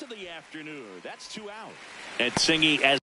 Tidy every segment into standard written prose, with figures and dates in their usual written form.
rest of the afternoon. That's 2 out. And Singy as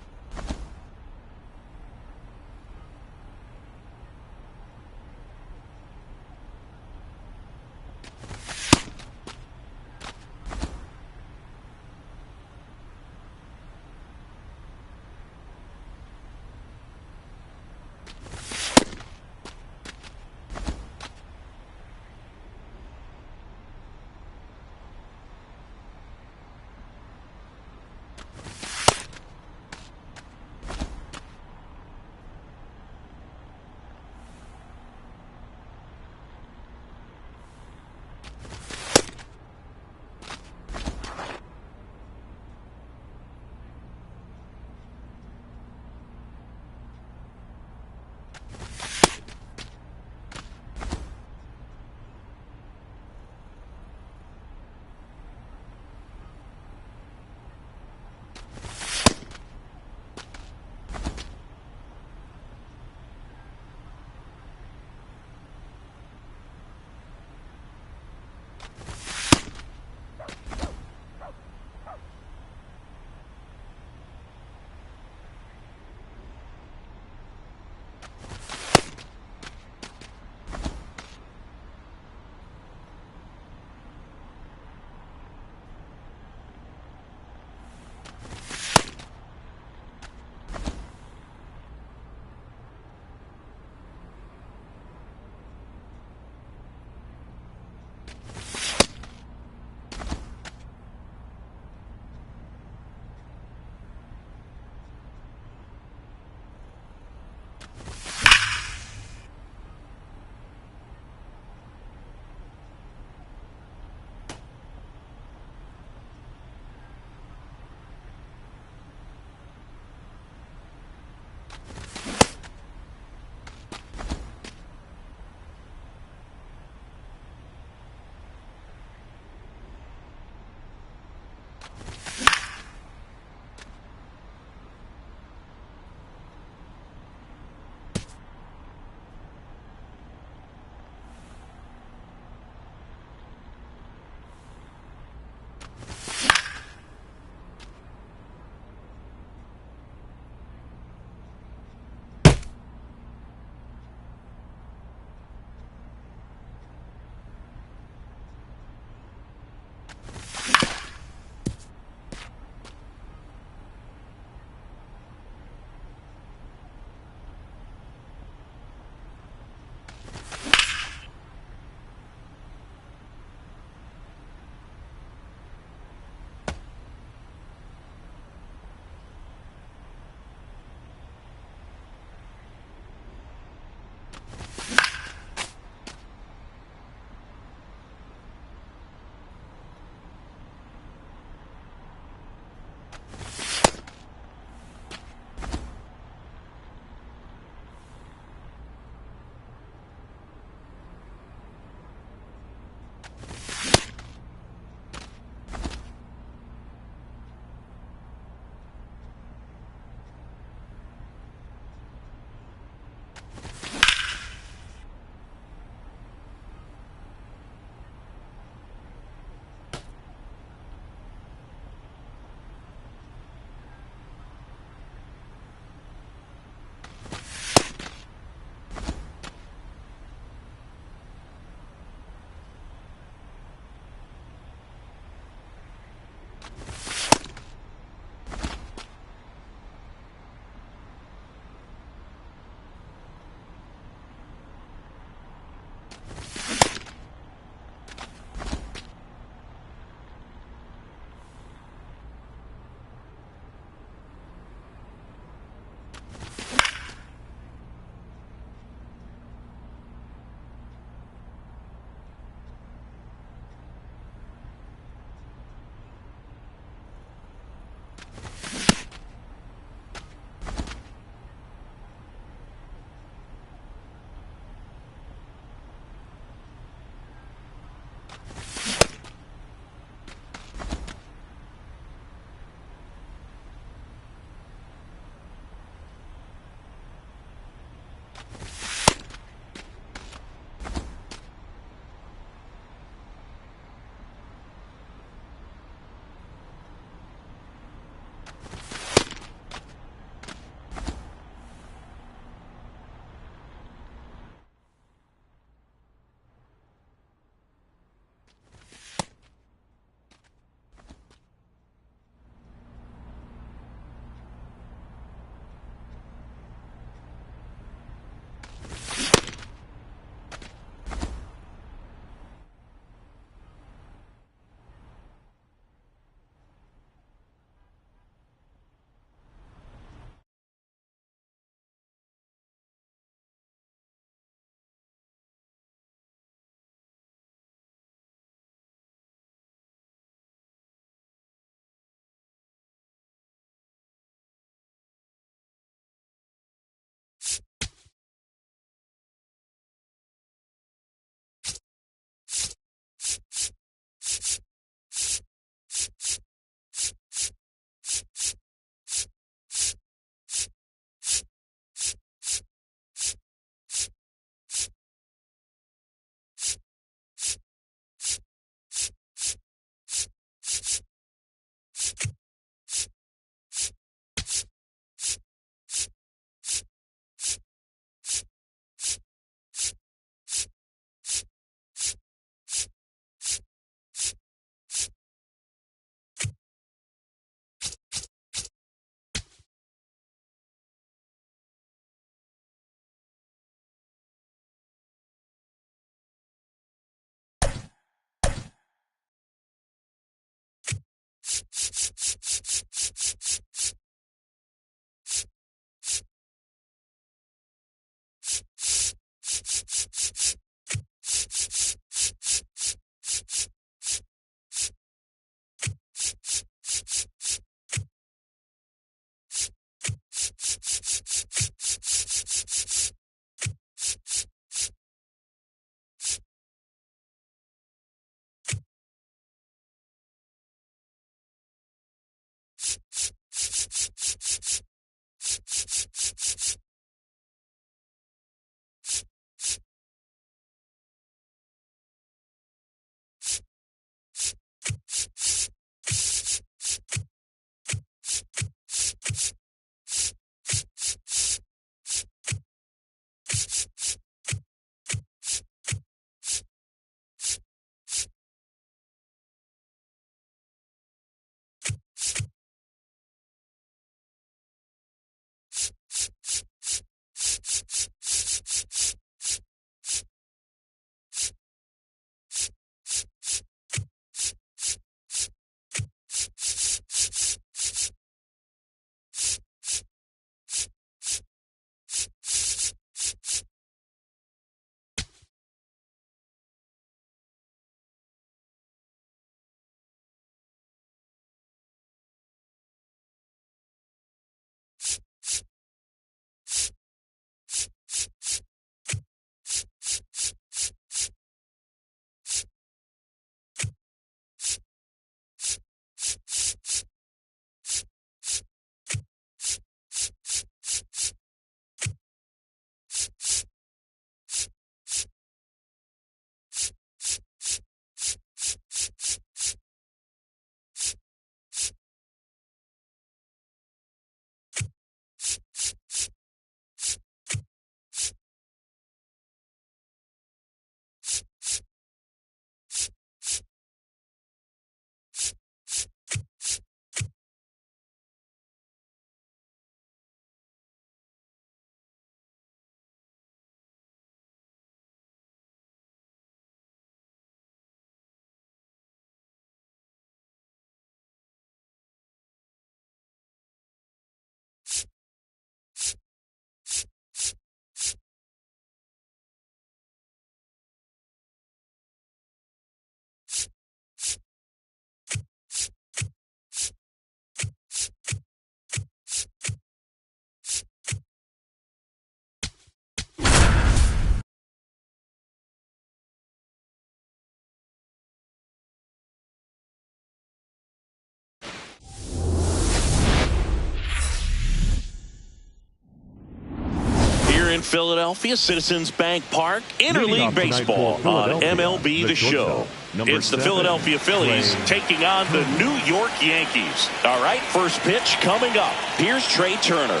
Philadelphia, Citizens Bank Park, Interleague Baseball on MLB The Show. It's the Philadelphia Phillies taking on the New York Yankees. All right, first pitch coming up. Here's Trey Turner.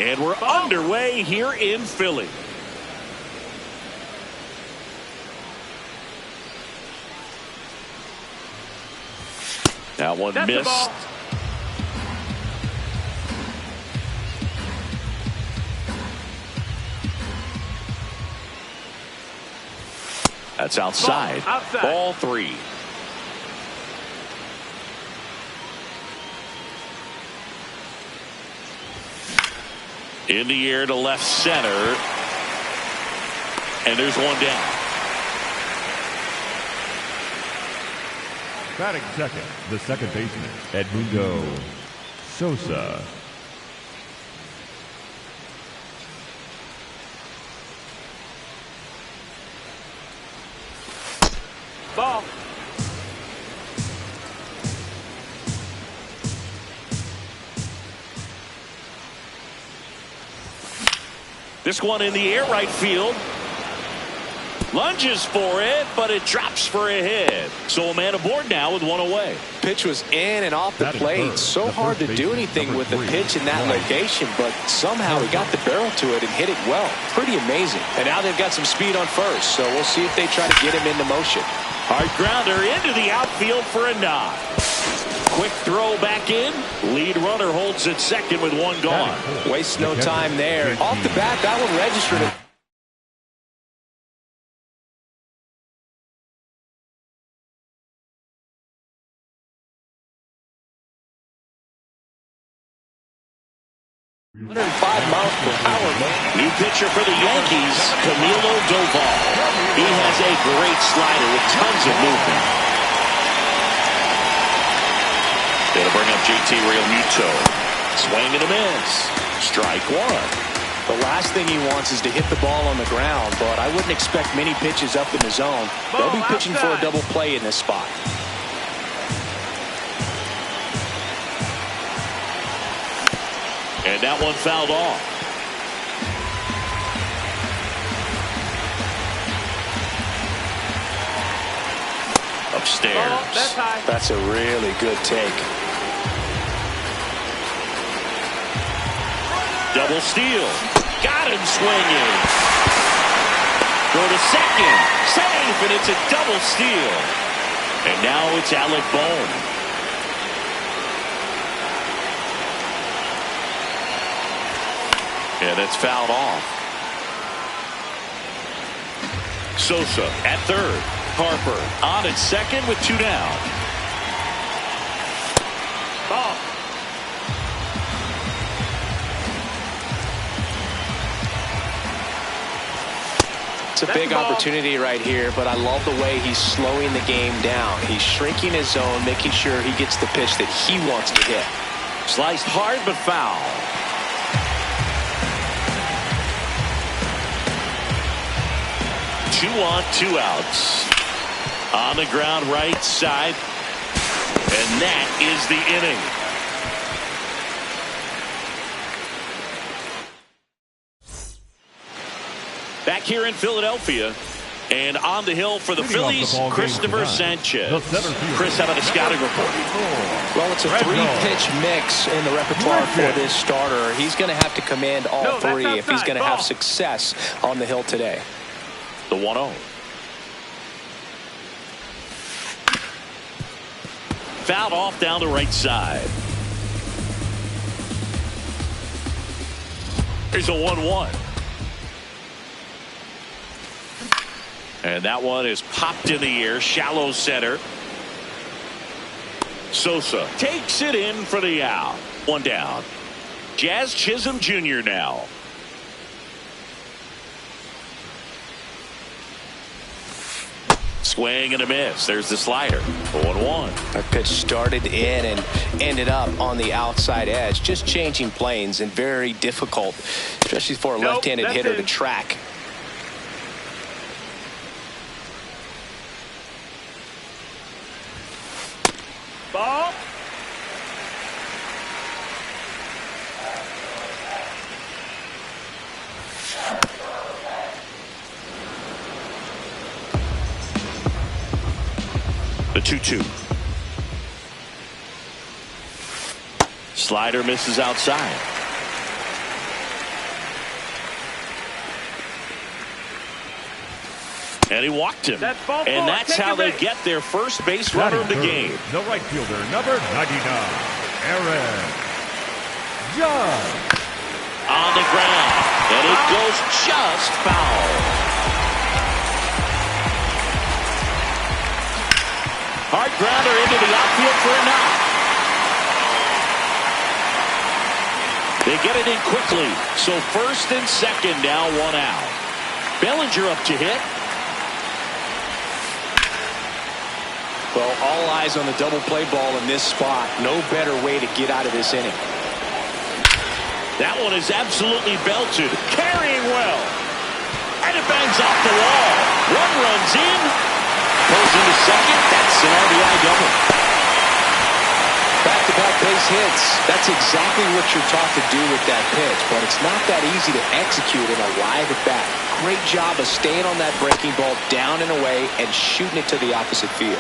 And we're underway here in Philly. That one missed. That's outside. Ball 3. In the air to left center. And there's one down. Batting second, the second baseman, Edmundo Sosa. Ball. This one in the air right field. Lunges for it, but it drops for a hit. So a man aboard now with one away. Pitch was in and off the plate. So hard to do anything with the pitch in that location, but somehow he got the barrel to it and hit it well. Pretty amazing. And now they've got some speed on first, so we'll see if they try to get him into motion. Hard grounder into the outfield for a knock. Quick throw back in. Lead runner holds at second with one gone. Waste no time there. Off the bat, that one registered. New pitcher for the Yankees, Camilo Doval. He has a great slider with tons of movement. They'll bring up JT Realmuto. Swing and a miss. Strike one. The last thing he wants is to hit the ball on the ground, but I wouldn't expect many pitches up in the zone. They'll be pitching for a double play in this spot. And that one fouled off. Upstairs. That's a really good take. Double steal. Got him swinging. Go to second. Safe, and it's a double steal. And now it's Alec Bohm. And it's fouled off. Sosa at third. Harper on at second with two down. Ball. It's a big opportunity right here, but I love the way he's slowing the game down. He's shrinking his zone, making sure he gets the pitch that he wants to hit. Sliced hard but foul. 2 on, 2 outs. On the ground right side. And that is the inning. Back here in Philadelphia. And on the hill for the Phillies, Christopher Sanchez. Chris, how about a scouting report? Well, it's a 3-pitch mix in the repertoire for this starter. He's going to have to command all three if he's going to have success on the hill today. The 1-0. Fouled off down the right side. Here's a 1-1. And that one is popped in the air, shallow center. Sosa takes it in for the out. One down. Jazz Chisholm Jr. now. Swing and a miss. There's the slider. 0-1. That pitch started in and ended up on the outside edge. Just changing planes and very difficult, especially for a left-handed hitter to track. Ball. 2-2. Slider misses outside. And he walked him. And that's how they get their first base runner of the game. The right fielder, number 99, Aaron Judge. On the ground. And it goes just foul. Hard grounder into the outfield for a knock. They get it in quickly. So first and second now, 1 out. Bellinger up to hit. Well, all eyes on the double play ball in this spot. No better way to get out of this inning. That one is absolutely belted. Carrying well. And it bangs off the wall. One runs in. Goes into second. That's an RBI double. Back-to-back base hits. That's exactly what you're taught to do with that pitch, but it's not that easy to execute in a live at bat. Great job of staying on that breaking ball down and away and shooting it to the opposite field.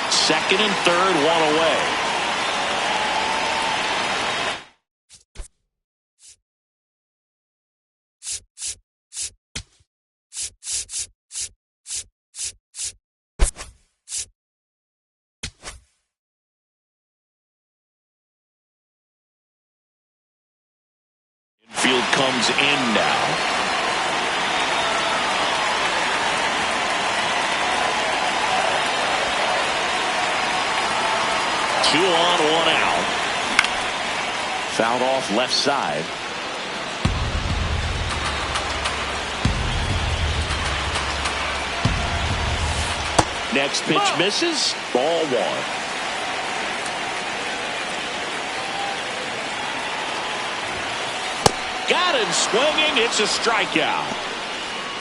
Second and third, 1 away. Infield comes in now. Two on, 1 out. Fouled off left side. Next pitch misses. Ball 1. Got him swinging. It's a strikeout.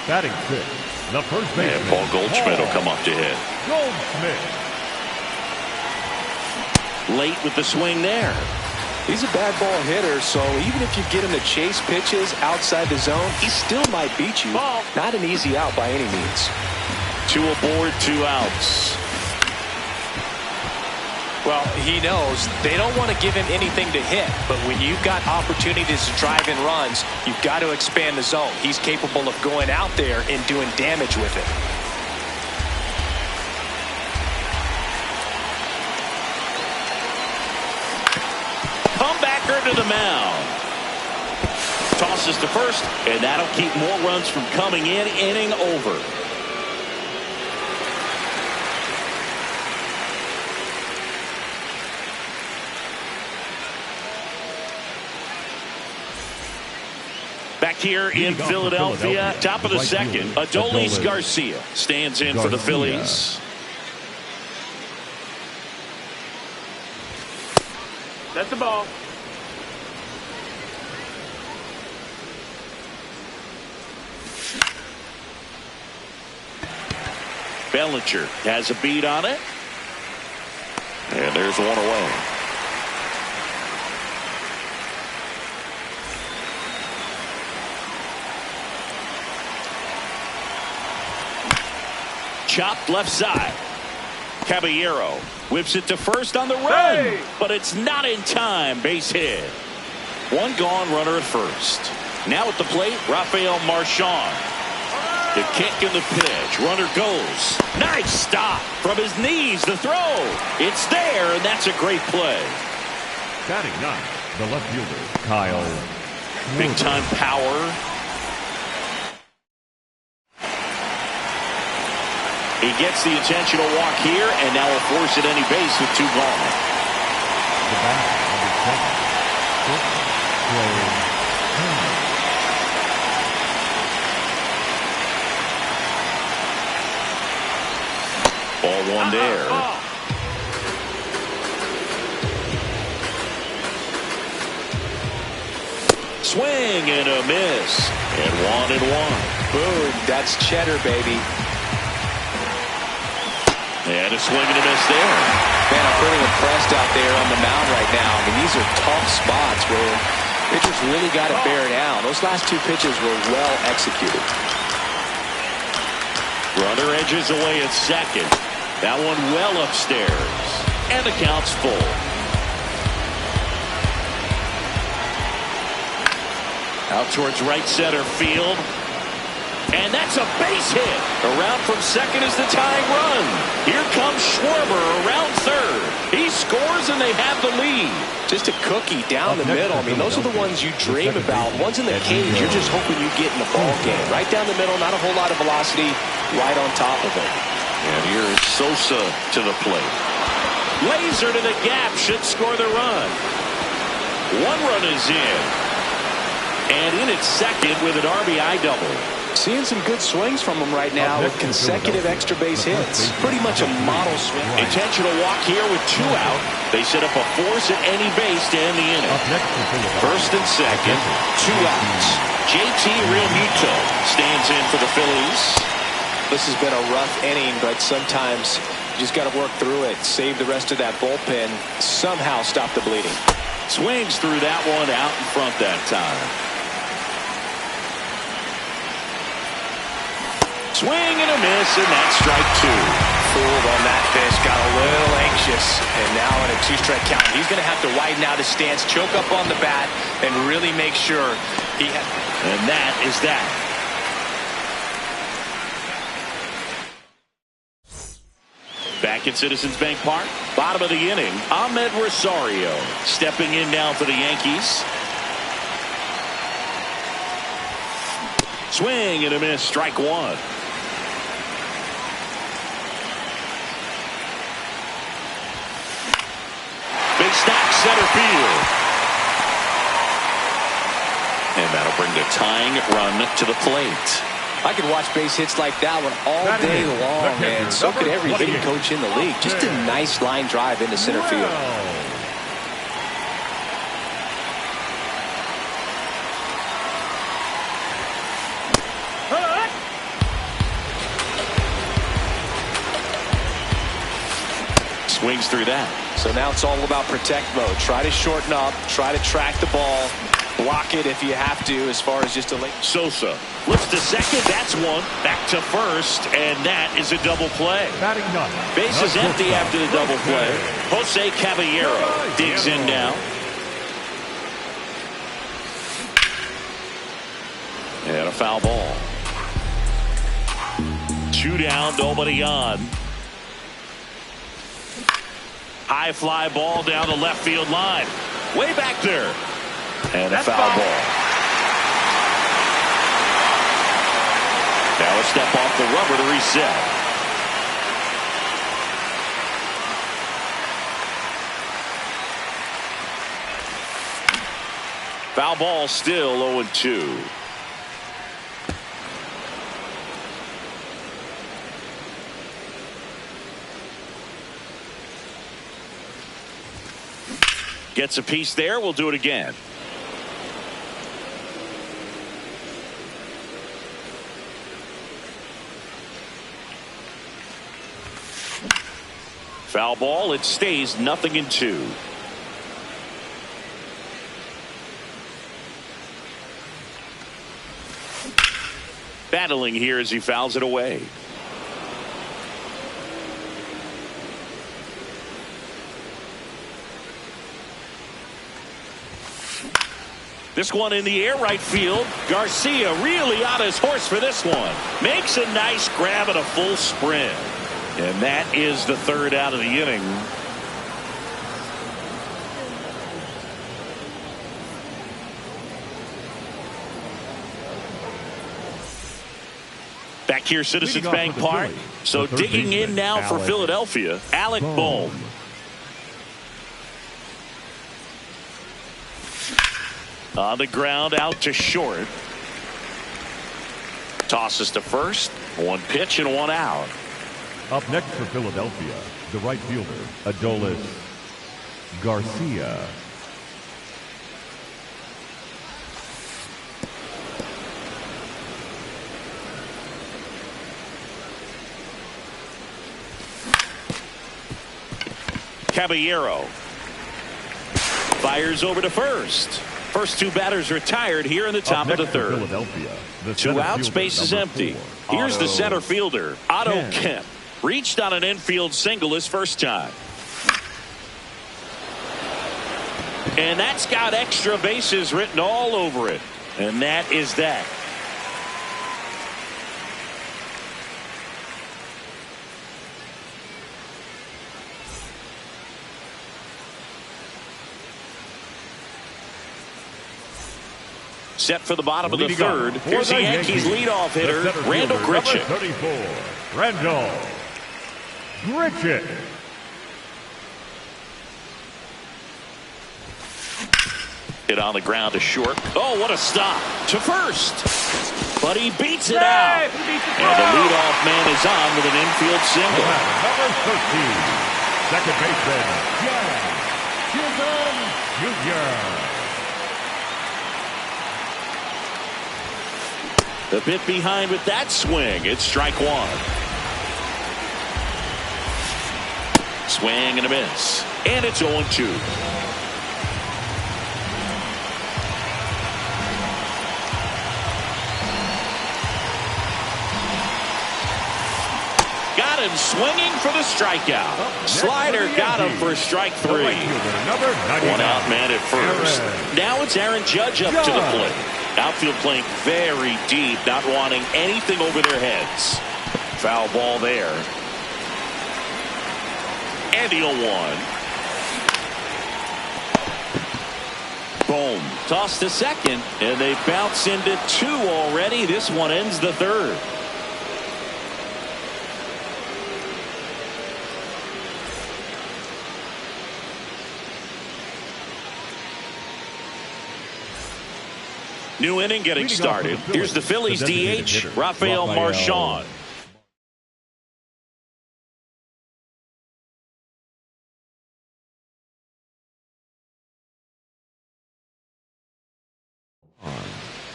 Batting 6, the first baseman. And Paul Goldschmidt will come up to hit. Goldschmidt. Late with the swing there. He's a bad ball hitter, so even if you get him to chase pitches outside the zone, he still might beat you. Ball. Not an easy out by any means. 2 aboard, 2 outs. Well, he knows they don't want to give him anything to hit, but when you've got opportunities to drive in runs, you've got to expand the zone. He's capable of going out there and doing damage with it. Comebacker to the mound. Tosses to first, and that'll keep more runs from coming in. Inning over. Back here in Philadelphia, top of the second, Adolis Garcia stands in for the Phillies. That's the ball. Bellinger has a beat on it. And there's 1 away. Chopped left side. Caballero whips it to first on the run, but it's not in time. Base hit. 1 gone, runner at first. Now at the plate, Rafael Marchand. The kick and the pitch. Runner goes. Nice stop from his knees. The throw. It's there, and that's a great play. Batting 9, the left fielder, Kyle. Big time power. He gets the intentional walk here, and now will force it any base with 2 gone. The back Ball 1 there. Swing and a miss. And 1-1. Boom. That's cheddar, baby. And a swing and a miss there. Man, a pretty impressed out there on the mound right now. I mean, these are tough spots where pitchers really got to bear down. Those last two pitches were well executed. Runner edges away at second. That one well upstairs. And the count's full. Out towards right center field. And that's a base hit. Around from second is the tying run. Here comes Schwarber around third. He scores and they have the lead. Just a cookie down the middle. I mean, those are the ones you dream about. Ones in the cage, you're just hoping you get in the ball game. Right down the middle, not a whole lot of velocity. Right on top of it. And here is Sosa to the plate. Laser to the gap, should score the run. One run is in. And in at second with an RBI double. Seeing some good swings from him right now with consecutive extra base hits. Pretty much a model swing. Intentional walk here with 2 out. They set up a force at any base to end the inning. First and second, 2 outs. JT Realmuto stands in for the Phillies. This has been a rough inning, but sometimes you just got to work through it. Save the rest of that bullpen. Somehow stop the bleeding. Swings through that one out in front that time. Swing and a miss, and that's strike 2. Fooled on that pitch, got a little anxious, and now in a 2-strike count, he's going to have to widen out his stance, choke up on the bat, and really make sure he has. And that is that. Back at Citizens Bank Park, bottom of the inning, Ahmed Rosario stepping in now for the Yankees. Swing and a miss, strike 1. Snap center field. And that'll bring the tying run to the plate. I could watch base hits like that one all day long, and so could every hitting coach in the league. Just a nice line drive into center field. Swings through that. So now it's all about protect mode. Try to shorten up, try to track the ball, block it if you have to, as far as just a late. Sosa looks to second. That's one. Back to first, and that is a double play. Base is empty after the double play. Jose Caballero digs in now. And a foul ball. 2 down, nobody on. High fly ball down the left field line. Way back there. And a foul ball. Now a step off the rubber to reset. Foul ball still 0-2. Gets a piece there. We'll do it again. Foul ball. It stays 0-2. Battling here as he fouls it away. This one in the air, right field. Garcia really on his horse for this one. Makes a nice grab and a full sprint. And that is the 3rd out of the inning. Back here, Citizens Bank Park. So digging in now for Philadelphia, Alec Bohm. On the ground, out to short. Tosses to first. 1 pitch and 1 out. Up next for Philadelphia, the right fielder, Adolis Garcia. Caballero fires over to first. First two batters retired here in the top of the third. Two outs, base is empty. Here's the center fielder, Otto Kemp. Reached on an infield single his first time. And that's got extra bases written all over it. And that is that. Set for the bottom of the third. Here's the Yankees leadoff hitter, Randall Grichuk. 34, Randall Grichuk. Hit on the ground to short. Oh, what a stop. To first. But he beats it out. And the leadoff man is on with an infield single. Number 13, second baseman, Chisholm Jr. A bit behind with that swing. It's strike one. Swing and a miss. And it's 0-2. Got him swinging for the strikeout. Slider got him for strike three. One out man at first. Now it's Aaron Judge up to the plate. Outfield playing very deep, not wanting anything over their heads. Foul ball there. And the 0-1. Boom. Toss to second, and they bounce into two already. This one ends the third. New inning getting started. Here's the Phillies DH, Rafael Marchand.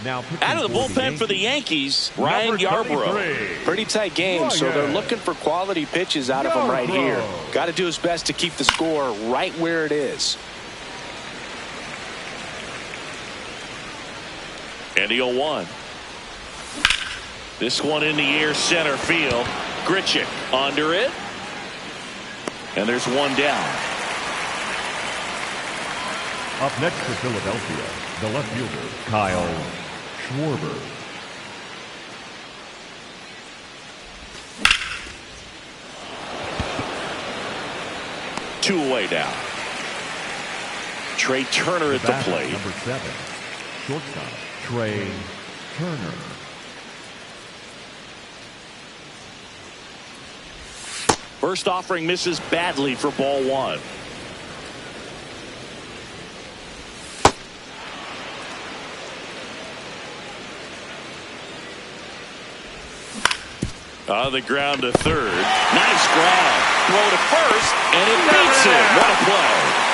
Now out of the bullpen for the Yankees, Ryan Yarbrough. Pretty tight game, so they're looking for quality pitches out of him right here. Got to do his best to keep the score right where it is. And the 0-1. This one in the air, center field. Grichuk under it. And there's one down. Up next for Philadelphia, the left fielder, Kyle Schwarber. Two away now. Trey Turner at the plate. Number 7, shortstop, Trey Turner. First offering misses badly for ball one. On the ground to third. Nice grab. Throw to first, and it beats him. What a play.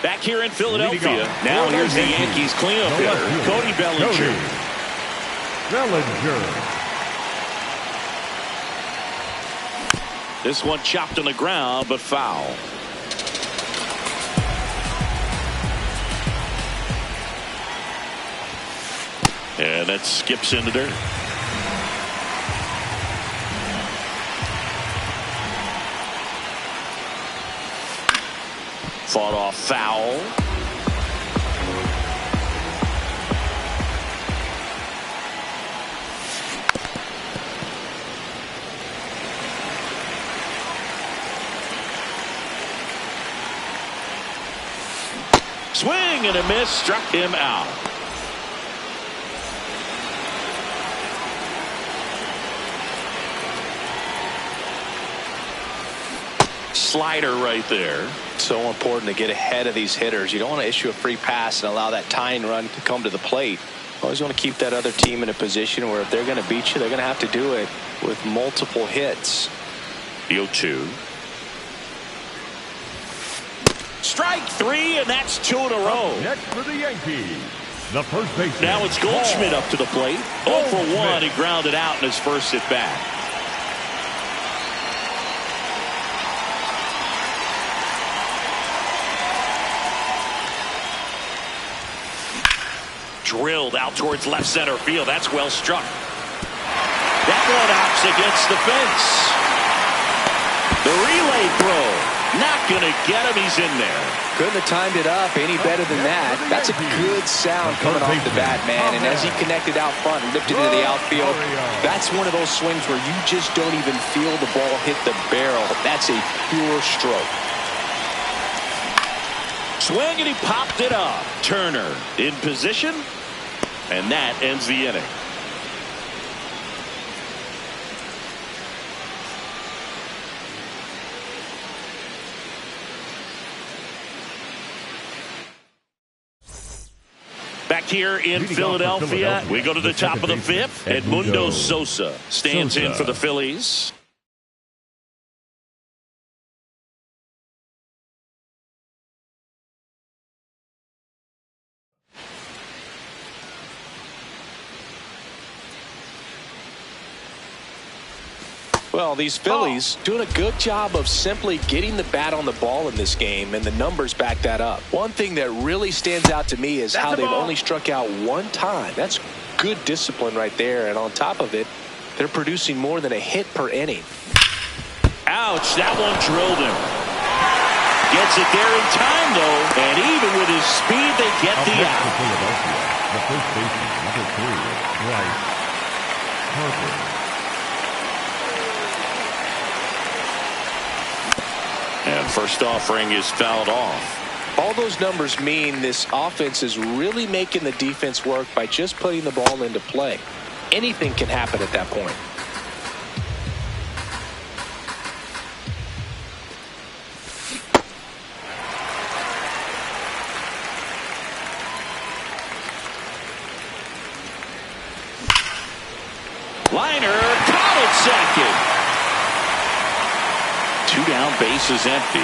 Back here in Philadelphia. Now here's the Yankees cleanup hitter, Cody Bellinger. This one chopped on the ground, but foul. And that skips into dirt. Fought off foul. Swing and a miss, struck him out. Slider right there. So important to get ahead of these hitters. You don't want to issue a free pass and allow that tying run to come to the plate. Always want to keep that other team in a position where if they're going to beat you, they're going to have to do it with multiple hits. The 0-2. Strike three, and that's 2 in a row. Next for the Yankees, the first baseman. Now it's Goldschmidt up to the plate. 0 for 1. He grounded out in his first at bat. Drilled out towards left center field. That's well struck. That one hops against the fence. The relay throw. Not going to get him. He's in there. Couldn't have timed it up any better than that. That's a good sound coming off the bat, man. And as he connected out front and lifted into the outfield, that's one of those swings where you just don't even feel the ball hit the barrel. That's a pure stroke. Swing, and he popped it up. Turner in position, and that ends the inning. Back here in Philadelphia, we go to the top of the fifth. Edmundo Sosa stands in for the Phillies. Well, these Phillies doing a good job of simply getting the bat on the ball in this game, and the numbers back that up. One thing that really stands out to me is how they've only struck out one time. That's good discipline right there, and on top of it, they're producing more than a hit per inning. Ouch, that one drilled him. Gets it there in time, though, and even with his speed, they get the out. The first baseman, number 3, Bryce Harper. And first offering is fouled off. All those numbers mean this offense is really making the defense work by just putting the ball into play. Anything can happen at that point. Liner caught at second. 2 down, bases empty.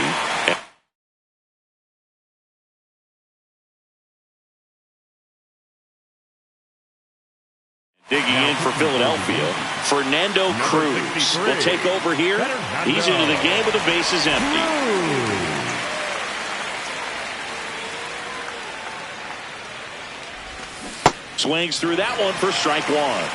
Digging in for Philadelphia, Fernando Cruz will take over here. He's into the game with the bases empty. Swings through that one for strike 1.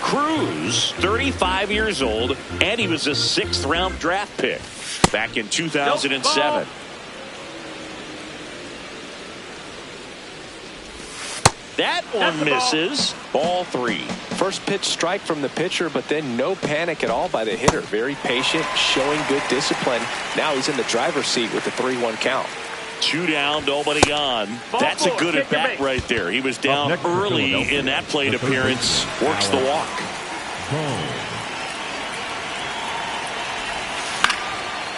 Cruz, 35 years old, and he was a 6th-round draft pick back in 2007. That one misses. Ball 3. First pitch strike from the pitcher, but then no panic at all by the hitter. Very patient, showing good discipline. Now he's in the driver's seat with the 3-1 count. 2 down, nobody on. That's a good at bat right there. He was down early in that plate appearance. Works the walk.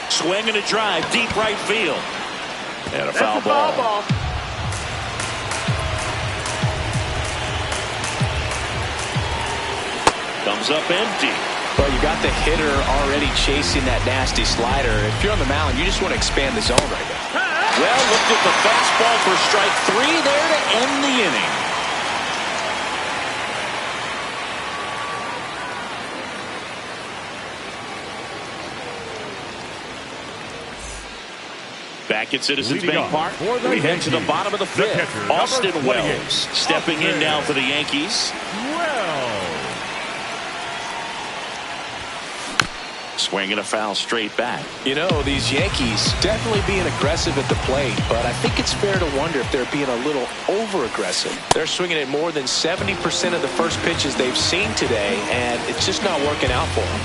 Swing and a drive, deep right field. And a foul ball. Comes up empty. Well, you got the hitter already chasing that nasty slider. If you're on the mound, you just want to expand the zone right now. Well, looked at the fastball for strike 3 there to end the inning. Back at Citizens Bank Park, we head to the bottom of the 5th. Austin Wells stepping in now for the Yankees. Swing and a foul straight back. You know, these Yankees definitely being aggressive at the plate, but I think it's fair to wonder if they're being a little over-aggressive. They're swinging at more than 70% of the first pitches they've seen today, and it's just not working out for them.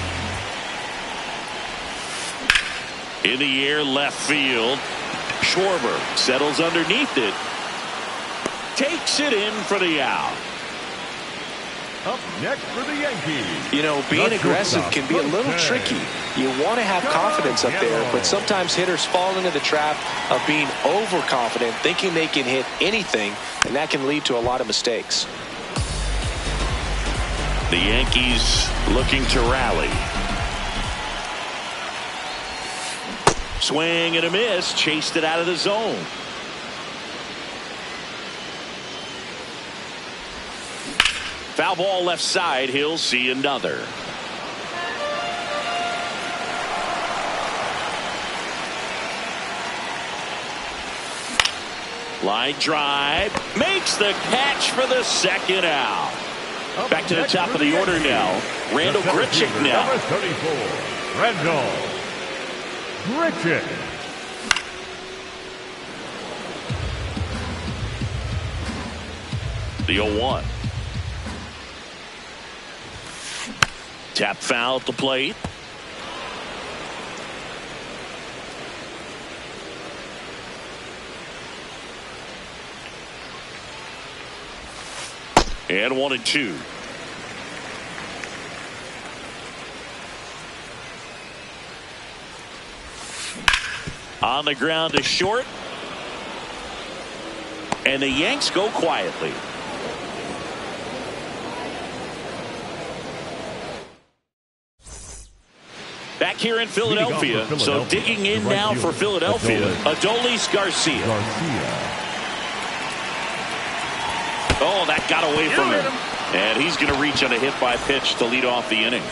In the air, left field. Schwarber settles underneath it. Takes it in for the out. Up next for the Yankees. You know, being aggressive can be a little tricky. You want to have confidence up there, but sometimes hitters fall into the trap of being overconfident, thinking they can hit anything, and that can lead to a lot of mistakes. The Yankees looking to rally. Swing and a miss. Chased it out of the zone. Foul ball left side. He'll see another. Line drive. Makes the catch for the second out. Back to the top of the order now. Randall Grichuk now. Number 34, Randall Grichuk. The 0-1. Tap foul at the plate. And 1-2. On the ground to short. And the Yanks go quietly. Back here in Philadelphia. So digging in now for Philadelphia, Adolis Garcia. Oh, that got away from him. And he's going to reach on a hit by pitch to lead off the inning.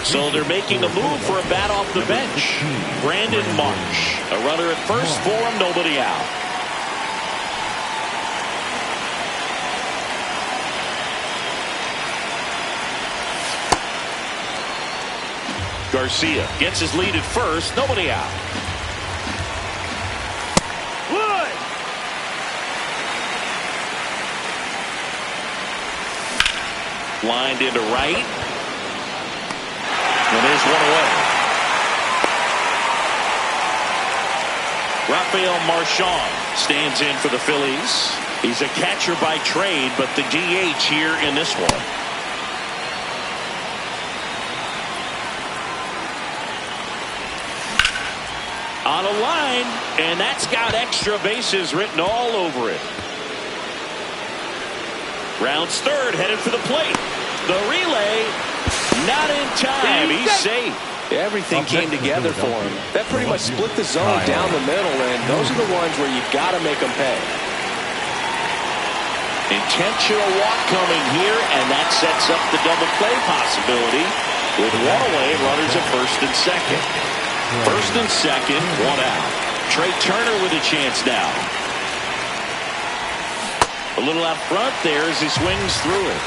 So they're making a move for a bat off the bench. Brandon Marsh. A runner at first for him, nobody out. Garcia gets his lead at first, nobody out. Wood. Lined into right. And there's one away. Rafael Marchand stands in for the Phillies. He's a catcher by trade, but the DH here in this one. On a line, and that's got extra bases written all over it. Rounds third, headed for the plate. The relay, not in time. He's safe. Everything came together for him. That pretty much split the zone down the middle, and those are the ones where you've got to make them pay. Intentional walk coming here, and that sets up the double play possibility. With one away, runners at first and second. First and second, one out. Trey Turner with a chance now. A little out front there as he swings through it.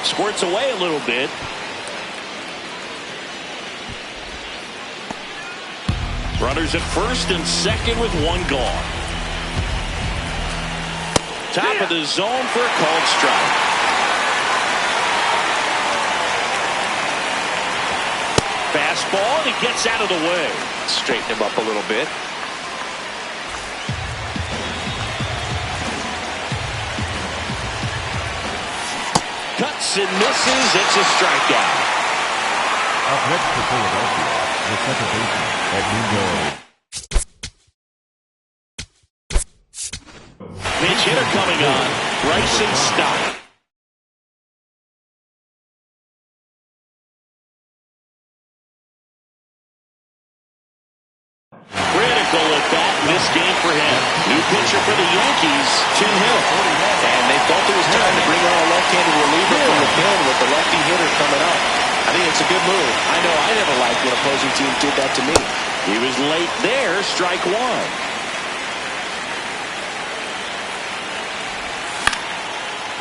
Squirts away a little bit. Runners at first and second with one gone. Top of the zone for a called strike. Fastball, and he gets out of the way. Straighten him up a little bit. Cuts and misses. It's a strikeout. Up next for Philadelphia, the second baseman, Aguitavivela. Pinch hitter coming on. Bryson Stott. Critical at bat in this game for him. New pitcher for the Yankees, Tim Hill. And they felt it was time to bring on a left-handed reliever from the pen with the lefty hitter coming up. I think it's a good move. I know I never liked when opposing teams did that to me. He was late there, strike one.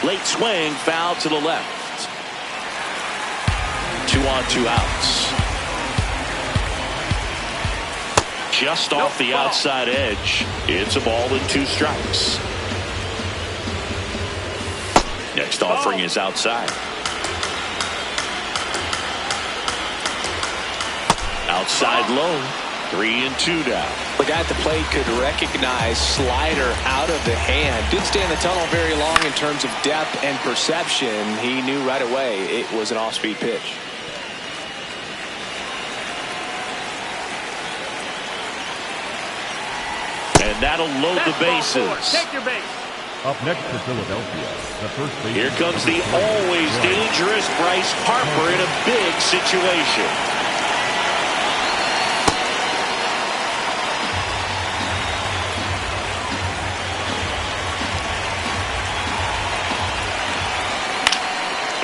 Late swing, foul to the left. 2 on, 2 outs. Just off the outside edge. It's a ball and 2 strikes. Next offering is outside. Outside low. 3 and 2 down. The guy at the plate could recognize slider out of the hand. Didn't stay in the tunnel very long in terms of depth and perception. He knew right away it was an off-speed pitch. And And that'll load the bases. Take your base. Up next for Philadelphia, the first baseman. Here comes the always dangerous Bryce Harper in a big situation.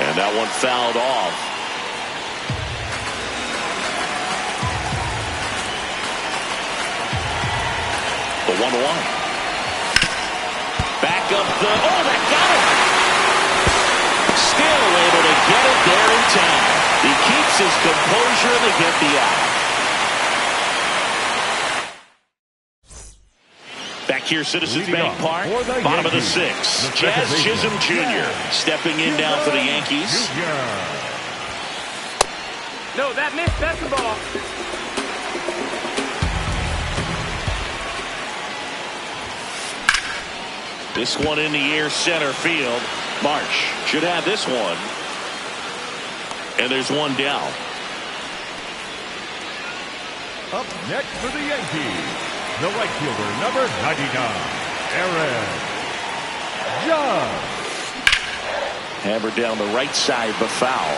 And that one fouled off. The 1-1. Back up the... Oh, that got him! Still able to get it there in time. He keeps his composure and they get the out. Back here, Citizens Bank Park, bottom of the sixth. Jazz Chisholm Jr. stepping in down for the Yankees. No, that missed. That's the ball. This one in the air, center field. Marsh should have this one. And there's one down. Up next for the Yankees, the right fielder, number 99, Aaron Judge. Hammered down the right side, but foul.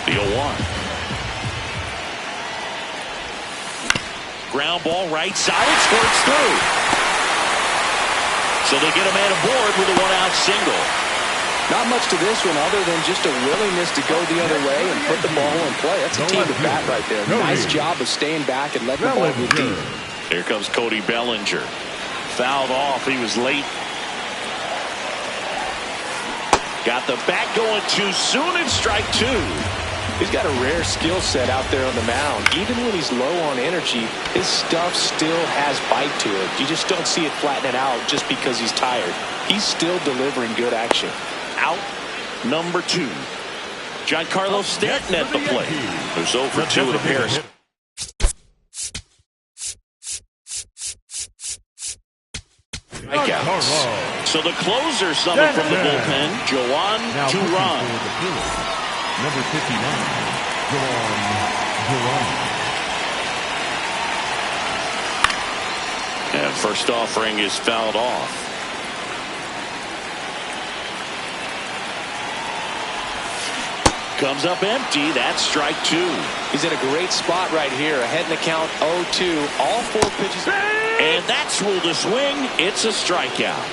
The 0-1. Ground ball right side, it squirts through. So they get a man aboard with a one-out single. Not much to this one other than just a willingness to go the other way and put the ball in play. That's a team to bat right there. Nice job of staying back and letting the ball go deep. Here comes Cody Bellinger. Fouled off. He was late. Got the bat going too soon and strike two. He's got a rare skill set out there on the mound. Even when he's low on energy, his stuff still has bite to it. You just don't see it flatten it out just because he's tired. He's still delivering good action. Out number 2. Giancarlo Stanton at the plate. There's 0 for 2 with a pair of... strikeouts. So the closer summoned from the bullpen, Joan Duran. Number 59, Duran. And first offering is fouled off. Comes up empty. That's strike 2. He's in a great spot right here. Ahead in the count 0-2. All 4 pitches. And that's ruled a swing. It's a strikeout.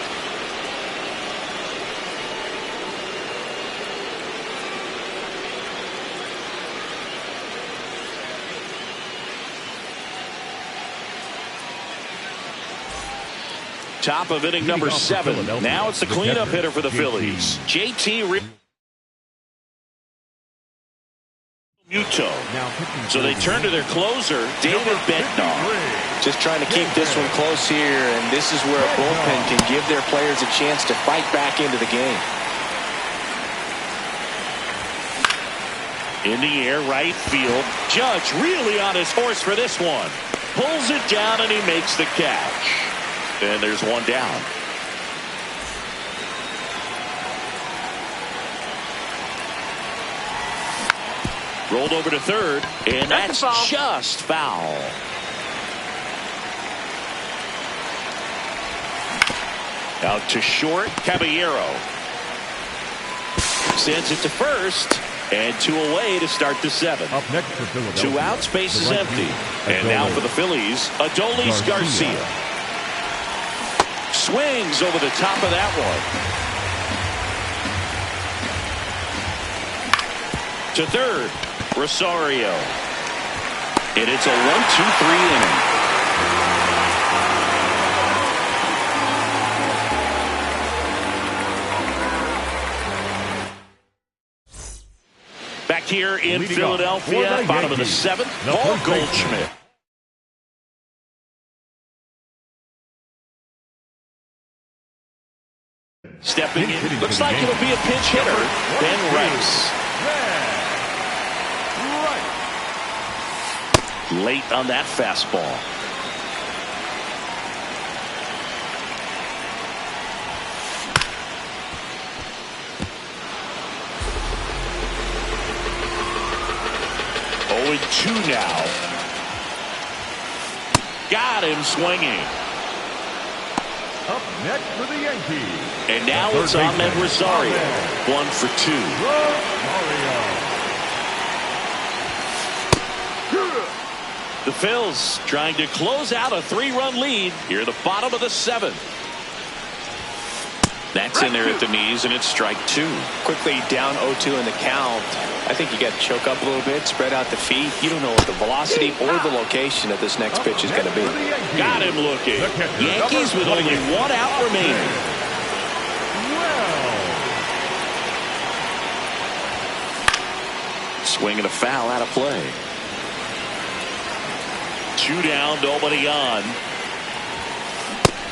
Top of inning number 7. Now it's the cleanup hitter for the Phillies. JT Muto. So they turn to their closer, David Bednar. Just trying to keep this one close here, and this is where a bullpen can give their players a chance to fight back into the game. In the air, right field. Judge really on his horse for this one. Pulls it down and he makes the catch. And there's one down. Rolled over to third, and that's just foul. Out to short, Caballero. Sends it to first, and 2 away to start the 7th. Up next for Philadelphia, 2 outs, base is empty. And now for the Phillies, Adolis Garcia. Swings over the top of that one. To third, Rosario. And it's a 1-2-3 inning. Back here in Philadelphia, bottom of the 7th, Paul Goldschmidt. Stepping in, looks like it'll be a pinch hitter, Ben Rice. Late on that fastball. Oh, 2 now. Got him swinging. Up next for the Yankees. And now it's Ahmed Rosario. 1 for 2. Rosario. The Phils trying to close out a 3-run lead here at the bottom of the 7th. That's in there at the knees, and it's strike 2. Quickly down 0-2 in the count. I think you got to choke up a little bit, spread out the feet. You don't know what the velocity or the location of this next pitch is going to be. Got him looking. Yankees with only 1 out remaining. Swing and a foul out of play. 2 down, nobody on.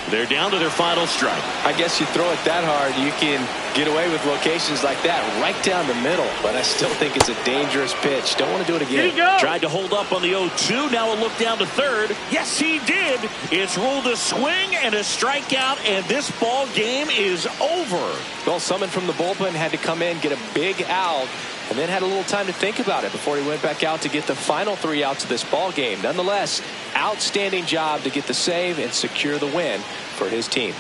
They're down to their final strike. I guess you throw it that hard, you can get away with locations like that right down the middle. But I still think it's a dangerous pitch. Don't want to do it again. Tried to hold up on the 0-2. Now a look down to third. Yes, he did. It's ruled a swing and a strikeout, and this ball game is over. Well, someone from the bullpen had to come in, get a big out, and then had a little time to think about it before he went back out to get the final 3 outs of this ball game. Nonetheless, outstanding job to get the save and secure the win for his team.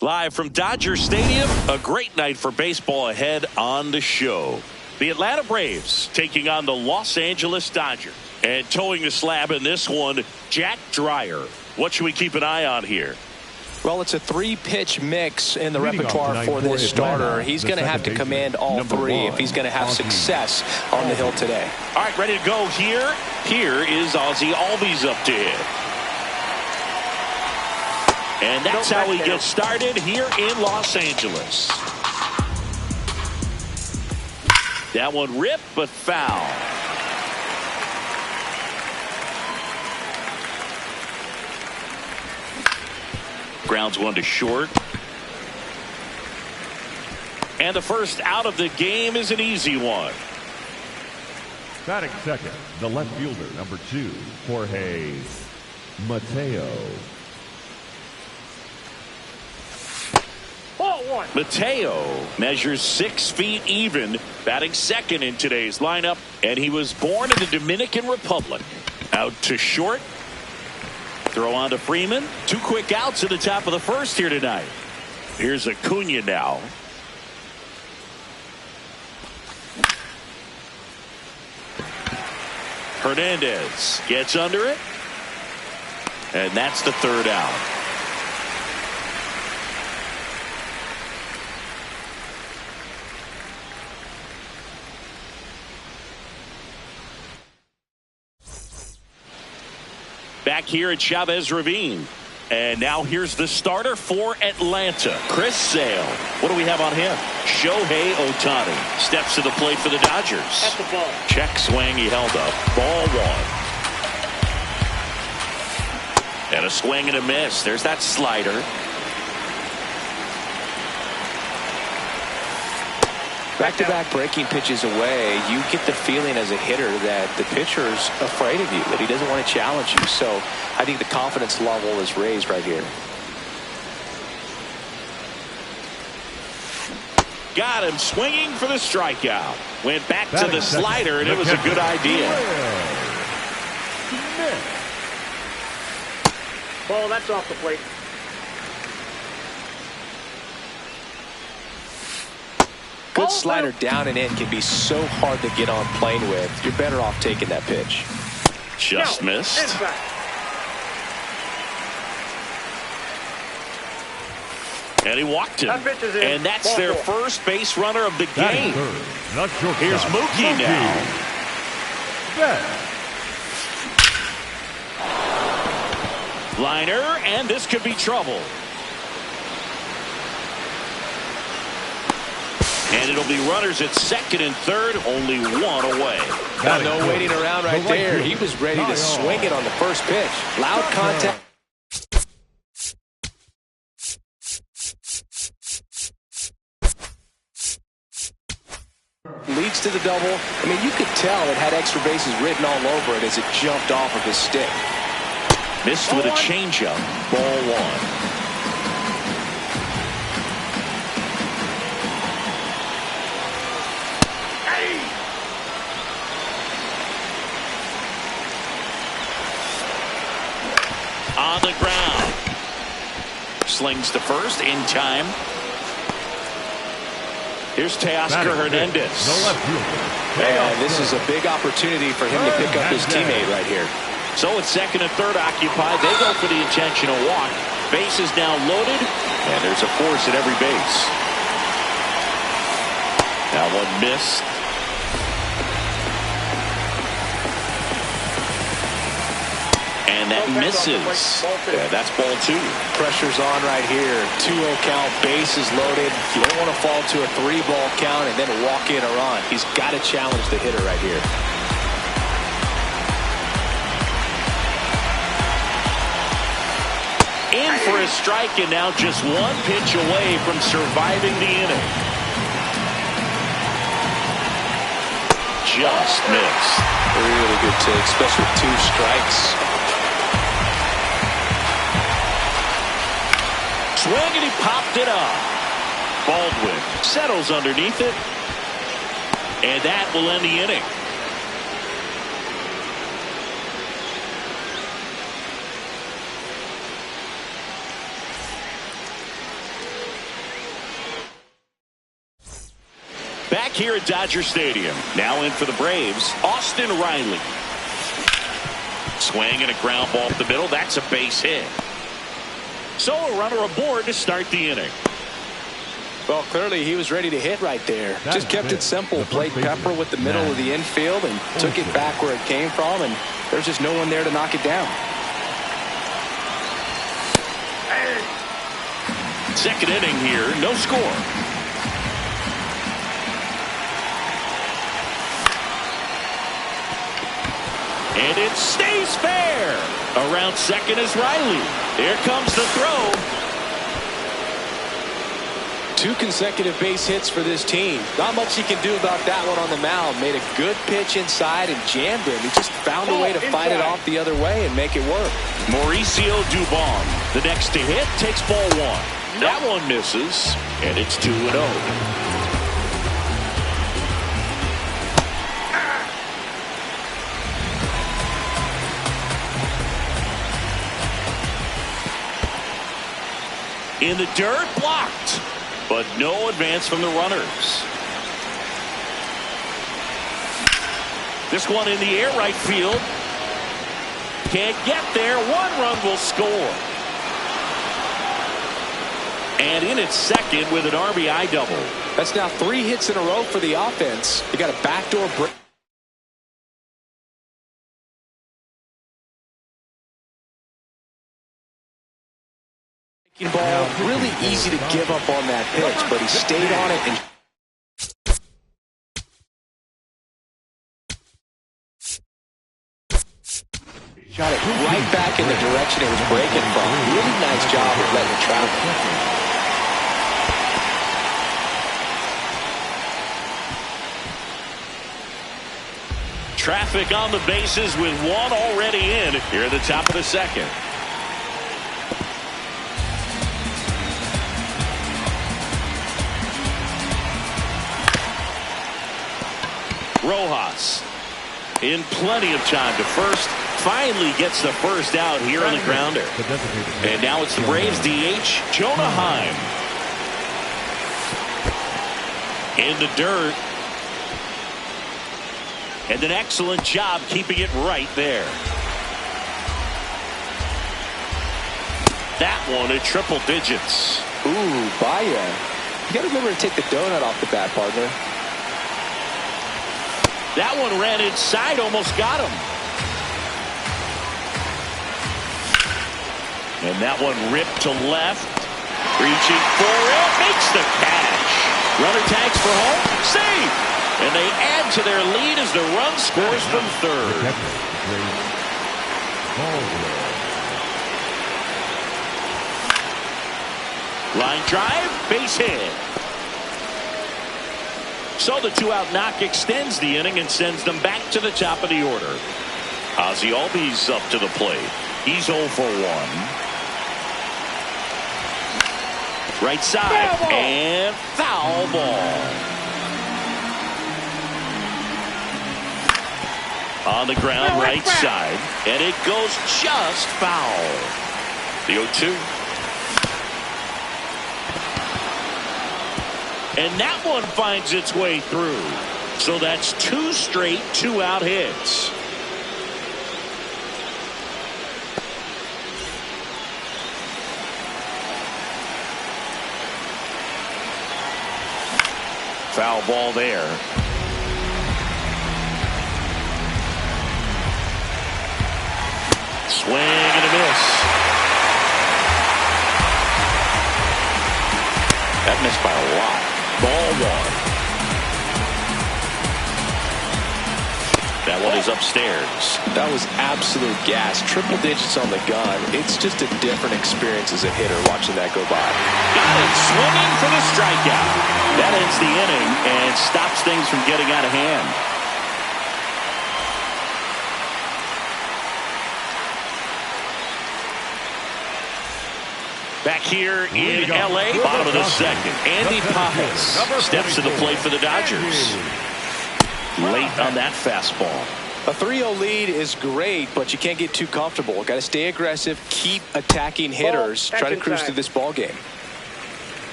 Live from Dodger Stadium, a great night for baseball ahead on the show. The Atlanta Braves taking on the Los Angeles Dodgers. And towing the slab in this one, Jack Dreyer. What should we keep an eye on here? Well, it's a 3-pitch mix in the repertoire for this starter. He's going to have to command all three if he's going to have success on the hill today. All right, ready to go here. Here is Ozzie Albies up to hit. And that's how we get started here in Los Angeles. That one ripped, but foul. Grounds one to short. And the first out of the game is an easy one. Batting second, the left fielder, number 2, Jorge Mateo. Mateo measures 6 feet even, batting second in today's lineup, and he was born in the Dominican Republic. Out to short. Throw on to Freeman. 2 quick outs at the top of the first here tonight. Here's Acuna now. Hernandez gets under it. And that's the 3rd out. Back here at Chavez Ravine. And now here's the starter for Atlanta, Chris Sale. What do we have on him? Shohei Ohtani steps to the plate for the Dodgers. At the ball. Check swing, he held up. Ball 1. And a swing and a miss. There's that slider. Back-to-back breaking pitches away, you get the feeling as a hitter that the pitcher's afraid of you, that he doesn't want to challenge you. So I think the confidence level is raised right here. Got him swinging for the strikeout. Went back to the slider, and it was a good idea. Ball, that's off the plate. Good slider down and in can be so hard to get on plane with. You're better off taking that pitch. Just missed. Inside. And he walked him. And that's their first base runner of the game. Here's Mookie now. Liner, and this could be trouble. And it'll be runners at second and third, only 1 away. No waiting around right there. He was ready to swing it on the first pitch. Loud contact. Leads to the double. I mean, you could tell it had extra bases written all over it as it jumped off of his stick. Missed with a changeup. Ball 1. On the ground. Slings to first in time. Here's Teoscar Hernandez. And this is a big opportunity for him to pick up his teammate right here. So it's second and third occupied. They go for the intentional walk. Base is now loaded, and there's a force at every base. That one missed. And that misses. Yeah, that's ball 2. Pressure's on right here. 2-0 count, bases loaded. You don't want to fall to a 3-ball count and then walk in or on. He's got to challenge the hitter right here. In for a strike, and now just 1 pitch away from surviving the inning. Just missed. Really good take, especially with 2 strikes. Swing, and he popped it up. Baldwin settles underneath it. And that will end the inning. Back here at Dodger Stadium. Now in for the Braves, Austin Riley. Swing and a ground ball up the middle. That's a base hit. So a runner aboard to start the inning. Well, clearly he was ready to hit right there. Just kept it simple. Played pepper with the middle of the infield and took it back where it came from, and there's just no one there to knock it down. Second inning here, no score. And it stays fair. Around second is Riley. Here comes the throw. 2 consecutive base hits for this team. Not much he can do about that one on the mound. Made a good pitch inside and jammed him. He just found a way to fight it off the other way and make it work. Mauricio Dubon, the next to hit, takes ball 1. That one misses, and it's 2-0. In the dirt, blocked. But no advance from the runners. This one in the air, right field. Can't get there. 1 run will score. And in at second with an RBI double. That's now 3 hits in a row for the offense. They got a backdoor break. Ball, really easy to give up on that pitch, but he stayed on it and shot it right back in the direction it was breaking from. Really nice job of letting it travel. Traffic on the bases with 1 already in here at the top of the second. Rojas in plenty of time to first. Finally gets the first out here on the grounder. And now it's the Braves DH, Jonah Heim. In the dirt. And an excellent job keeping it right there. That one at triple digits. Ooh, Baya. You got to remember to take the donut off the bat, partner. That one ran inside, almost got him. And that one ripped to left. Reaching for it, makes the catch. Runner tags for home, save. And they add to their lead as the run scores from third. Line drive, base hit. So the 2-out knock extends the inning and sends them back to the top of the order. Ozzie Albies up to the plate. He's 0 for 1. Right side and foul ball. On the ground, right side, and it goes just foul. The 0-2. And that one finds its way through. So that's 2 straight 2-out hits. Foul ball there. Swing and a miss. That missed by a lot. Ball 1. That one is upstairs. That was absolute gas. Triple digits on the gun. It's just a different experience as a hitter watching that go by. Got it. Swinging for the strikeout. That ends the inning and stops things from getting out of hand. Back here in L.A., bottom of the second. Andy Pajes steps to the plate for the Dodgers. Late on that fastball. A 3-0 lead is great, but you can't get too comfortable. Got to stay aggressive, keep attacking hitters, try to cruise through this ball game.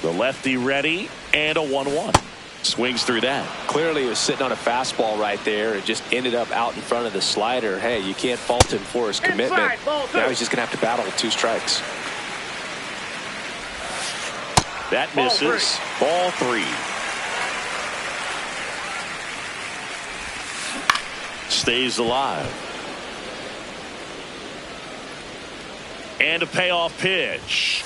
The lefty ready, and a 1-1. Swings through that. Clearly he was sitting on a fastball right there. It just ended up out in front of the slider. Hey, you can't fault him for his commitment. Now he's just going to have to battle with 2 strikes. That misses. Ball 3. Stays alive. And a payoff pitch.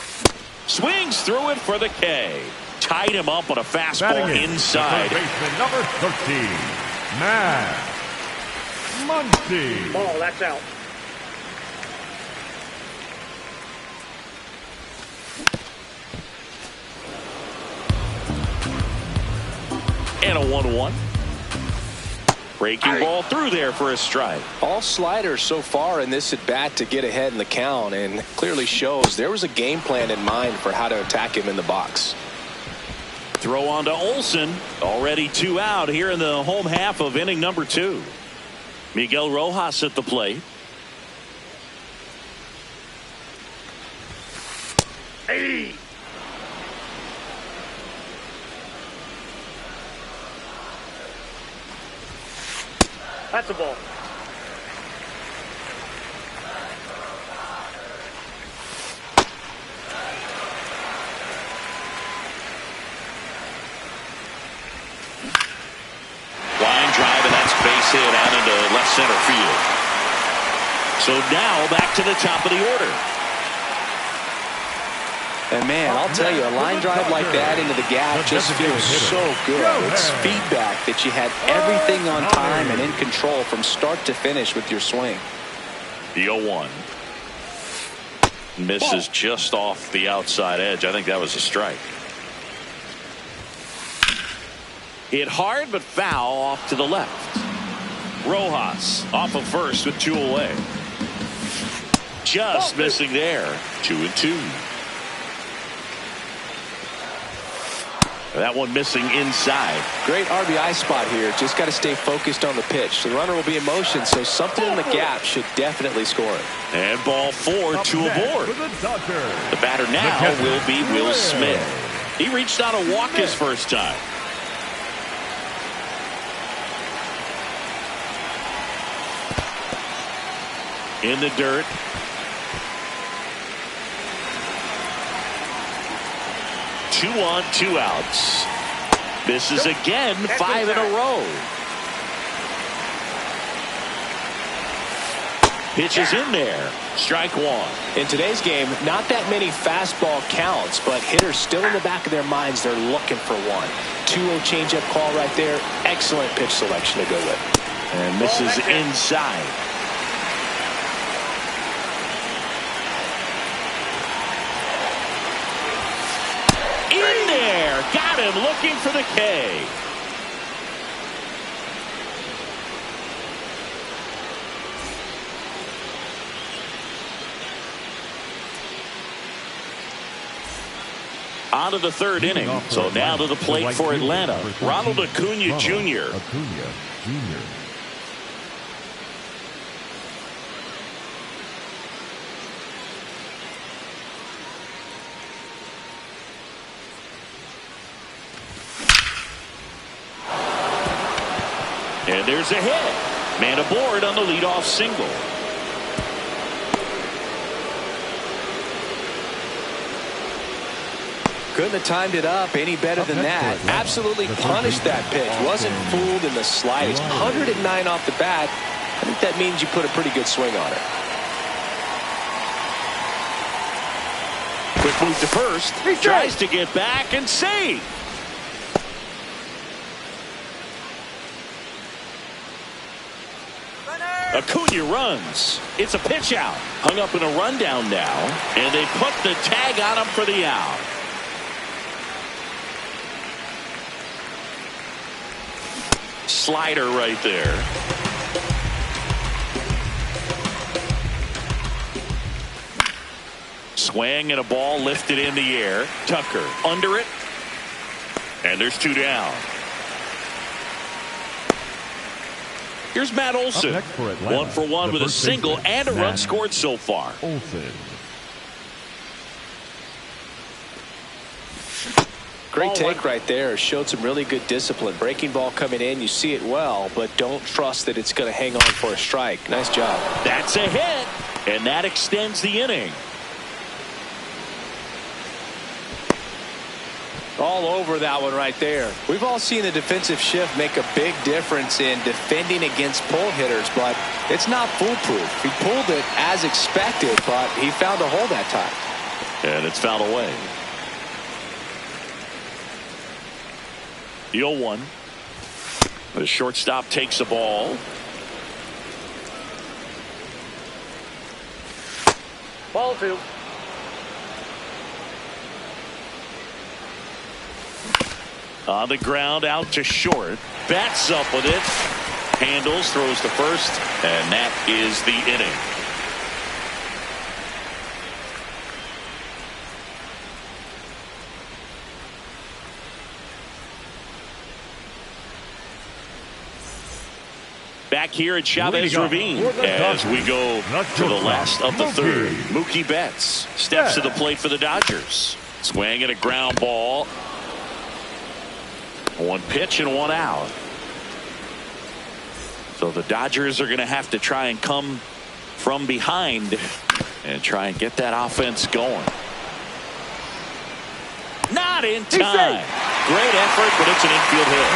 Swings through it for the K. Tied him up on a fastball inside. Baseman number 13, Matt Muncy. Ball, that's out. And a 1-1. Breaking ball through there for a strike. All sliders so far in this at bat to get ahead in the count, and clearly shows there was a game plan in mind for how to attack him in the box. Throw on to Olsen. Already 2 out here in the home half of inning number 2. Miguel Rojas at the plate. Hey! That's a ball. Line drive, and that's base hit out into left center field. So now back to the top of the order. And man, I'll tell you, a line drive like that into the gap just feels so good. It's feedback that you had everything on time and in control from start to finish with your swing. The 0-1. Misses just off the outside edge. I think that was a strike. Hit hard but foul off to the left. Rojas off of first with 2 away. Just missing there. 2-2. That one missing inside. Great RBI spot here. Just got to stay focused on the pitch. The runner will be in motion, so something in the gap should definitely score it. And ball 4, 2 aboard. The batter now will be Will Smith. He reached out a walk his first time. In the dirt. Two on, 2 outs. Misses again, 5 in a row. Pitches in there. Strike 1. In today's game, not that many fastball counts, but hitters still in the back of their minds, they're looking for one. 2-0 changeup call right there. Excellent pitch selection to go with. And misses inside. In there. Got him looking for the K. On to the 3rd inning. So now to the plate for Atlanta. Ronald Acuna Jr. And there's a hit. Man aboard on the leadoff single. Couldn't have timed it up any better than that. Absolutely punished that pitch. Wasn't fooled in the slightest. 109 off the bat. I think that means you put a pretty good swing on it. Quick move to first. Tries to get back and save. Acuna runs. It's a pitch out. Hung up in a rundown now. And they put the tag on him for the out. Slider right there. Swing and a ball lifted in the air. Tucker under it. And there's 2 down. Here's Matt Olson. 1 for 1 with a single and a run scored so far. Great take right there. Showed some really good discipline. Breaking ball coming in, you see it well, but don't trust that it's going to hang on for a strike. Nice job. That's a hit, and that extends the inning. All over that one right there. We've all seen the defensive shift make a big difference in defending against pull hitters, but it's not foolproof. He pulled it as expected, but he found a hole that time. And it's fouled away. The 0-1. The shortstop takes the ball. Ball 2. On the ground, out to short. Bats up with it. Handles, throws to first, and that is the inning. Back here at Chavez Ravine as we go to the last of the third. Mookie Betts steps to the plate for the Dodgers. Swing and a ground ball. One pitch and one out. So the Dodgers are going to have to try and come from behind and try and get that offense going. Not in time. Great effort, but it's an infield hit.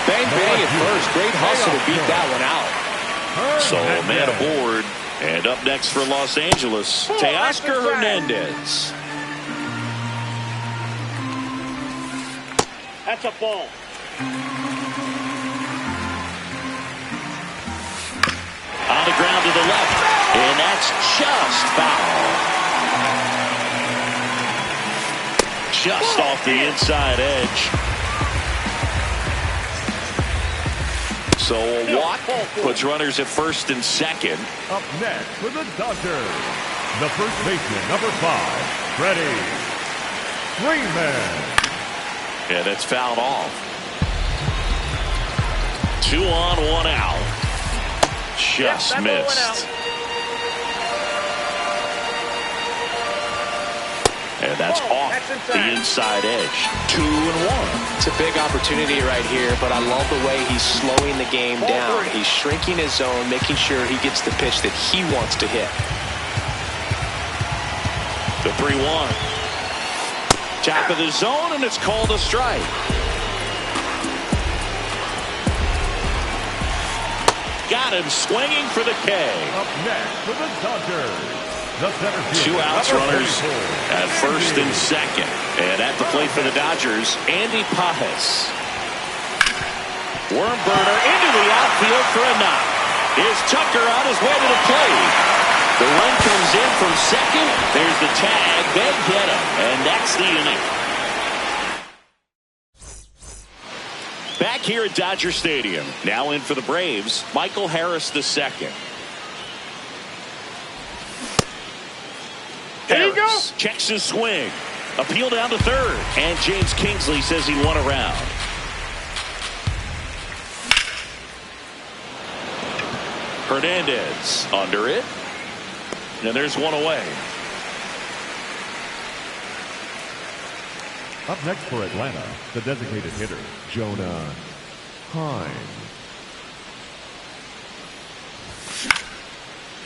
Bang, bang at first. Great hustle to beat that one out. So a man aboard. And up next for Los Angeles, Teoscar Hernandez. That's a ball. On the ground to the left. And that's just foul. Just off the inside edge. So a walk puts runners at first and second. Up next for the Dodgers, the first baseman, number 5, Freddie Freeman. And it's fouled off. 2 on, 1 out. Just missed. And that's off the inside edge. 2 and 1. It's a big opportunity right here, but I love the way he's slowing the game down. He's shrinking his zone, making sure he gets the pitch that he wants to hit. The 3-1. Top of the zone, and it's called a strike. Got him swinging for the K. Up next for the Dodgers. 2 outs, runners at first and second. And at the plate for the Dodgers, Andy Pajes. Worm burner into the outfield for a knock. Is Tucker on his way to the plate? The run comes in from second. There's the tag. They get him. And that's the inning. Back here at Dodger Stadium. Now in for the Braves, Michael Harris II. Harris checks his swing. Appeal down to third. And James Kingsley says he won a round. Hernandez under it. And there's one away. Up next for Atlanta, the designated hitter, Jonah Heim.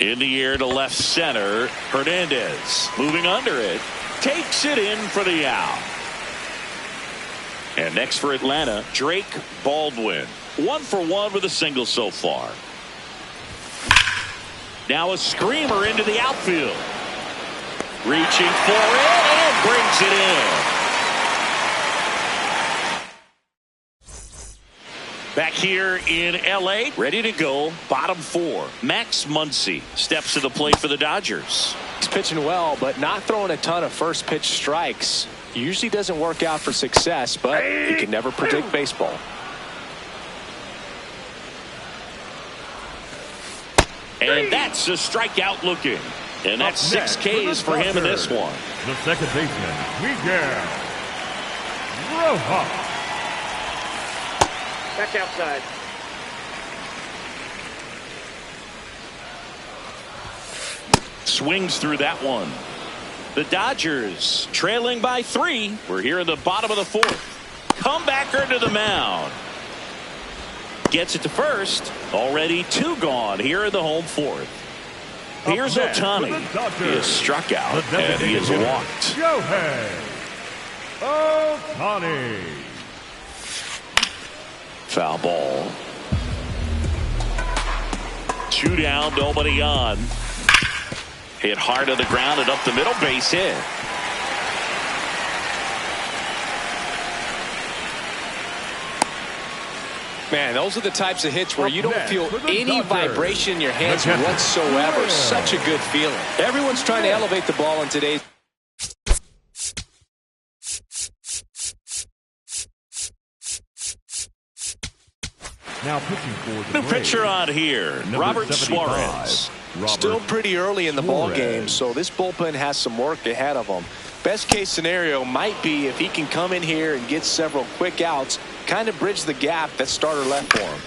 In the air to left center. Hernandez moving under it. Takes it in for the out. And next for Atlanta, Drake Baldwin. 1 for 1 with a single so far. Now a screamer into the outfield. Reaching for it and brings it in. Back here in L.A., ready to go, bottom 4. Max Muncy steps to the plate for the Dodgers. He's pitching well, but not throwing a ton of first pitch strikes. Usually doesn't work out for success, but you can never predict baseball. And that's a strikeout looking. And that's 6 Ks for him in this one. The second baseman, Miguel Rojas. Back outside. Swings through that one. The Dodgers trailing by 3. We're here in the bottom of the 4th. Comebacker to the mound. Gets it to first. Already 2 gone here in the home 4th. Here's Ohtani. He is struck out and he is walked. Ohtani. Foul ball. 2 down, nobody on. Hit hard to the ground and up the middle, base hit. Man, those are the types of hits where you don't feel any vibration in your hands whatsoever. Such a good feeling. Everyone's trying to elevate the ball in today's. Now pitching for the New pitcher on here, Robert Suarez. Still pretty early in the ball game, so this bullpen has some work ahead of them. Best case scenario might be if he can come in here and get several quick outs, kind of bridge the gap that starter left for him.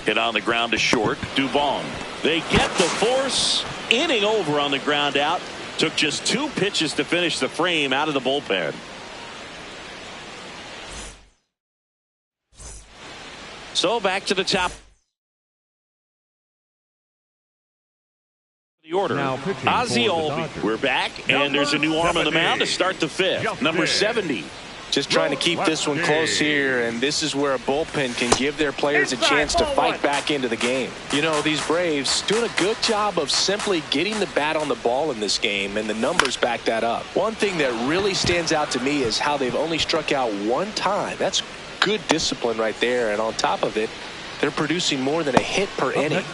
Hit on the ground to short, Dubon. They get the force. Inning over on the ground out. Took just 2 pitches to finish the frame out of the bullpen. So back to the top. The order. Ozzie Albies. We're back, and there's a new arm on the mound to start the 5th. Number 70. Just trying to keep this one close here, and this is where a bullpen can give their players a chance to fight back into the game. You know, these Braves doing a good job of simply getting the bat on the ball in this game, and the numbers back that up. One thing that really stands out to me is how they've only struck out 1 time. That's good discipline right there, and on top of it, they're producing more than a hit per inning.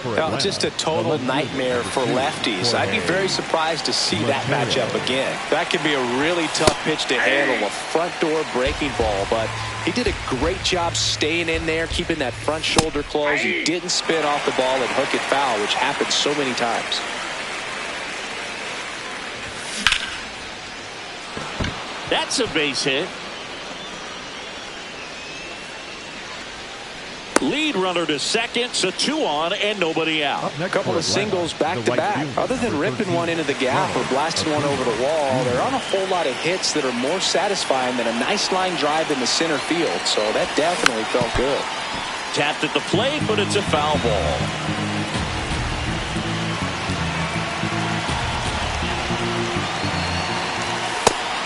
Just a total nightmare for lefties. I'd be very surprised to see that matchup again. That could be a really tough pitch to handle, a front door breaking ball, but he did a great job staying in there, keeping that front shoulder closed. He didn't spin off the ball and hook it foul, which happens so many times. That's a base hit. Lead runner to second, so 2 on and nobody out. A couple of singles back to back. Other than ripping one into the gap or blasting one over the wall, there aren't a whole lot of hits that are more satisfying than a nice line drive in the center field, so that definitely felt good. Tapped at the plate, but it's a foul ball.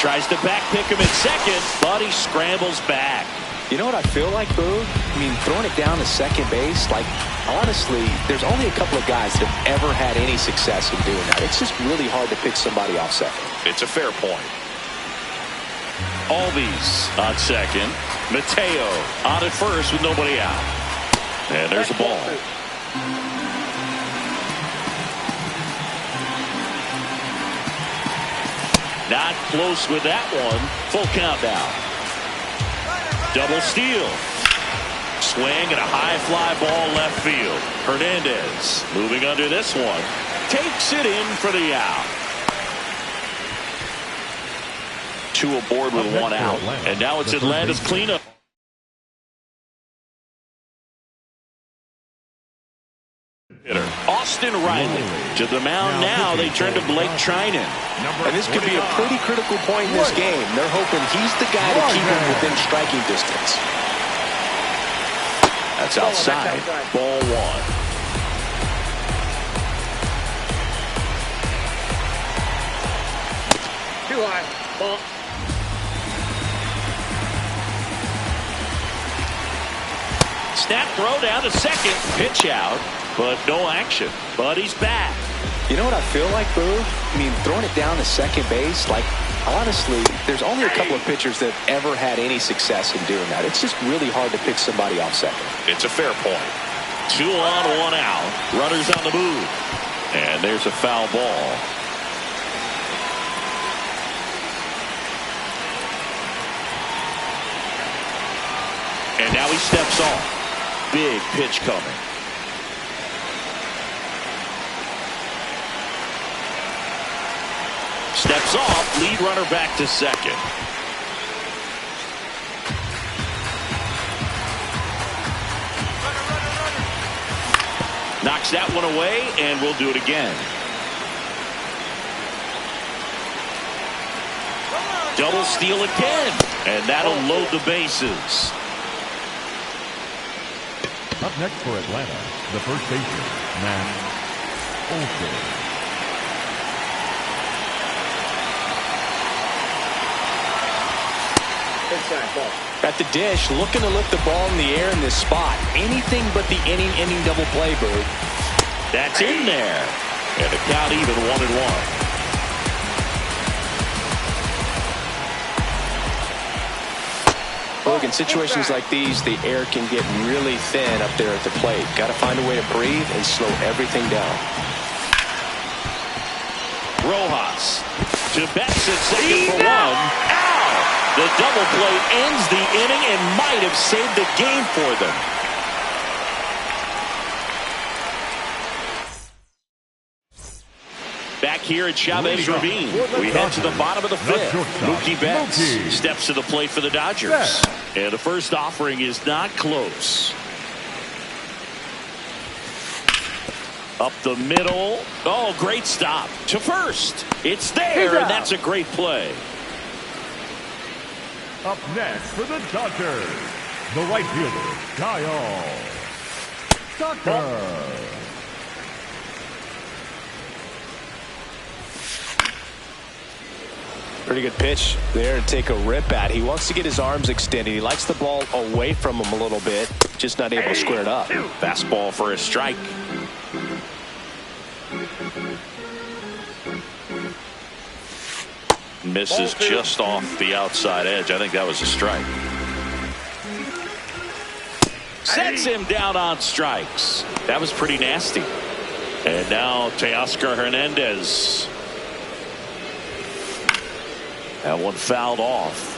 Tries to back pick him at second, but he scrambles back. You know what I feel like, Boog? I mean, throwing it down to second base, like, honestly, there's only a couple of guys that have ever had any success in doing that. It's just really hard to pick somebody off second. It's a fair point. Albies on second. Mateo on at first with nobody out. And there's a ball. Not close with that one. Full count now. Double steal. Swing and a high fly ball left field. Hernandez moving under this one. Takes it in for the out. 2 aboard with 1 out. And now it's Atlanta's cleanup. Austin Riley to the mound now. They turn to Blake Trinan. And this could be a pretty critical point in this game. They're hoping he's the guy to keep him within striking distance. That's outside. Ball 1. Too high. Ball. Snap throw down to second. Pitch out. But no action. But he's back. You know what I feel like, Boo? I mean, throwing it down to second base, like, honestly, there's only a couple of pitchers that have ever had any success in doing that. It's just really hard to pick somebody off second. It's a fair point. 2 on, 1 out. Runners on the move. And there's a foul ball. And now he steps off. Big pitch coming. Steps off, lead runner back to second. Knocks that one away, and we'll do it again. Double steal again. And that'll load the bases. Up next for Atlanta, the first baseman, Matt Olson. At the dish, looking to lift the ball in the air in this spot. Anything but the inning double play, Bird. That's in there. And the count even 1-1. Look, in situations like these, the air can get really thin up there at the plate. Got to find a way to breathe and slow everything down. Rojas to Betts at second for one. Ow! The double play ends the inning and might have saved the game for them. Back here at Chavez Ravine, we head to the bottom of the fifth. Mookie Betts steps to the plate for the Dodgers. And the first offering is not close. Up the middle. Oh, great stop. To first. It's there, and that's a great play. Up next for the Dodgers, the right fielder, Kyle Tucker. Pretty good pitch there to take a rip at. He wants to get his arms extended. He likes the ball away from him a little bit, just not able to square it up. Fastball for a strike. Misses just off the outside edge. I think that was a strike. Sets him down on strikes. That was pretty nasty. And now Teoscar Hernandez. That one fouled off.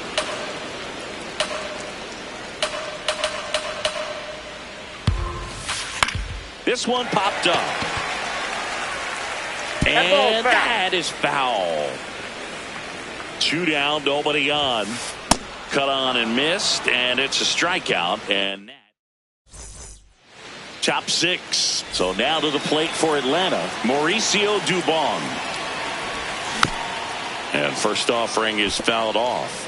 This one popped up. And that is foul. 2 down, nobody on. Cut on and missed, and it's a strikeout. And top 6. So now to the plate for Atlanta, Mauricio Dubon. And first offering is fouled off.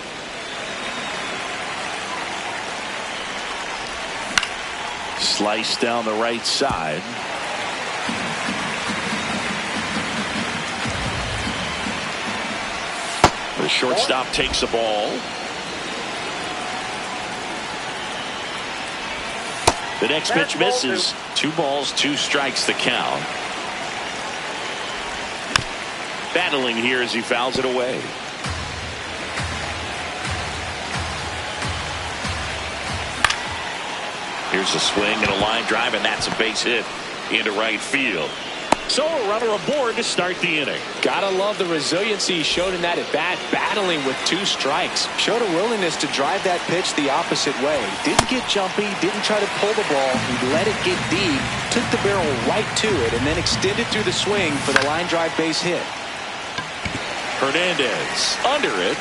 Slice down the right side. The shortstop takes the ball. The next pitch misses. 2 balls, 2 strikes the count. Battling here as he fouls it away. Here's a swing and a line drive, and that's a base hit into right field. So a runner aboard to start the inning. Gotta love the resiliency he showed in that at bat, battling with 2 strikes. Showed a willingness to drive that pitch the opposite way. Didn't get jumpy, didn't try to pull the ball. He let it get deep, took the barrel right to it, and then extended through the swing for the line drive base hit. Hernandez under it.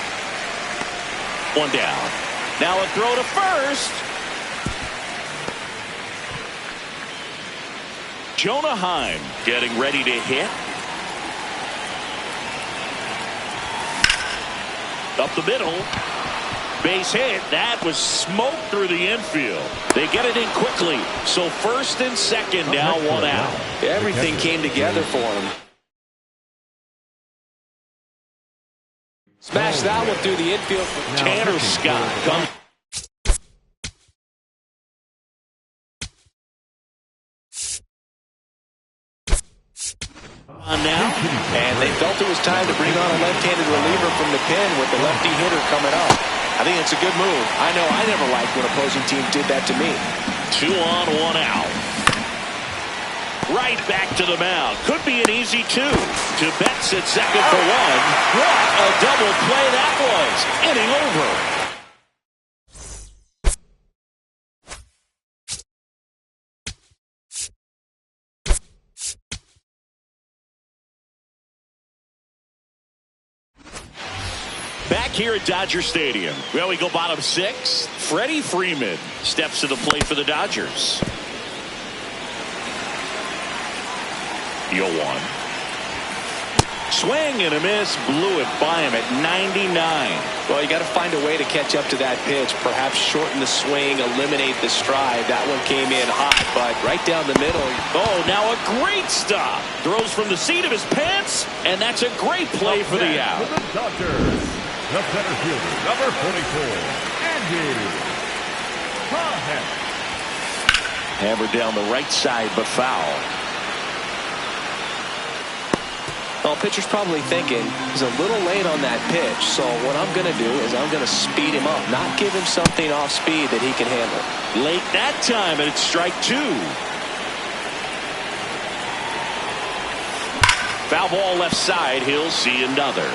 1 down. Now a throw to first. Jonah Heim getting ready to hit. Up the middle. Base hit. That was smoked through the infield. They get it in quickly. So first and second now 1 out. Everything came together for him. Smash that one through the infield. Tanner Scott comes. On now. And they felt it was time to bring on a left-handed reliever from the pen with the lefty hitter coming up. I think it's a good move. I know I never liked when opposing teams did that to me. 2 on, 1 out. Right back to the mound. Could be an easy 2. To Betts at second for 1. What a double play that was. Inning over. Back here at Dodger Stadium. Well, we go bottom 6. Freddie Freeman steps to the plate for the Dodgers. 0-1. Swing and a miss, blew it by him at 99. Well, you got to find a way to catch up to that pitch. Perhaps shorten the swing, eliminate the stride. That one came in hot, but right down the middle. Oh, now a great stop. Throws from the seat of his pants, and that's a great play for the out. For the Dodgers, the center fielder, number 44, Andy Cohen. Hammered down the right side, but foul. Well, pitcher's probably thinking he's a little late on that pitch, so what I'm going to do is I'm going to speed him up, not give him something off speed that he can handle. Late that time, and it's strike 2. Foul ball left side. He'll see another.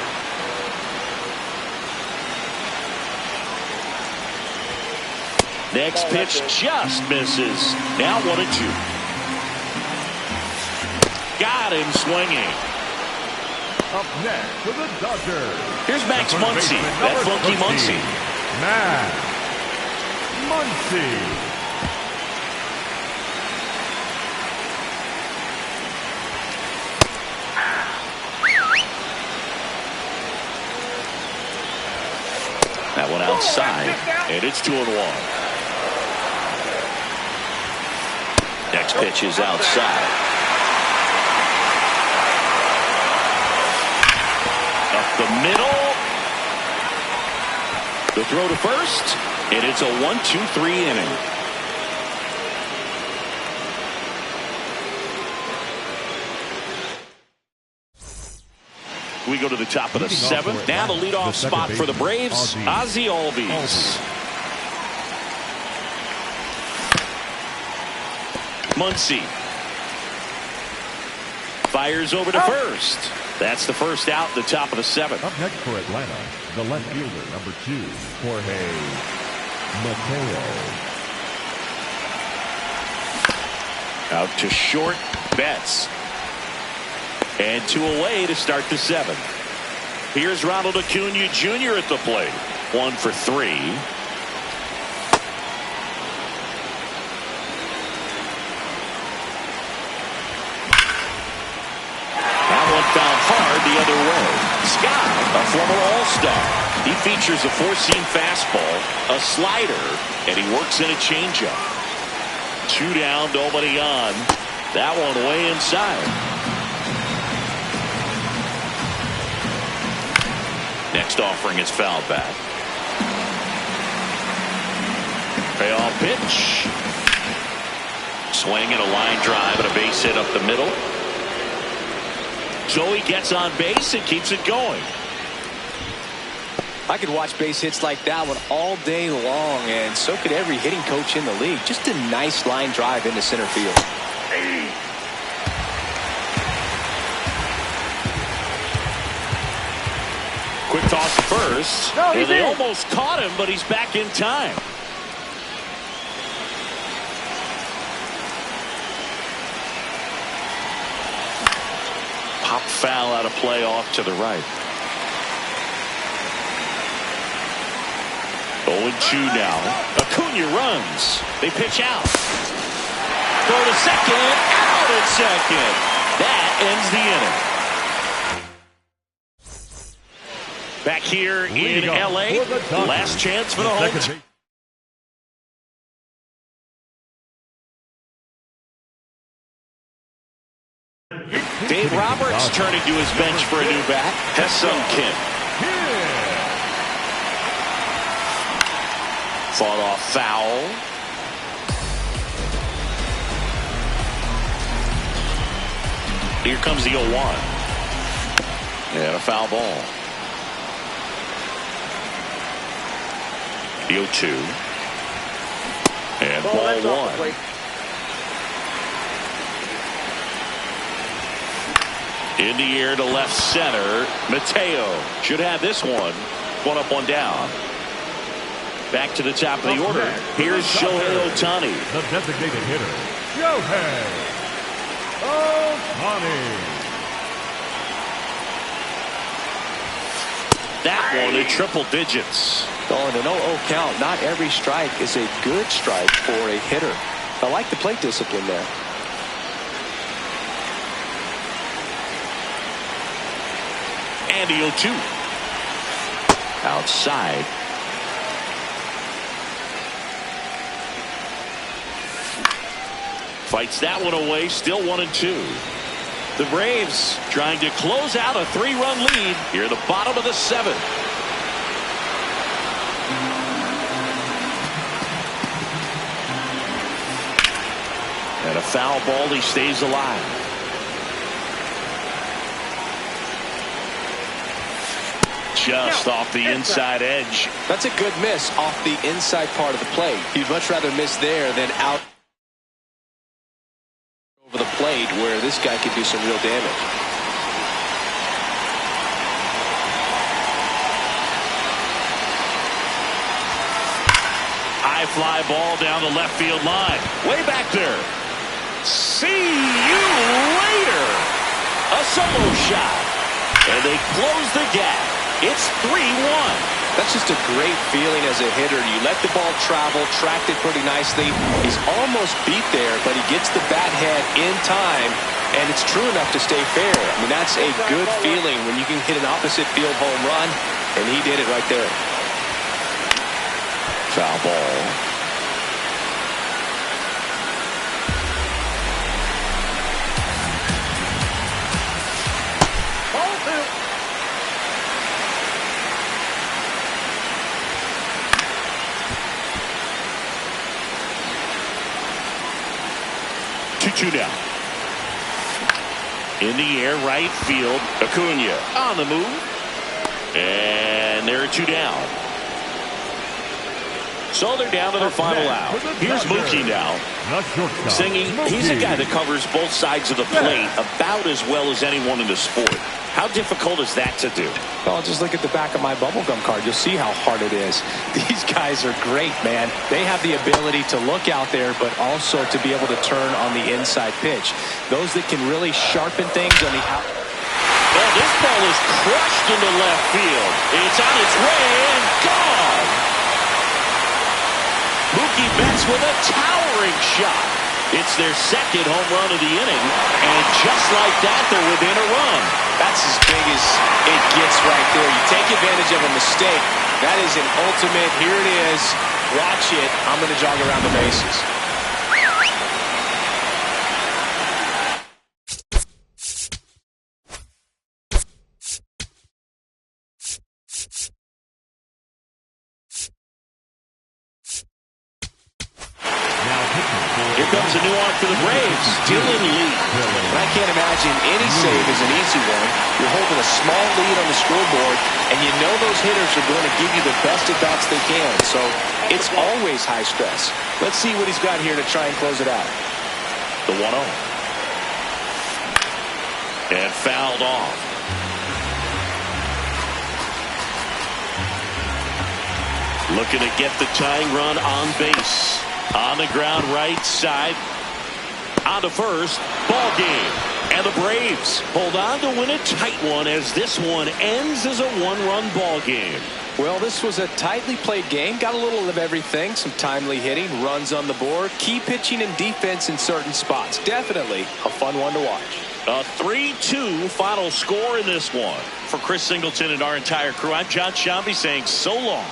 Next pitch just misses. Now 1-2. Got him swinging. Up next for the Dodgers. Here's Max Muncy. That funky Muncy. Max Muncy. That one outside, and it's 2-1. Next pitch is outside. Up the middle. The throw to first, and it's a 1-2-3 inning. We go to the top of the 7th. Now the leadoff spot for the Braves, Ozzie Albies. Muncy fires over to first. That's the first out, the top of the 7th. Up next for Atlanta, the left fielder, number 2, Jorge Mateo. Out to short, Betts. And 2 away to start the 7th. Here's Ronald Acuna Jr. at the plate. 1 for 3. That one found hard the other way. Scott, a former All-Star. He features a 4-seam fastball, a slider, and he works in a changeup. 2 down, nobody on. That one way inside. Next offering is fouled back. Payoff pitch. Swing and a line drive and a base hit up the middle. So he gets on base and keeps it going. I could watch base hits like that one all day long, and so could every hitting coach in the league. Just a nice line drive into center field. Quick toss to first. No, and they almost caught him, but he's back in time. Pop foul out of play off to the right. 0-2 now. Acuna runs. They pitch out. Throw to second. Out at second. That ends the inning. Back here in L.A., last chance for the home team. Dave Roberts turning to his bench for a new bat. Ha-Seong Kim. Fought off foul. Here comes the 0-1. And a foul ball. The 0-2. And ball 1. In the air to left center. Mateo should have this one. 1 up, 1 down. Back to the top of the order. Here's Shohei Ohtani. The designated hitter, Shohei Ohtani. That one in triple digits. Oh, and an 0-0 count. Not every strike is a good strike for a hitter. I like the plate discipline there. And the 0-2. Outside. Fights that one away. Still 1-2. The Braves trying to close out a 3-run lead here at the bottom of the 7th. And a foul ball. He stays alive. Just off the inside edge. That's a good miss off the inside part of the plate. You'd much rather miss there than out over the plate where this guy could do some real damage. High fly ball down the left field line. Way back there. See you later. A solo shot. And they close the gap. It's 3-1. That's just a great feeling as a hitter. You let the ball travel, tracked it pretty nicely. He's almost beat there, but he gets the bat head in time, and it's true enough to stay fair. I mean, that's a good feeling when you can hit an opposite field home run, and he did it right there. Foul ball. Now. In the air, right field. Acuna on the move. And there are 2 down. So they're down to their final out. Here's Mookie now. Singing, he's a guy that covers both sides of the plate about as well as anyone in the sport. How difficult is that to do? Well, just look at the back of my bubblegum card. You'll see how hard it is. These guys are great, man. They have the ability to look out there, but also to be able to turn on the inside pitch. Those that can really sharpen things on the out. Well, this ball is crushed into left field. It's on its way and gone. Mookie Betts with a towering shot. It's their second home run of the inning, and just like that, they're within a run. That's as big as it gets right there. You take advantage of a mistake. That is an ultimate, here it is, watch it, I'm going to jog around the bases. Here comes a new arm for the Braves, Dylan Lee. I can't imagine any save is an easy one. You're holding a small lead on the scoreboard, and you know those hitters are going to give you the best at-bats they can. So it's always high stress. Let's see what he's got here to try and close it out. The 1-0. And fouled off. Looking to get the tying run on base. On the ground right side. On to first. Ball game. And the Braves hold on to win a tight one as this one ends as a 1-run ball game. Well, this was a tightly played game. Got a little of everything. Some timely hitting, runs on the board, key pitching and defense in certain spots. Definitely a fun one to watch. A 3-2 final score in this one. For Chris Singleton and our entire crew, I'm John Shambi saying so long.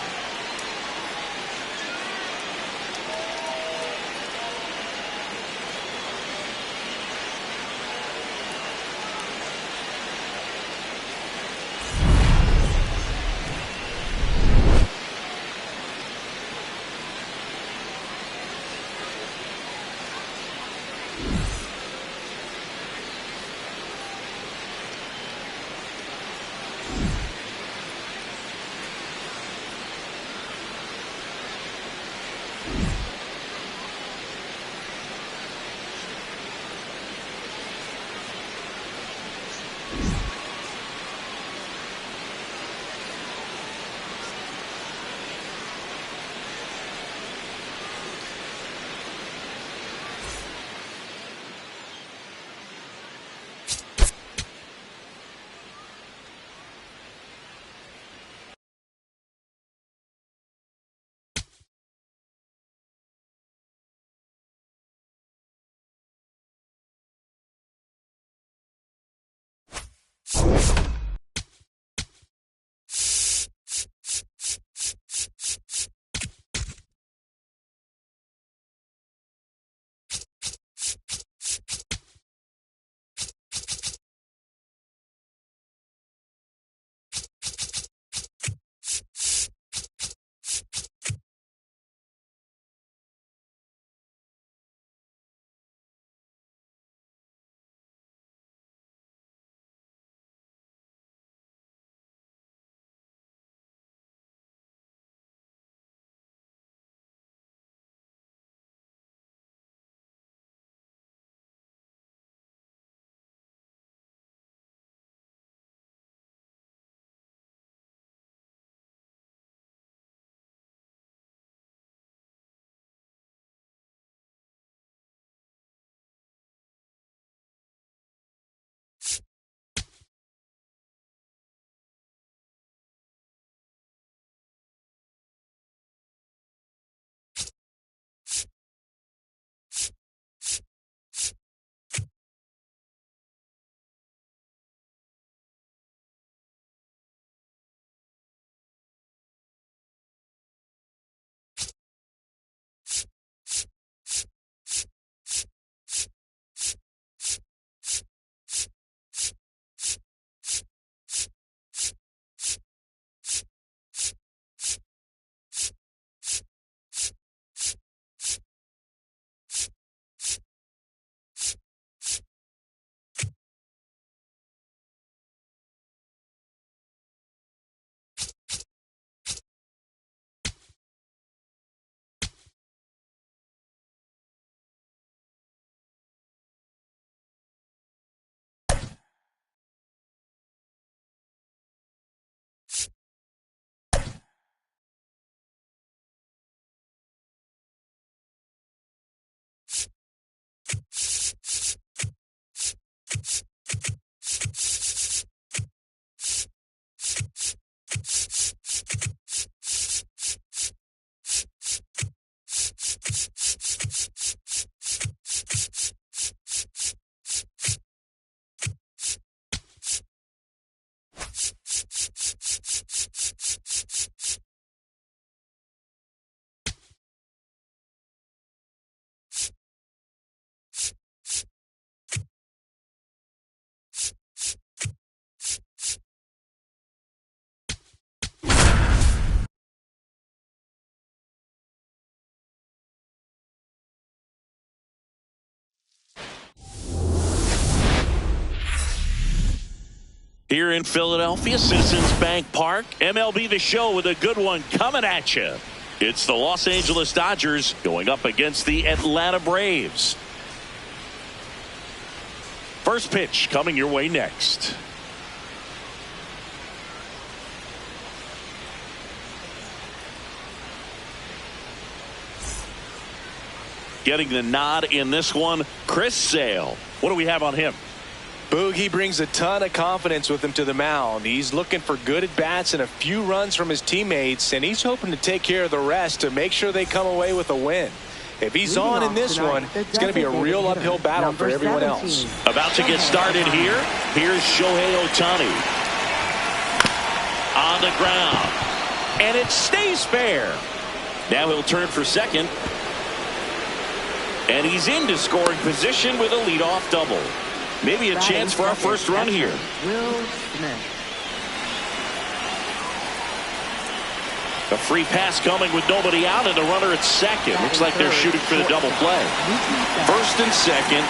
Here in Philadelphia, Citizens Bank Park, MLB The Show with a good one coming at you. It's the Los Angeles Dodgers going up against the Atlanta Braves. First pitch coming your way next. Getting the nod in this one, Chris Sale. What do we have on him? Boogie brings a ton of confidence with him to the mound. He's looking for good at-bats and a few runs from his teammates, and he's hoping to take care of the rest to make sure they come away with a win. If he's on in this one, it's going to be a real uphill battle for everyone else. About to get started here. Here's Shohei Ohtani. On the ground. And it stays fair. Now he'll turn for second. And he's into scoring position with a leadoff double. Maybe a chance for our first run here. Will Smith. A free pass coming with nobody out and a runner at second. Looks like they're shooting for the double play. First and second,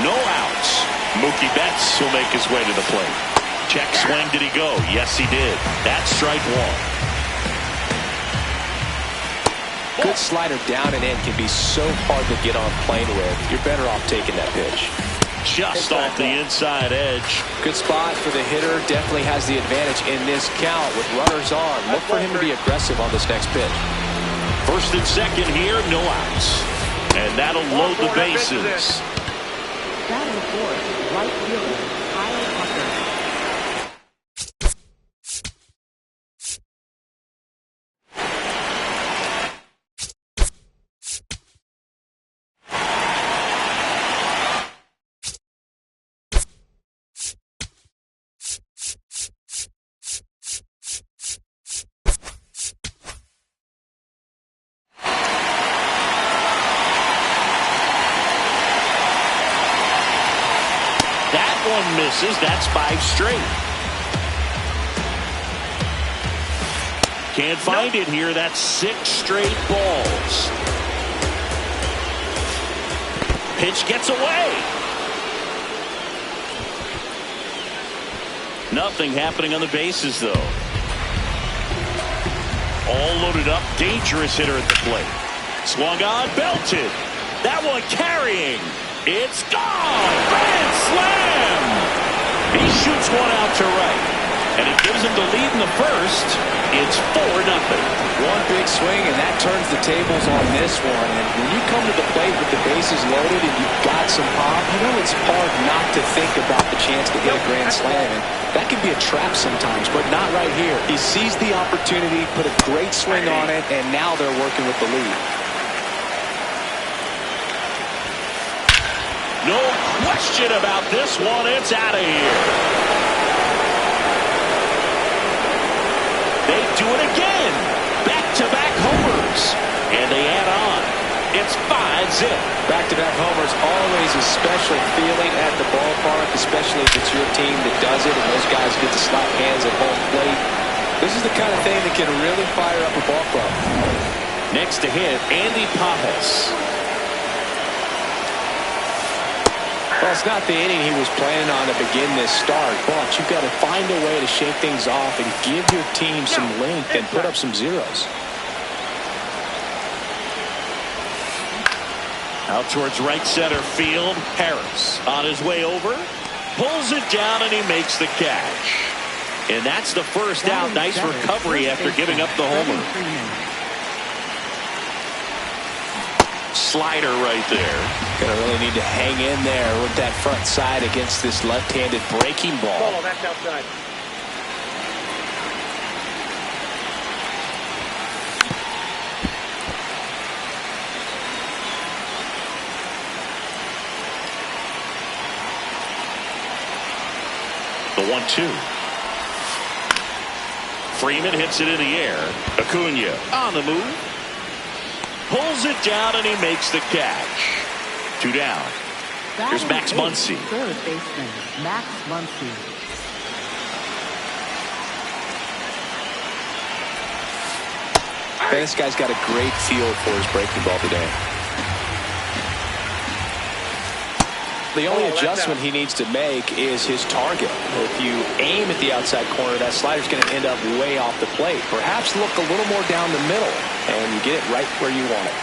no outs. Mookie Betts will make his way to the plate. Check swing, did he go? Yes, he did. That's strike one. Good slider down and in can be so hard to get on plane with. You're better off taking that pitch. Just off the inside edge. Good spot for the hitter. Definitely has the advantage in this count with runners on. Look for him to be aggressive on this next pitch. First and second here, no outs. And that'll load the bases. Batting fourth, right fielder, Kyle Tucker. Misses. That's 5 straight. Can't find it here. That's 6 straight balls. Pitch gets away. Nothing happening on the bases, though. All loaded up. Dangerous hitter at the plate. Swung on. Belted. That one carrying. It's gone. Grand slam. He shoots one out to right. And it gives him the lead in the first. It's 4-0. One big swing, and that turns the tables on this one. And when you come to the plate with the bases loaded and you've got some pop, you know it's hard not to think about the chance to get a grand slam. And that can be a trap sometimes, but not right here. He sees the opportunity, put a great swing on it, and now they're working with the lead. No question about this one. It's out of here. They do it again. Back-to-back homers. And they add on. It's 5-zip. Back-to-back homers, always a special feeling at the ballpark, especially if it's your team that does it and those guys get to slap hands at home plate. This is the kind of thing that can really fire up a ball club. Next to hit, Andy Pajas. Well, it's not the inning he was planning on to begin this start, but you've got to find a way to shake things off and give your team some length and put up some zeros. Out towards right center field. Harris on his way over. Pulls it down and he makes the catch. And that's the first out. Nice recovery after giving up the homer. Slider right there. Gonna really need to hang in there with that front side against this left-handed breaking ball. Oh, that's outside. The 1-2. Freeman hits it in the air. Acuna on the move. Pulls it down and he makes the catch. 2 down. Here's Max Muncy. Third baseman, Max Muncy. This guy's got a great feel for his breaking ball today. The only adjustment he needs to make is his target. If you aim at the outside corner, that slider's going to end up way off the plate. Perhaps look a little more down the middle, and you get it right where you want it.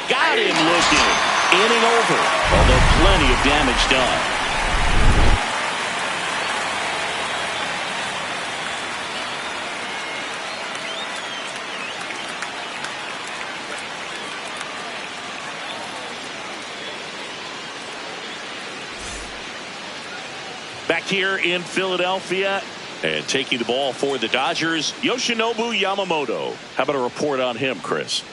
Got him looking. Inning over, although plenty of damage done. Back here in Philadelphia and taking the ball for the Dodgers, Yoshinobu Yamamoto. How about a report on him, Chris?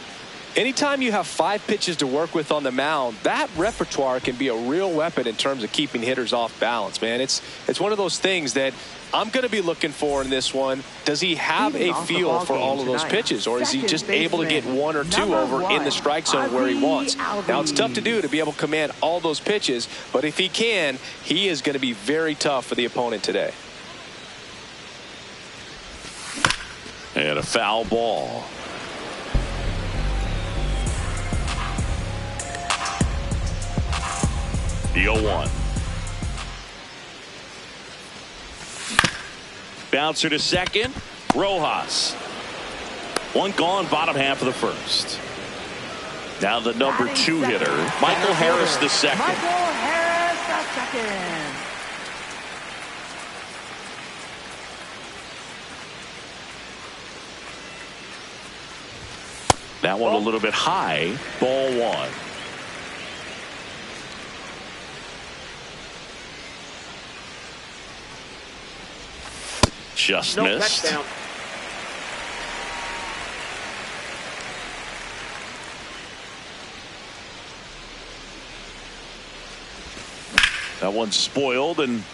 Anytime you have 5 pitches to work with on the mound, that repertoire can be a real weapon in terms of keeping hitters off balance, man. It's one of those things that I'm going to be looking for in this one. Does he have a feel for all of those pitches, or is he just able to get 1 or 2 over in the strike zone where he wants? Now, it's tough to do to be able to command all those pitches, but if he can, he is going to be very tough for the opponent today. And a foul ball. The 0-1. Bouncer to second. Rojas. One gone, bottom half of the first. Now the number 2 hitter, Michael Harris the second. Michael Harris the second. That one a little bit high. Ball 1. Just missed. Touchdown. That one's spoiled, and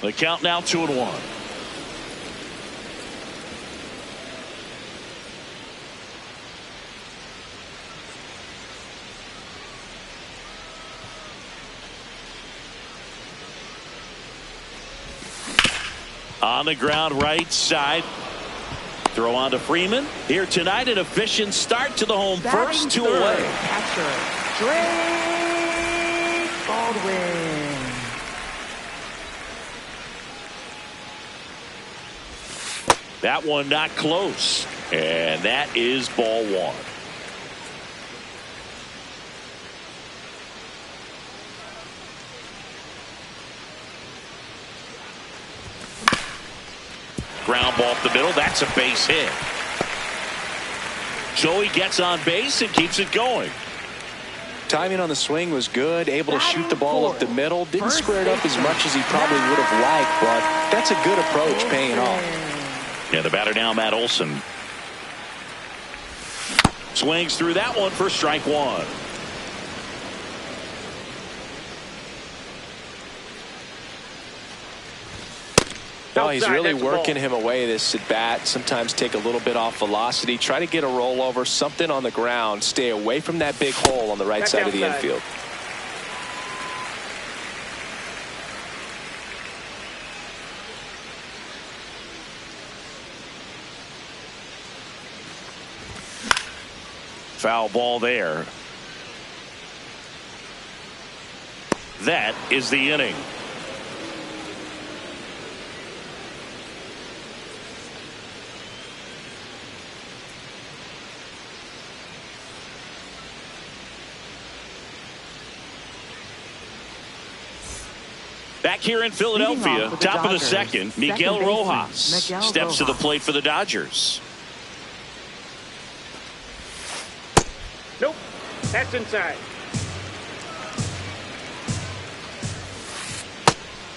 the count now 2-1. On the ground, right side. Throw on to Freeman. Here tonight, an efficient start to the home first, 2 away. Catcher, Drake Baldwin. That one not close. And that is ball 1. Ground ball up the middle. That's a base hit. Joey gets on base and keeps it going. Timing on the swing was good. Able to shoot the ball up the middle. Didn't square it up as much as he probably would have liked, but that's a good approach, paying off. Yeah, the batter now, Matt Olson. Swings through that one for strike 1. No, he's really working him away this at bat. Sometimes take a little bit off velocity. Try to get a rollover, something on the ground. Stay away from that big hole on the right side of the infield. Foul ball there. That is the inning. Back here in Philadelphia, top of the second, Miguel Rojas steps to the plate for the Dodgers. Nope, that's inside.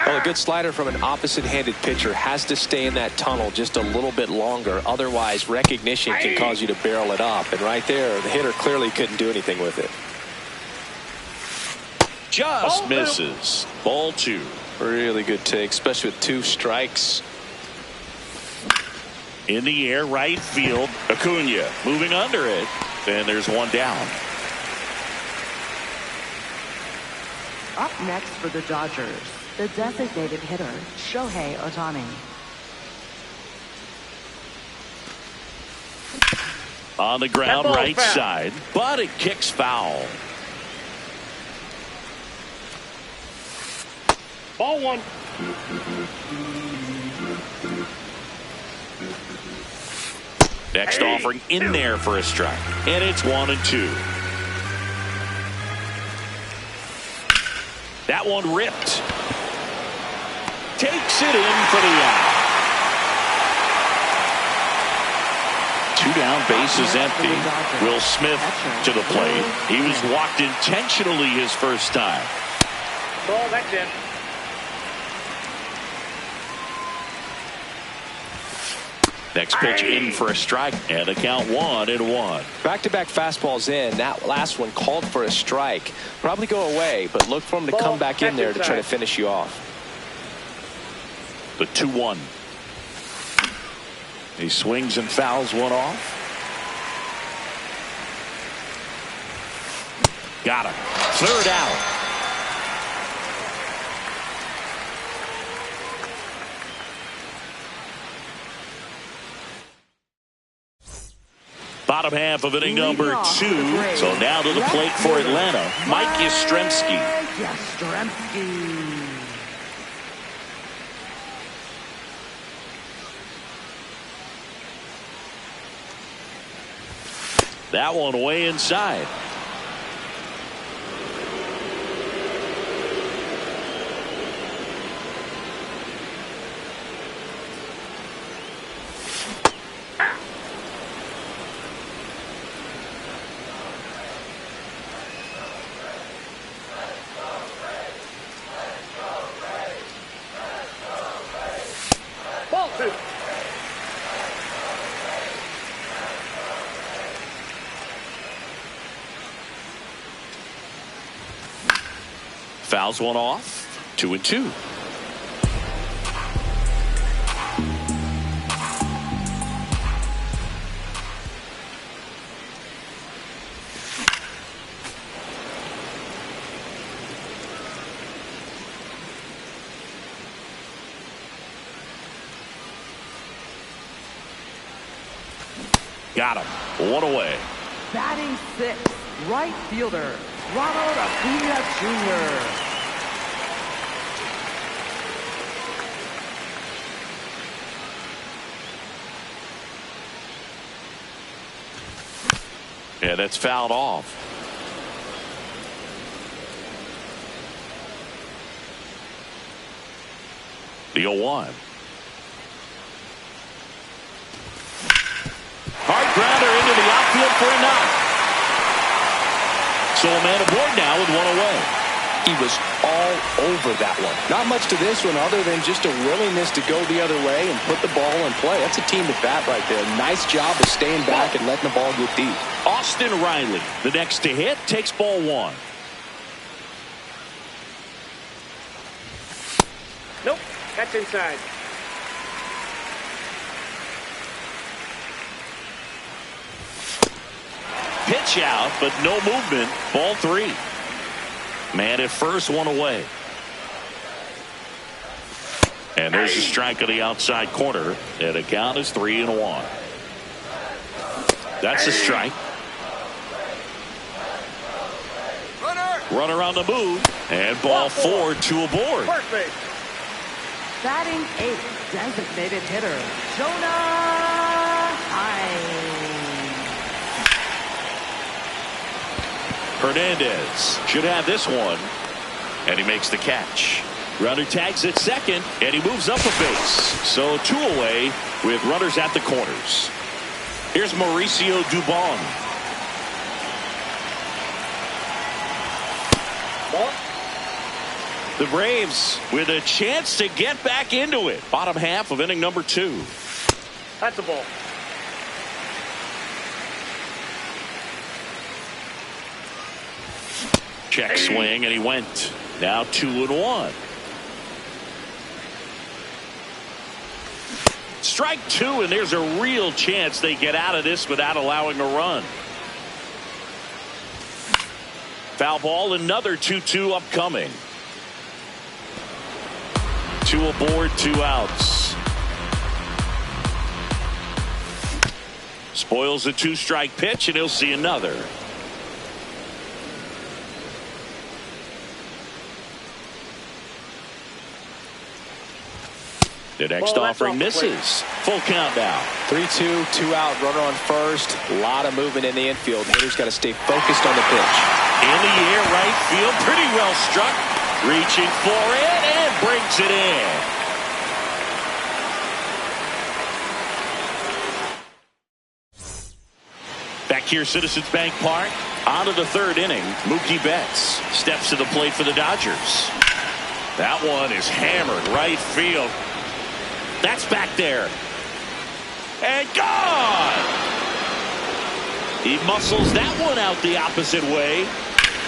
Well, a good slider from an opposite-handed pitcher has to stay in that tunnel just a little bit longer. Otherwise, recognition can cause you to barrel it up. And right there, the hitter clearly couldn't do anything with it. Just misses. Ball 2. Really good take, especially with 2 strikes. In the air, right field. Acuna moving under it. And there's one down. Up next for the Dodgers, the designated hitter, Shohei Ohtani. On the ground, right side, but it kicks foul. Ball one. Next offering in there for a strike. And it's 1-2. That one ripped. Takes it in for the out. 2 down, bases empty. Will Smith to the plate. He was walked intentionally his first time. Ball, that's it. Next pitch in for a strike, and the count 1-1. Back-to-back fastballs in. That last one called for a strike. Probably go away, but look for him to come back in there to try to finish you off. The 2-1. He swings and fouls one off. Got him. Third out. Bottom half of inning number 2. So now to the plate for Atlanta, Mike Yastrzemski. That one way inside. Ball two. Fouls one off. 2-2. Got him. One away. Batting 6, right fielder, Ronald Acuna Jr. Yeah, that's fouled off. The 0-1. Hard grounder into the outfield for a knock. So a man aboard now with one away. He was all over that one. Not much to this one other than just a willingness to go the other way and put the ball in play. That's a team at bat right there. Nice job of staying back and letting the ball get deep. Austin Riley, the next to hit, takes ball 1. Nope, that's inside. Pitch out, but no movement. Ball 3. Man at first, one away. And there's a strike on the outside corner. And the count is 3-1. That's a strike. Runner on the move. And ball 4, 2 aboard. First base. Batting 8, designated hitter, Jonah Hines. Hernandez should have this one. And he makes the catch. Runner tags at second, and he moves up a base. So 2 away with runners at the corners. Here's Mauricio Dubon. The Braves with a chance to get back into it. Bottom half of inning number 2. That's a ball. Check swing, and he went. Now 2-1. Strike 2, and there's a real chance they get out of this without allowing a run. Foul ball, another 2-2 upcoming. 2 aboard, 2 outs. Spoils a 2-strike pitch, and he'll see another. The next offering misses. Full count now. 3-2, 2 out, runner on first. A lot of movement in the infield. Hitter's got to stay focused on the pitch. In the air, right field, pretty well struck. Reaching for it and brings it in. Back here, Citizens Bank Park. On to the third inning. Mookie Betts steps to the plate for the Dodgers. That one is hammered right field. That's back there. And gone! He muscles that one out the opposite way.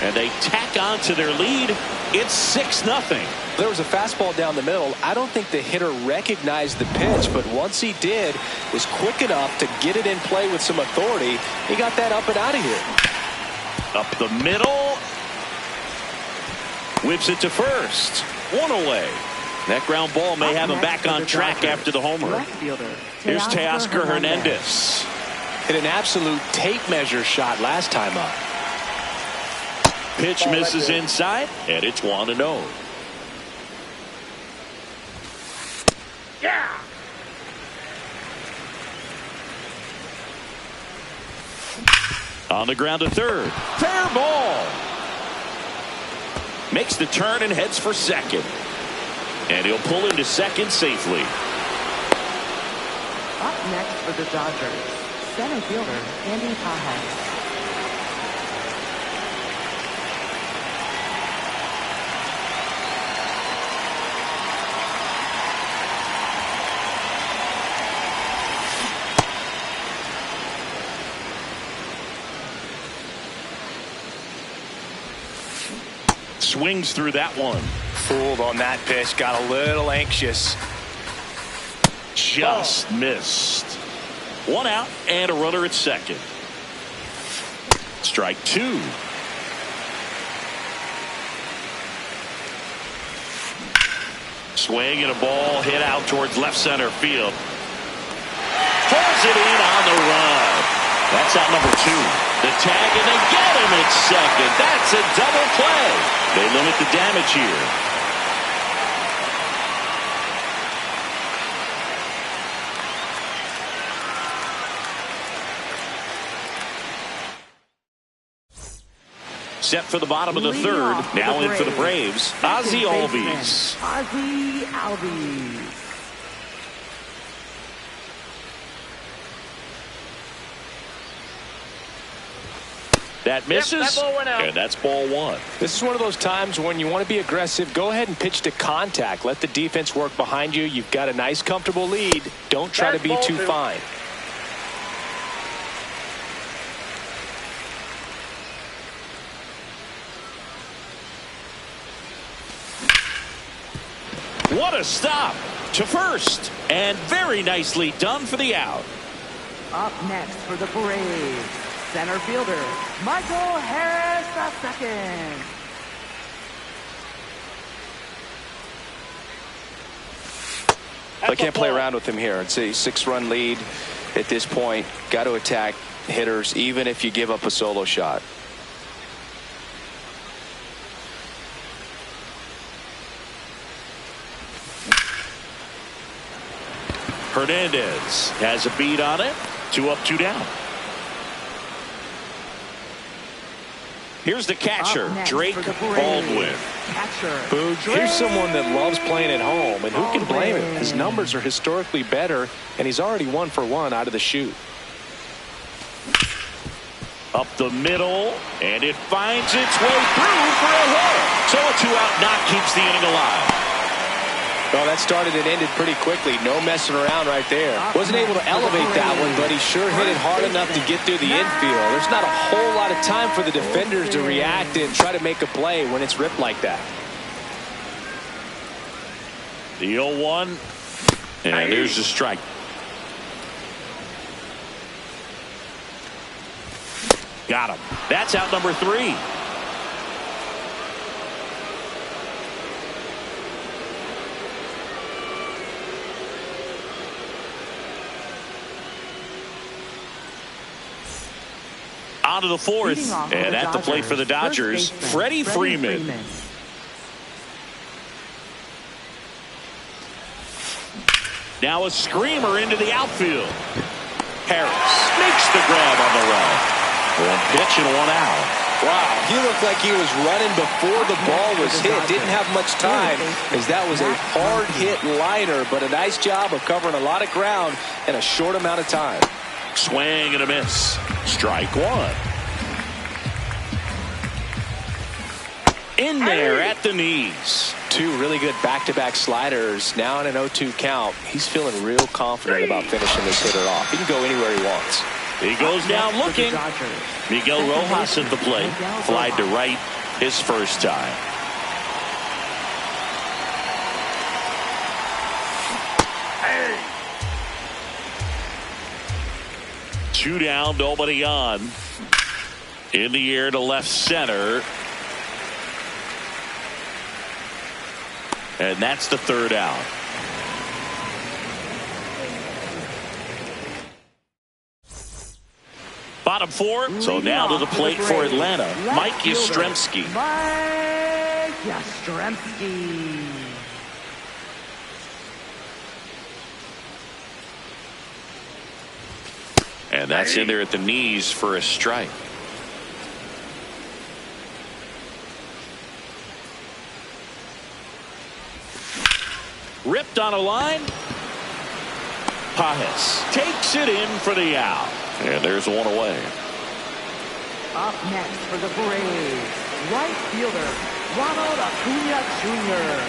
And they tack on to their lead. It's 6-0. There was a fastball down the middle. I don't think the hitter recognized the pitch, but once he did, was quick enough to get it in play with some authority. He got that up and out of here. Up the middle. Whips it to first. One away. That ground ball may have him back on track after the homer. Here's Teoscar Hernandez. Hit an absolute tape measure shot last time up. Pitch misses inside, and it's 1-0. Yeah. On the ground to third. Fair ball. Makes the turn and heads for second. And he'll pull into second safely. Up next for the Dodgers, center fielder Andy Pajes. Swings through that one. Fooled on that pitch. Got a little anxious. Just missed. One out and a runner at second. Strike two. Swing and a ball hit out towards left center field. Pulls it in on the run. That's out number two. The tag and they get him at second. That's a double play. They limit the damage here. Set for the bottom of the third. Now in for the Braves. Ozzie Albies. Ozzie Albies. That misses, that ball went out. And that's ball one. This is one of those times when you want to be aggressive. Go ahead and pitch to contact. Let the defense work behind you. You've got a nice, comfortable lead. Don't try to be too fine. What a stop to first. And very nicely done for the out. Up next for the Braves, center fielder Michael Harris II. I can't play around with him here. It's a 6-run lead at this point. Got to attack hitters even if you give up a solo shot. Hernandez has a beat on it. 2 up, 2 down. Here's the catcher, Drake Baldwin. Here's someone that loves playing at home, and who can blame him? His numbers are historically better, and he's already 1 for 1 out of the chute. Up the middle, and it finds its way through for a hit. So a 2-out knock keeps the inning alive. Well, that started and ended pretty quickly. No messing around right there. Wasn't able to elevate that one, but he sure hit it hard enough to get through the infield. There's not a whole lot of time for the defenders to react and try to make a play when it's ripped like that. The 0-1, and there's the strike. Got him. That's out number 3. On to the 4th, and at the plate for the Dodgers, Freddie Freeman. Now a screamer into the outfield. Harris makes the grab on the run. One pitch and one out. Wow, he looked like he was running before the ball was hit. Didn't have much time, as that was a hard-hit liner, but a nice job of covering a lot of ground in a short amount of time. Swing and a miss. Strike one. In there at the knees. Two really good back-to-back sliders. Now in an 0-2 count. He's feeling real confident about finishing this hitter off. He can go anywhere he wants. He goes down looking. Miguel Rojas at the plate. Flied to right his first time. Two down, nobody on. In the air to left center. And that's the third out. Bottom four. So now to the plate for Atlanta. Mike Yastrzemski. Mike Yastrzemski. And that's in there at the knees for a strike. Ripped on a line. Pajes takes it in for the out. And there's one away. Up next for the Braves, right fielder, Ronald Acuna Jr.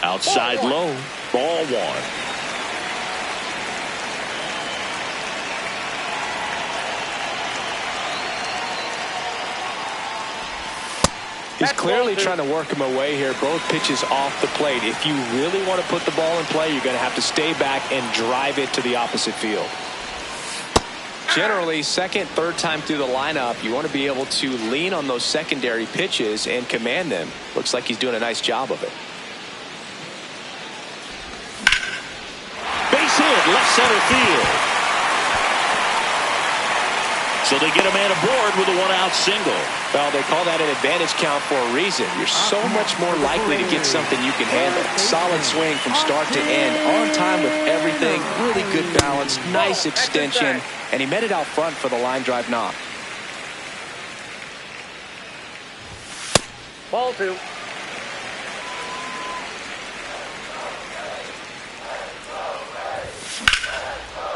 Outside low. Ball one. He's clearly trying to work him away here. Both pitches off the plate. If you really want to put the ball in play, you're going to have to stay back and drive it to the opposite field. Generally, second, third time through the lineup, you want to be able to lean on those secondary pitches and command them. Looks like he's doing a nice job of it. Base hit, left center field. So they get a man aboard with a one-out single. Well, they call that an advantage count for a reason. You're so much more likely to get something you can handle. Solid swing from start to end. On time with everything. Really good balance. Nice extension. And he met it out front for the line drive knock. Ball two.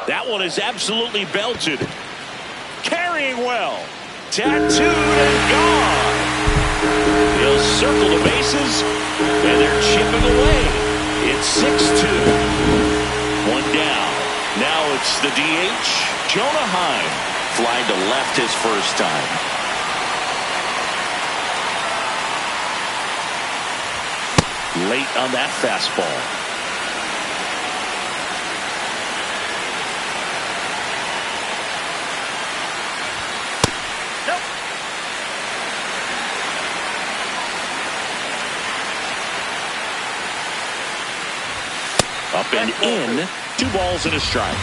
That one is absolutely belted. Carrying well. Tattooed and gone. He'll circle the bases, and they're chipping away. It's 6-2. One down. Now it's the DH, Jonah Heim. Flying to left his first time. Late on that fastball. Up and in. 2 balls and a strike.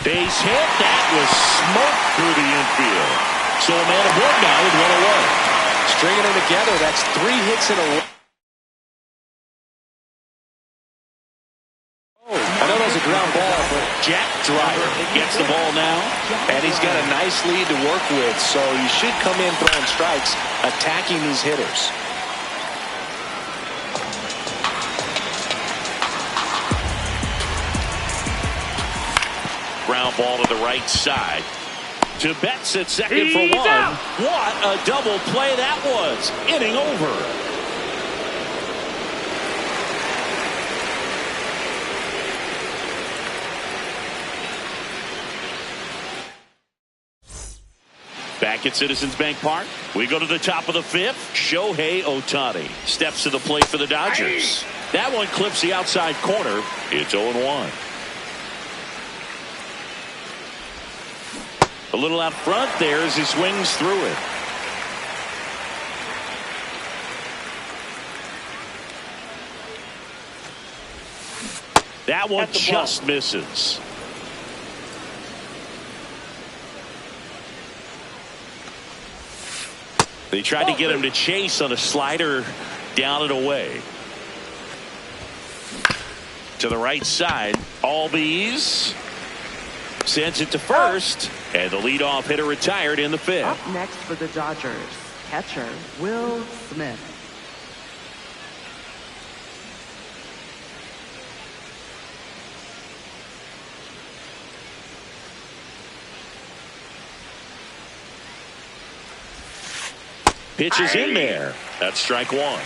Base hit. That was smoked through the infield. So a man aboard now with one away. Stringing them together. That's 3 hits in a row. I know that was a ground ball, but Jack Dreyer gets the ball now. And he's got a nice lead to work with, so you should come in throwing strikes, attacking these hitters. Ground ball to the right side. To Betts at second for one. What a double play that was. Inning over. Back at Citizens Bank Park, we go to the top of the 5th. Shohei Ohtani steps to the plate for the Dodgers. That one clips the outside corner. It's 0-1. A little out front there as he swings through it. That one just misses. They tried to get him to chase on a slider down and away. To the right side, Albies sends it to first, and the leadoff hitter retired in the fifth. Up next for the Dodgers, catcher Will Smith. Pitch is in there. That's strike one.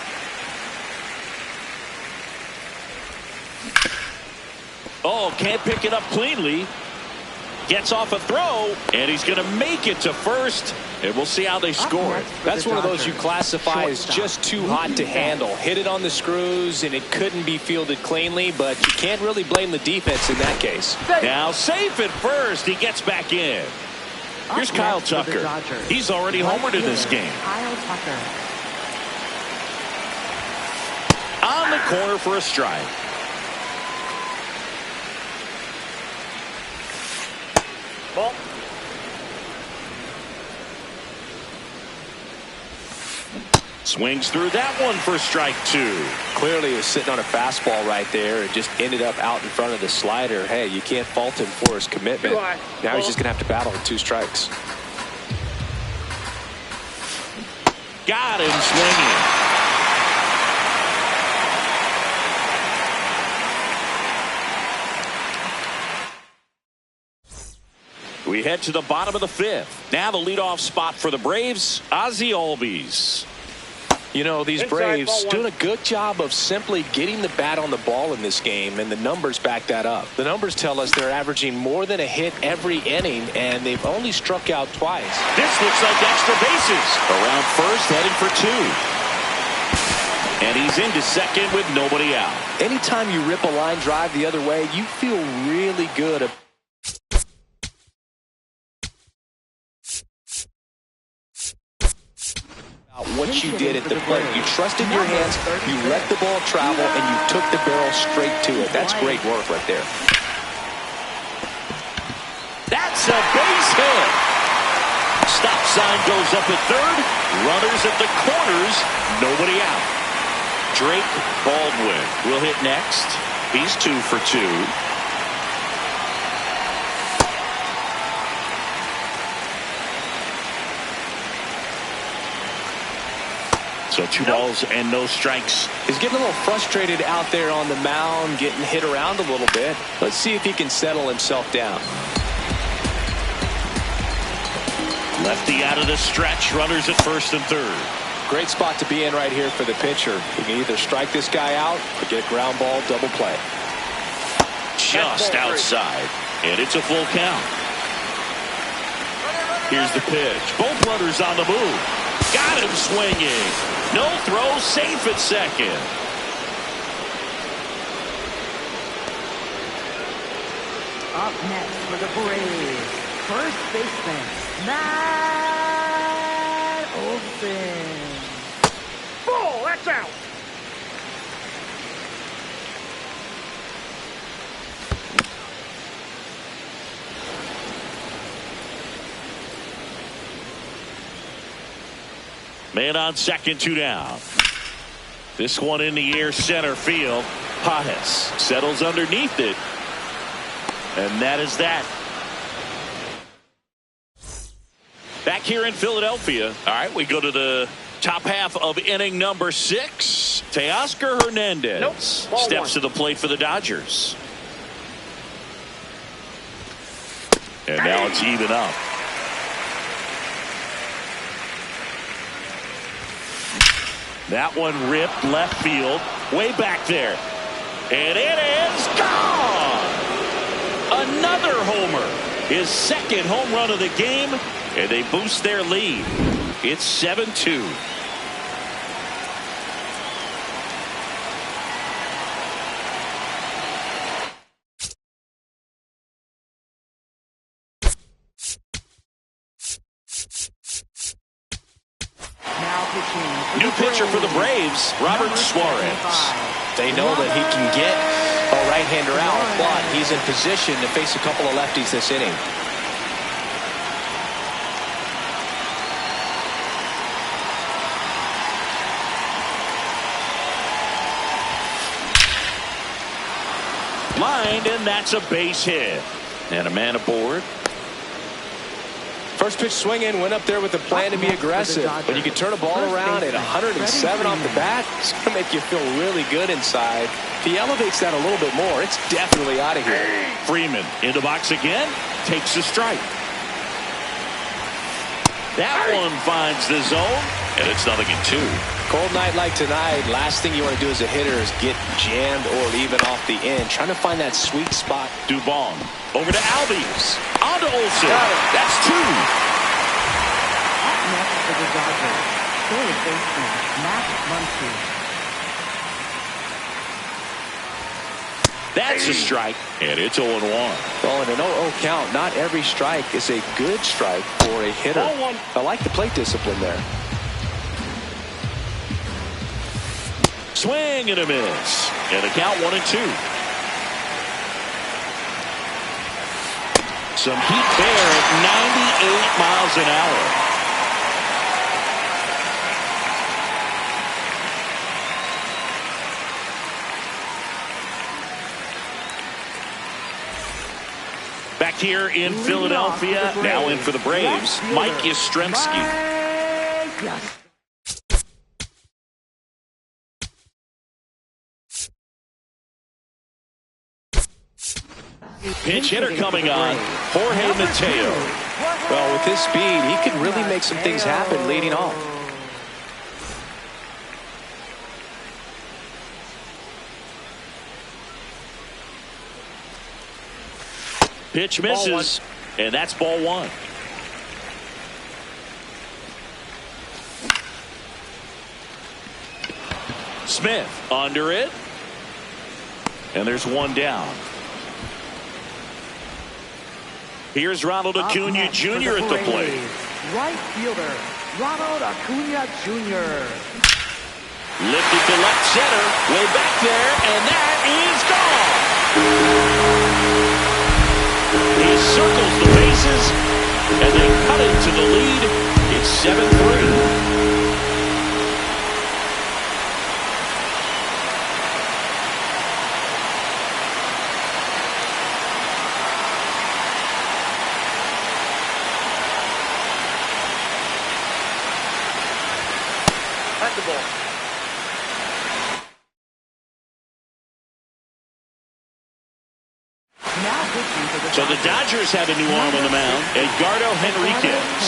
Oh, can't pick it up cleanly. Gets off a throw, and he's going to make it to first, and we'll see how they score it. That's one of those you classify as just too hot to handle. Hit it on the screws, and it couldn't be fielded cleanly, but you can't really blame the defense in that case. Now safe at first. He gets back in. Here's Kyle Tucker. He's already homered in this game. Kyle Tucker. On the corner for a strike. Ball. Swings through that one for strike two. Clearly he was sitting on a fastball right there and just ended up out in front of the slider. Hey, you can't fault him for his commitment. Now he's just going to have to battle with two strikes. Got him swinging. We head to the bottom of the fifth. Now the leadoff spot for the Braves, Ozzie Albies. You know, these Braves doing a good job of simply getting the bat on the ball in this game, and the numbers back that up. The numbers tell us they're averaging more than a hit every inning, and they've only struck out twice. This looks like extra bases. Around first, heading for two. And he's into second with nobody out. Anytime you rip a line drive the other way, you feel really good about what you did at the plate. You trusted your hands, you let the ball travel, and you took the barrel straight to it. That's great work right there. That's a base hit. Stop sign goes up at third. Runners at the corners. Nobody out. Drake Baldwin will hit next. He's 2 for 2. So 2 balls and no strikes. He's getting a little frustrated out there on the mound, getting hit around a little bit. Let's see if he can settle himself down. Lefty out of the stretch. Runners at first and third. Great spot to be in right here for the pitcher. He can either strike this guy out or get a ground ball double play. Just outside. And it's a full count. Here's the pitch. Both runners on the move. Got him swinging. No throw, safe at second. Up next for the Braves, first baseman, Matt Olson. Ball, that's out. Man on second, 2 down. This one in the air, center field. Pajes settles underneath it. And that is that. Back here in Philadelphia. All right, we go to the top half of inning number 6. Teoscar Hernandez steps to the plate for the Dodgers. And now it's even up. That one ripped left field, way back there. And it is gone! Another homer. His second home run of the game, and they boost their lead. It's 7-2. New pitcher for the Braves, Robert Suarez. They know that he can get Oh, right-hander out, but he's in position to face a couple of lefties this inning. Lined, and that's a base hit. And a man aboard. First pitch swinging, went up there with a plan to be aggressive. When you can turn a ball around at 107 off the bat, it's going to make you feel really good inside. If he elevates that a little bit more, it's definitely out of here. Freeman in the box again, takes a strike. That one finds the zone, and it's 0-2. Cold night like tonight, last thing you want to do as a hitter is get jammed or even off the end. Trying to find that sweet spot. Dubon over to Albies. On to Olsen. That's 2. Up next for the Dodgers, third baseman Matt Muncy. That's a strike, and it's 0-1. Well, in an 0-0 count, not every strike is a good strike for a hitter. I like the plate discipline there. Swing and a miss. And a count 1-2. Some heat there at 98 miles an hour. Back here in Philadelphia, now in for the Braves, Mike Yastrzemski. Pinch hitter coming on, Jorge Mateo. Well, with his speed, he can really make some things happen leading off. Pitch misses, and that's ball 1. Smith under it, and there's one down. Here's Ronald Acuna Jr. at the plate. Right fielder, Ronald Acuna Jr. Lifted to left center, way back there, and that is gone. He circles the bases, and they cut it to the lead. It's 7-3. At the ball. So the Dodgers have a new arm on the mound, Edgardo Henriquez.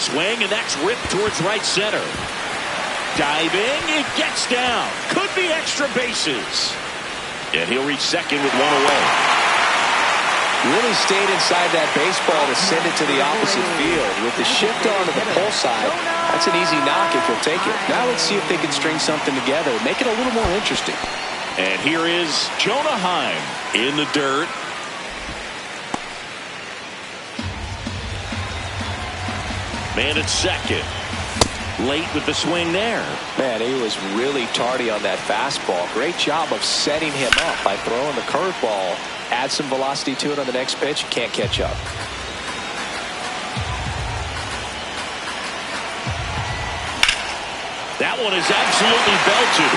Swing, and that's ripped towards right center. Diving, it gets down. Could be extra bases. And he'll reach second with one away. Really stayed inside that baseball to send it to the opposite field. With the shift on to the pull side, that's an easy knock if he'll take it. Now let's see if they can string something together, make it a little more interesting. And here is Jonah Heim in the dirt. Man at second. Late with the swing there. Man, he was really tardy on that fastball. Great job of setting him up by throwing the curveball. Add some velocity to it on the next pitch. Can't catch up. That one is absolutely belted.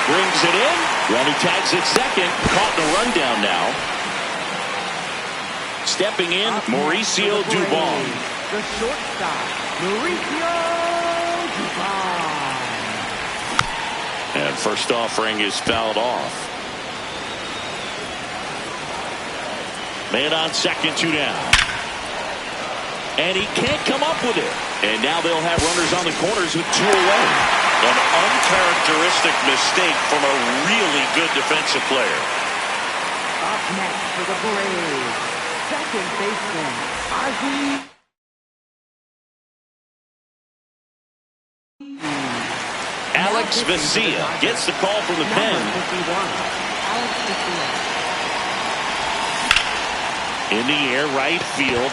Brings it in. Running tags at second. Caught in a rundown now. Stepping in, Mauricio Dubon. The shortstop, Mauricio Dubon. And first offering is fouled off. Man on second, 2 down. And he can't come up with it. And now they'll have runners on the corners with 2 away. An uncharacteristic mistake from a really good defensive player. Up next for the Braves, second baseman, Alex Vesia gets the call from the pen. Alex Vesia. In the air, right field.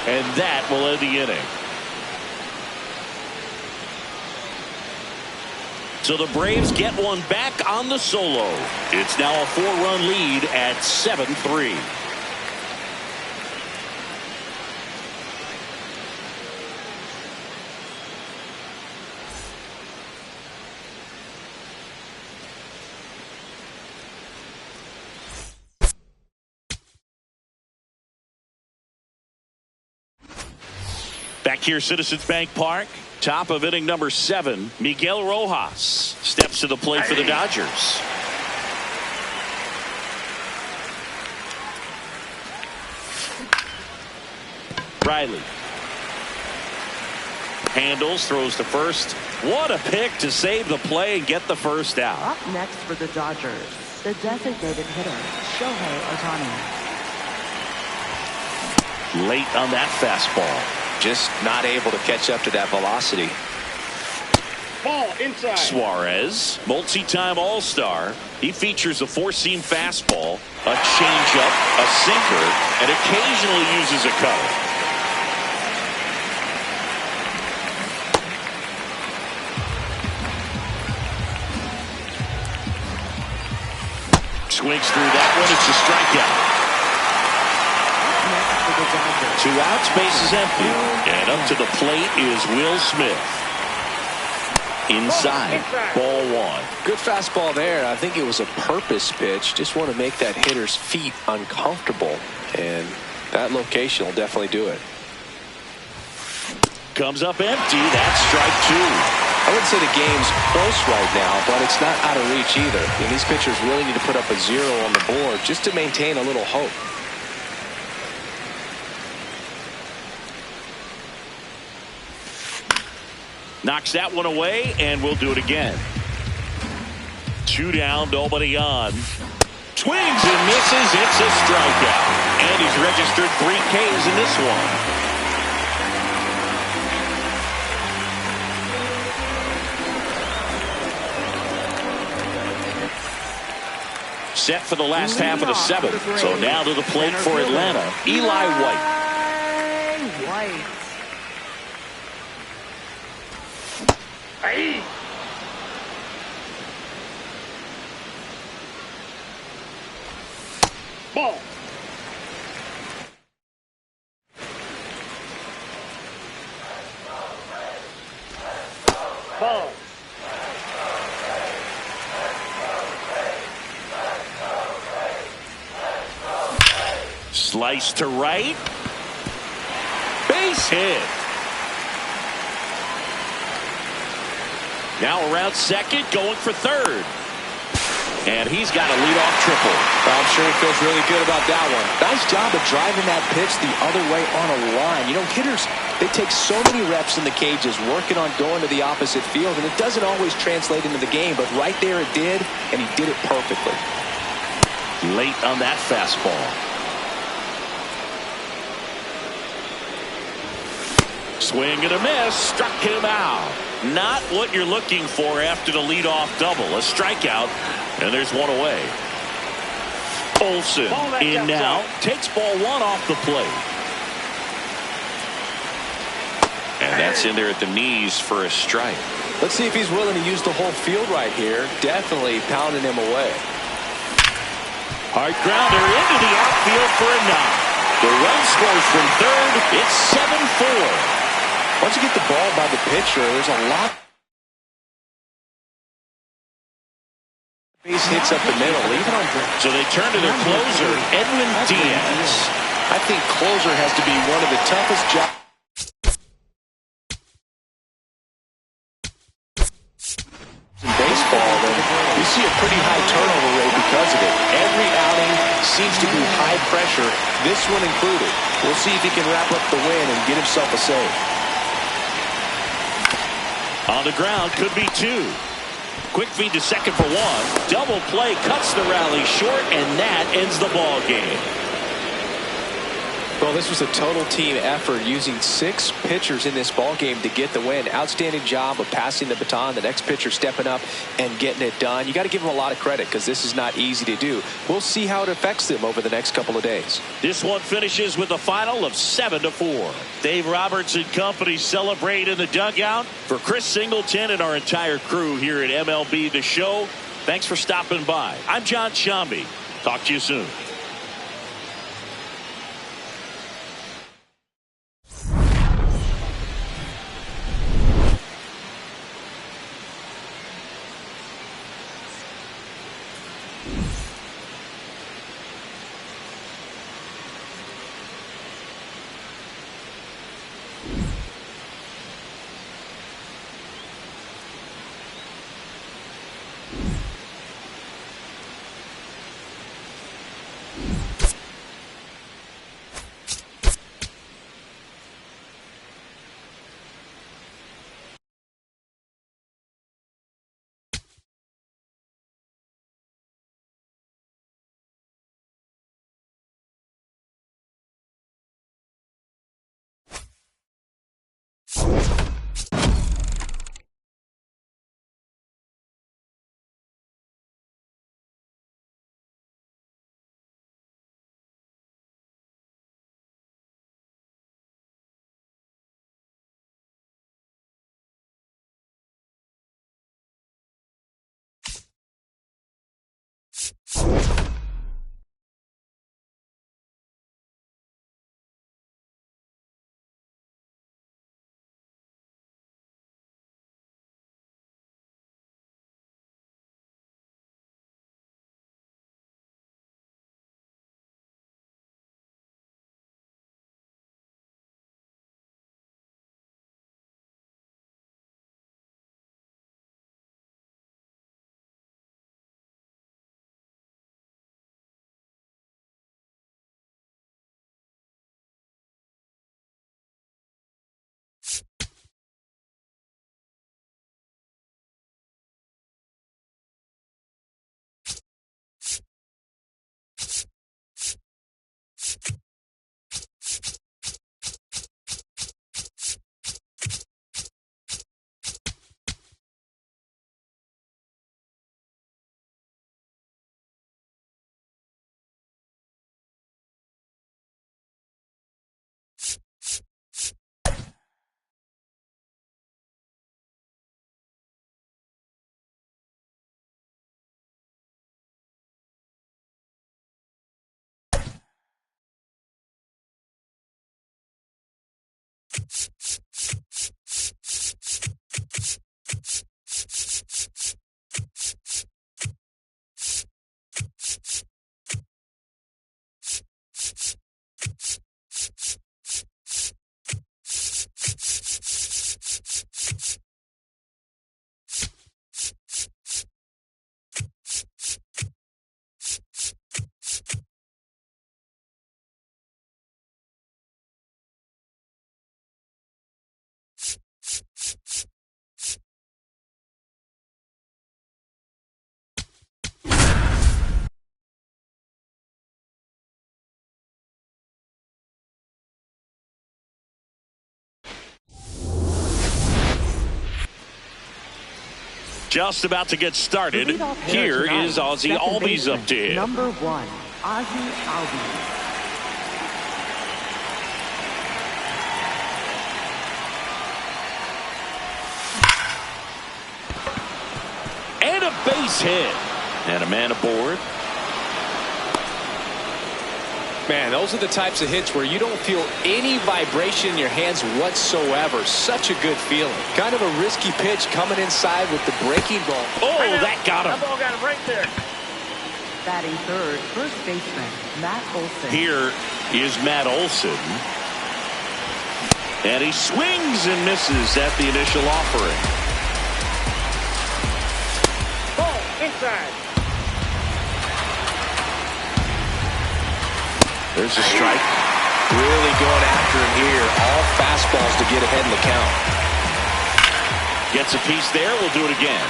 And that will end the inning. So the Braves get one back on the solo. It's now a 4-run lead at 7-3. Back here, Citizens Bank Park. Top of inning number 7. Miguel Rojas steps to the plate for the Dodgers. Riley handles, throws to first. What a pick to save the play and get the first out. Up next for the Dodgers, the designated hitter, Shohei Ohtani. Late on that fastball. Just not able to catch up to that velocity. Ball inside. Suarez, multi-time All-Star. He features a four-seam fastball, a changeup, a sinker, and occasionally uses a cutter. Swings through that one. It's a strikeout. 2 outs, base is empty. And up to the plate is Will Smith. Inside, ball 1. Good fastball there. I think it was a purpose pitch. Just want to make that hitter's feet uncomfortable. And that location will definitely do it. Comes up empty. That's strike 2. I wouldn't say the game's close right now, but it's not out of reach either. And these pitchers really need to put up a 0 on the board just to maintain a little hope. Knocks that one away, and we'll do it again. 2 down, nobody on. Swings and misses. It's a strikeout. And he's registered 3 Ks in this one. Set for the last half of the 7th. So now to the plate for Atlanta, Eli White. Hey. Ball. Ball. Slice to right. Base hit. Now around second, going for third. And he's got a leadoff triple. I'm sure he feels really good about that one. Nice job of driving that pitch the other way on a line. You know, hitters, they take so many reps in the cages working on going to the opposite field, and it doesn't always translate into the game, but right there it did, and he did it perfectly. Late on that fastball. Swing and a miss, struck him out. Not what you're looking for after the leadoff double. A strikeout, and there's one away. Olsen in now, takes ball 1 off the plate. And that's in there at the knees for a strike. Let's see if he's willing to use the whole field right here. Definitely pounding him away. Hard grounder into the outfield for a knock. The run scores from third. It's 7-4. Once you get the ball by the pitcher, there's a lot. Base hits up the middle, even on. So they turn to their closer, Edwin Diaz. I think closer has to be one of the toughest jobs in baseball. And you see a pretty high turnover rate because of it. Every outing seems to be high pressure, this one included. We'll see if he can wrap up the win and get himself a save. On the ground, could be 2. Quick feed to second for 1. Double play cuts the rally short, and that ends the ball game. Well, this was a total team effort, using 6 pitchers in this ball game to get the win. Outstanding job of passing the baton, the next pitcher stepping up and getting it done. You got to give them a lot of credit because this is not easy to do. We'll see how it affects them over the next couple of days. This one finishes with a final of 7-4. Dave Roberts and company celebrate in the dugout. For Chris Singleton and our entire crew here at MLB The Show, thanks for stopping by. I'm John Shambi. Talk to you soon. Just about to get started. Here is Ozzie Albies up to hit. Number 1, Ozzie Albies. And a base hit. And a man aboard. Man, those are the types of hits where you don't feel any vibration in your hands whatsoever. Such a good feeling. Kind of a risky pitch coming inside with the breaking ball. Oh, that got him. That ball got him right there. Batting third, first baseman, Matt Olson. Here is Matt Olson. And he swings and misses at the initial offering. Ball inside. There's a strike. Really going after him here. All fastballs to get ahead in the count. Gets a piece there. We'll do it again.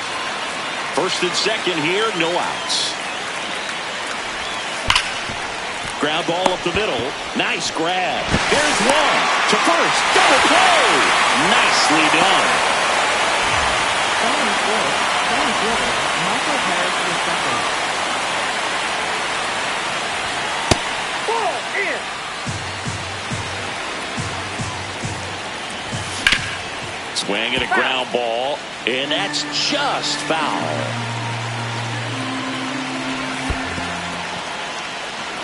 First and second here. No outs. Ground ball up the middle. Nice grab. There's one. To first. Double play. Nicely done. Batting fourth, center fielder, Michael Harris II. Ball in. Swing and a ground ball. And that's just foul.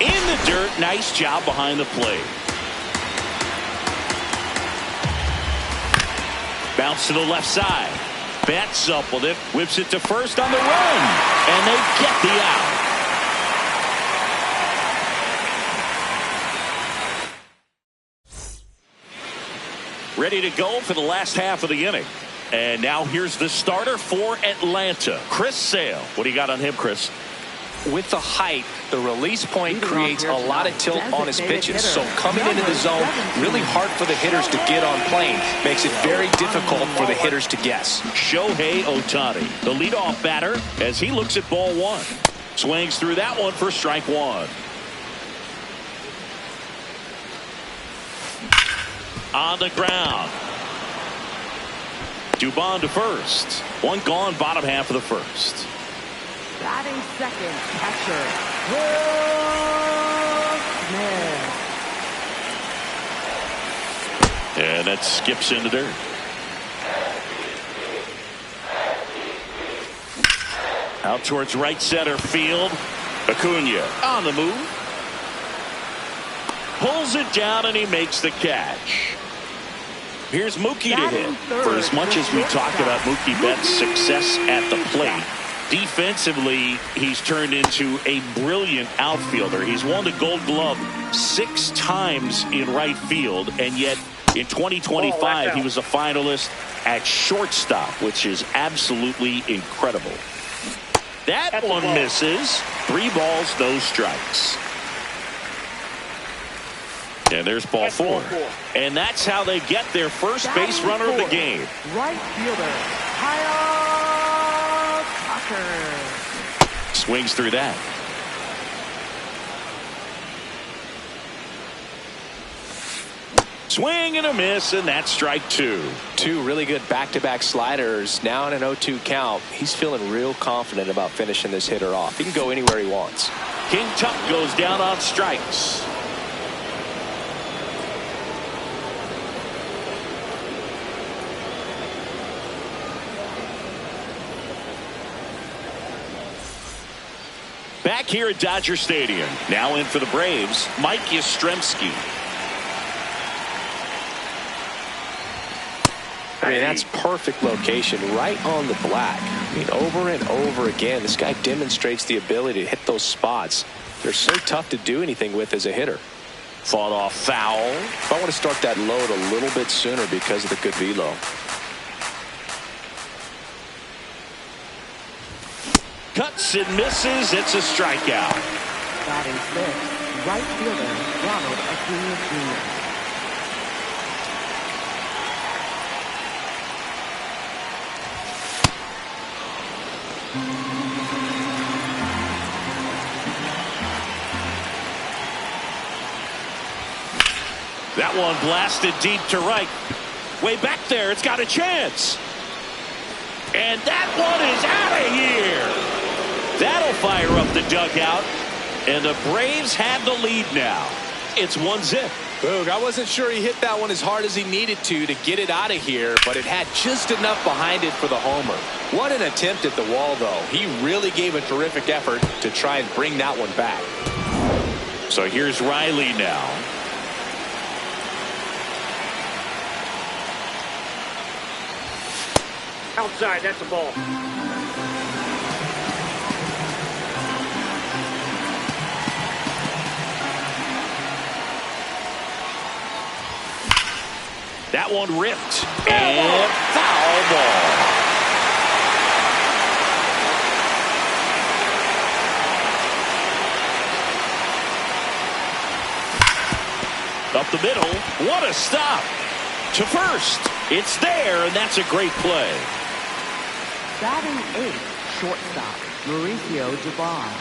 In the dirt. Nice job behind the plate. Bounce to the left side. Bats up with it. Whips it to first on the run. And they get the out. Ready to go for the last half of the inning. And now here's the starter for Atlanta, Chris Sale. What do you got on him, Chris? With the height, the release point creates a lot of tilt on his pitches. So coming into the zone, really hard for the hitters to get on plane. Makes it very difficult for the hitters to guess. Shohei Ohtani, the leadoff batter, as he looks at ball one. Swings through that one for strike one. On the ground. Dubon to first. One gone, bottom half of the first. Batting second, catcher, Will Smith. And that skips into dirt. Out towards right center field. Acuna on the move. Pulls it down and he makes the catch. Here's Mookie to hit. For as much as we talk about Mookie Betts' success at the plate, defensively, he's turned into a brilliant outfielder. He's won the Gold Glove 6 times in right field, and yet in 2025, he was a finalist at shortstop, which is absolutely incredible. That one misses. 3 balls, no strikes. And there's ball 4. And that's how they get their first base runner of the game. Right fielder, Kyle Tucker. Swings through that. Swing and a miss, and that's strike 2. 2 really good back-to-back sliders. Now in an 0-2 count. He's feeling real confident about finishing this hitter off. He can go anywhere he wants. King Tuck goes down on strikes. Back here at Dodger Stadium. Now in for the Braves, Mike Yastrzemski. I mean, that's perfect location, right on the black. I mean, over and over again, this guy demonstrates the ability to hit those spots. They're so tough to do anything with as a hitter. Fought off foul. I want to start that load a little bit sooner because of the good velo. Cuts and misses. It's a strikeout. Batting fifth, right fielder, Ronald Acuna Jr. That one blasted deep to right. Way back there. It's got a chance. And that one is out of here. That'll fire up the dugout. And the Braves have the lead now. It's 1-0. Boog, I wasn't sure he hit that one as hard as he needed to get it out of here, but it had just enough behind it for the homer. What an attempt at the wall, though. He really gave a terrific effort to try and bring that one back. So here's Riley now. Outside, that's a ball. That one ripped. And foul ball. Up the middle. What a stop. To first. It's there, and that's a great play. Batting eighth, shortstop, Mauricio Dubon.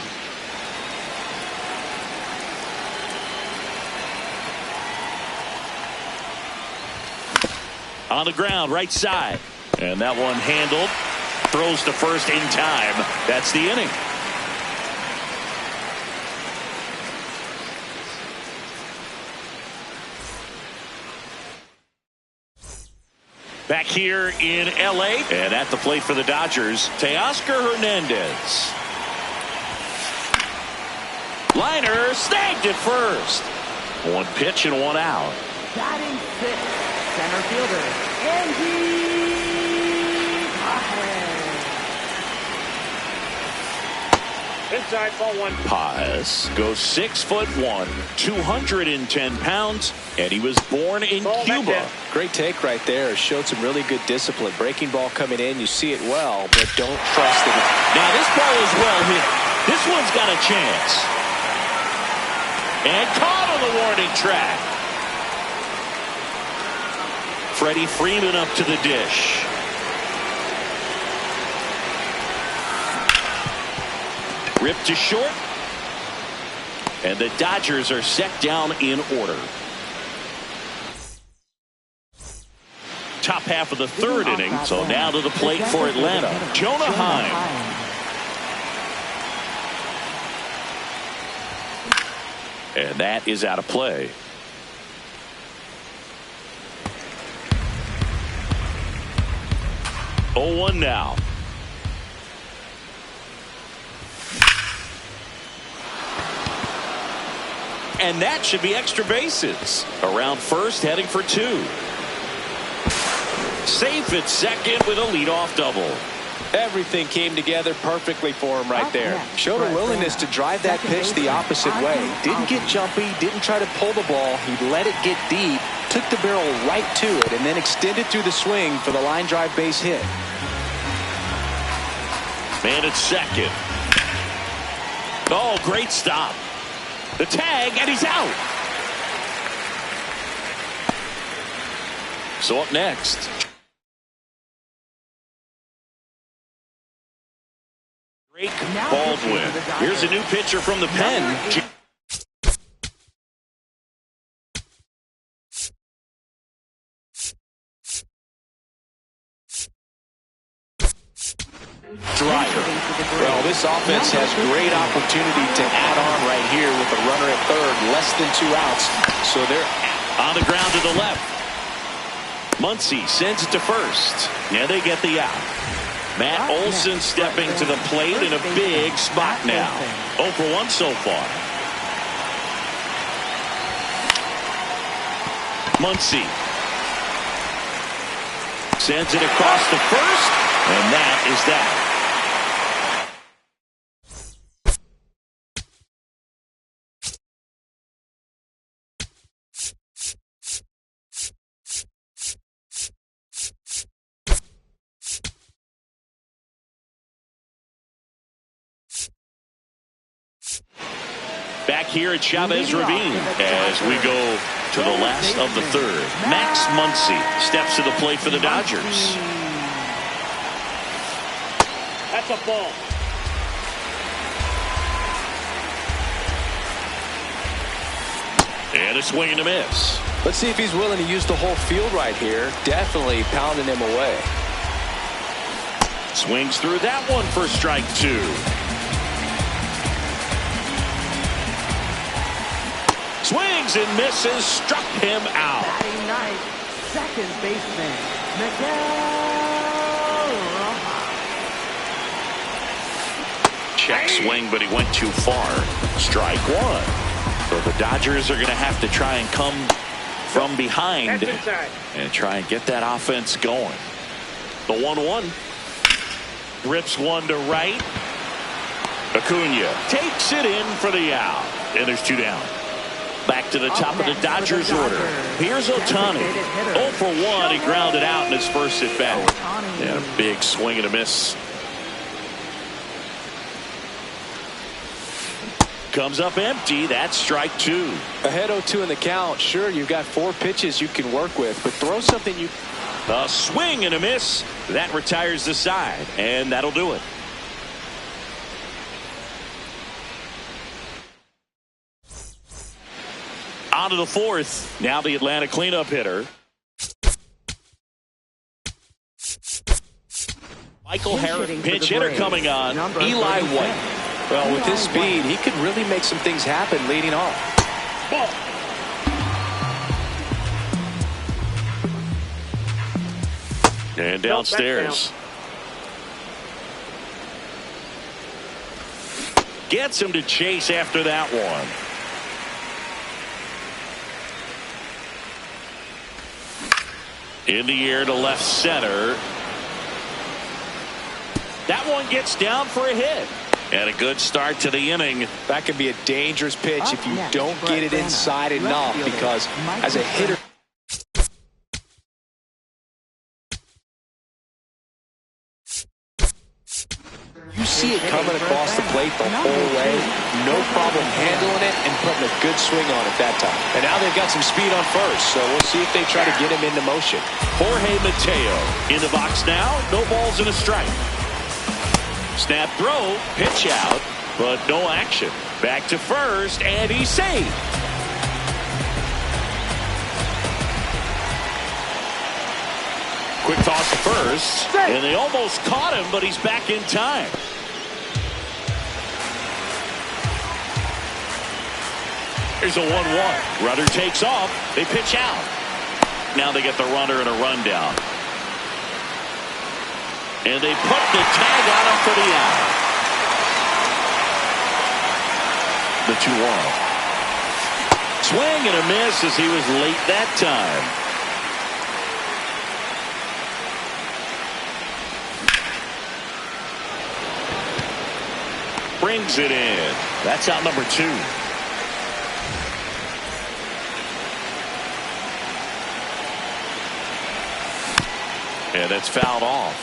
On the ground, right side. And that one handled. Throws to first in time. That's the inning. Back here in L.A. and at the plate for the Dodgers, Teoscar Hernandez. Liner snagged at first. One pitch and one out. Batting fifth, center fielder, Inside, ball one. Paz goes 6'1", 210 pounds, and he was born in Cuba. Great take right there. Showed some really good discipline. Breaking ball coming in, you see it well, but don't trust it. Now this ball is well hit. This one's got a chance. And caught on the warning track. Freddie Freeman up to the dish. Ripped to short. And the Dodgers are set down in order. Top half of the third inning. So now to the plate for Atlanta. Jonah Heim. And that is out of play. Oh, 1 now. And that should be extra bases. Around first, heading for 2. Safe at second with a leadoff double. Everything came together perfectly for him right there. Showed a willingness to drive that pitch the opposite way. Didn't get jumpy, didn't try to pull the ball. He let it get deep, took the barrel right to it, and then extended through the swing for the line drive base hit. Man at second. Oh, great stop. The tag, and he's out. So up next. Drake Baldwin. Here's a new pitcher from the pen. Well, this offense has great opportunity to add on right here with a runner at third, less than 2 outs. So they're on the ground to the left. Muncy sends it to first. Yeah, they get the out. Matt Olson stepping to the plate in a big spot now. 0 for 1 so far. Muncy sends it across to first, and that is that. Back here at Chavez Ravine as we go to the last of the third. Max Muncy steps to the plate for the Dodgers. That's a ball. And a swing and a miss. Let's see if he's willing to use the whole field right here. Definitely pounding him away. Swings through that one for strike 2. Swings and misses, struck him out. Batting ninth, second baseman, Miguel Rojas. Check swing, but he went too far. Strike 1. So the Dodgers are going to have to try and come from behind and try and get that offense going. The 1-1. Rips one to right. Acuna takes it in for the out. And there's 2 down. Back to the top of the Dodgers order. Here's Ohtani. 0 for 1. He grounded out in his first at bat. And a big swing and a miss. Comes up empty. That's strike 2. Ahead 0-2 in the count. Sure, you've got 4 pitches you can work with, but throw something you. A swing and a miss. That retires the side, and that'll do it. On to the 4th. Now the Atlanta cleanup hitter. Michael Harris, pinch hitter coming on. Eli White. Well, with his speed, he could really make some things happen leading off. Ball. And downstairs. Gets him to chase after that one. In the air to left center. That one gets down for a hit. And a good start to the inning. That could be a dangerous pitch if you don't get it inside enough, because as a hitter, you see it coming across the plate the whole way. No problem handling it and putting a good swing on it that time. And now they've got some speed on first, so we'll see if they try to get him into motion. Jorge Mateo in the box now. No balls and a strike. Snap throw, pitch out, but no action. Back to first, and he's saved. Quick toss to first, and they almost caught him, but he's back in time. Here's a 1-1. Runner takes off. They pitch out. Now they get the runner and a rundown. And they put the tag on him for the out. The 2-1. Swing and a miss as he was late that time. Brings it in. That's out number 2. And it's fouled off.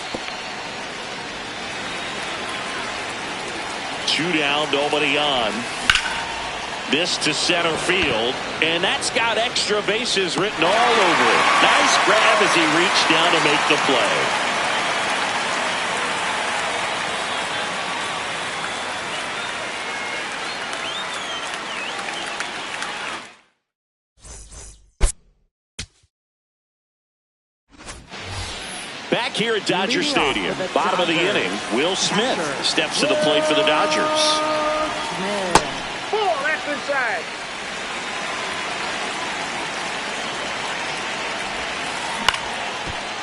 2 down, nobody on. This to center field, and that's got extra bases written all over it. Nice grab as he reached down to make the play. Back here at Dodger Stadium, bottom of the inning, Will Smith steps to the plate for the Dodgers. Ball left inside.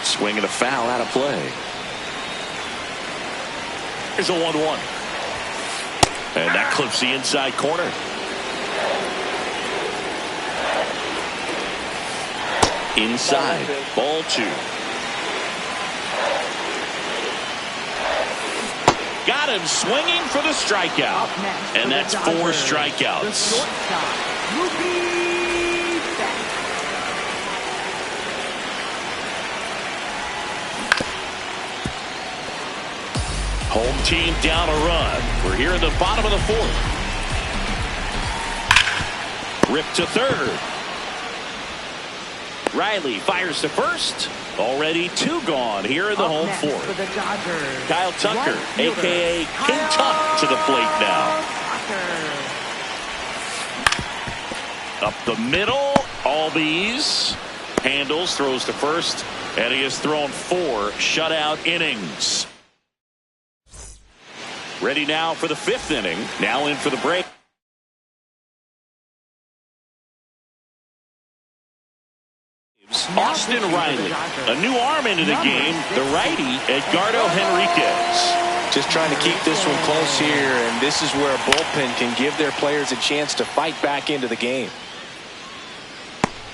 Swing and a foul out of play. Here's a 1-1. And that clips the inside corner. Inside, ball 2. Got him swinging for the strikeout. And that's 4 strikeouts. Home team down a run. We're here in the bottom of the 4th. Rip to third. Riley fires to first. Already 2 gone here in the home 4th. Kyle Tucker, a.k.a. King Tuck, to the plate now. Up the middle, Albies handles, throws to first, and he has thrown 4 shutout innings. Ready now for the 5th inning. Now in for the break. Austin Riley, a new arm into the game, the righty, Edgardo Henriquez. Just trying to keep this one close here, and this is where a bullpen can give their players a chance to fight back into the game.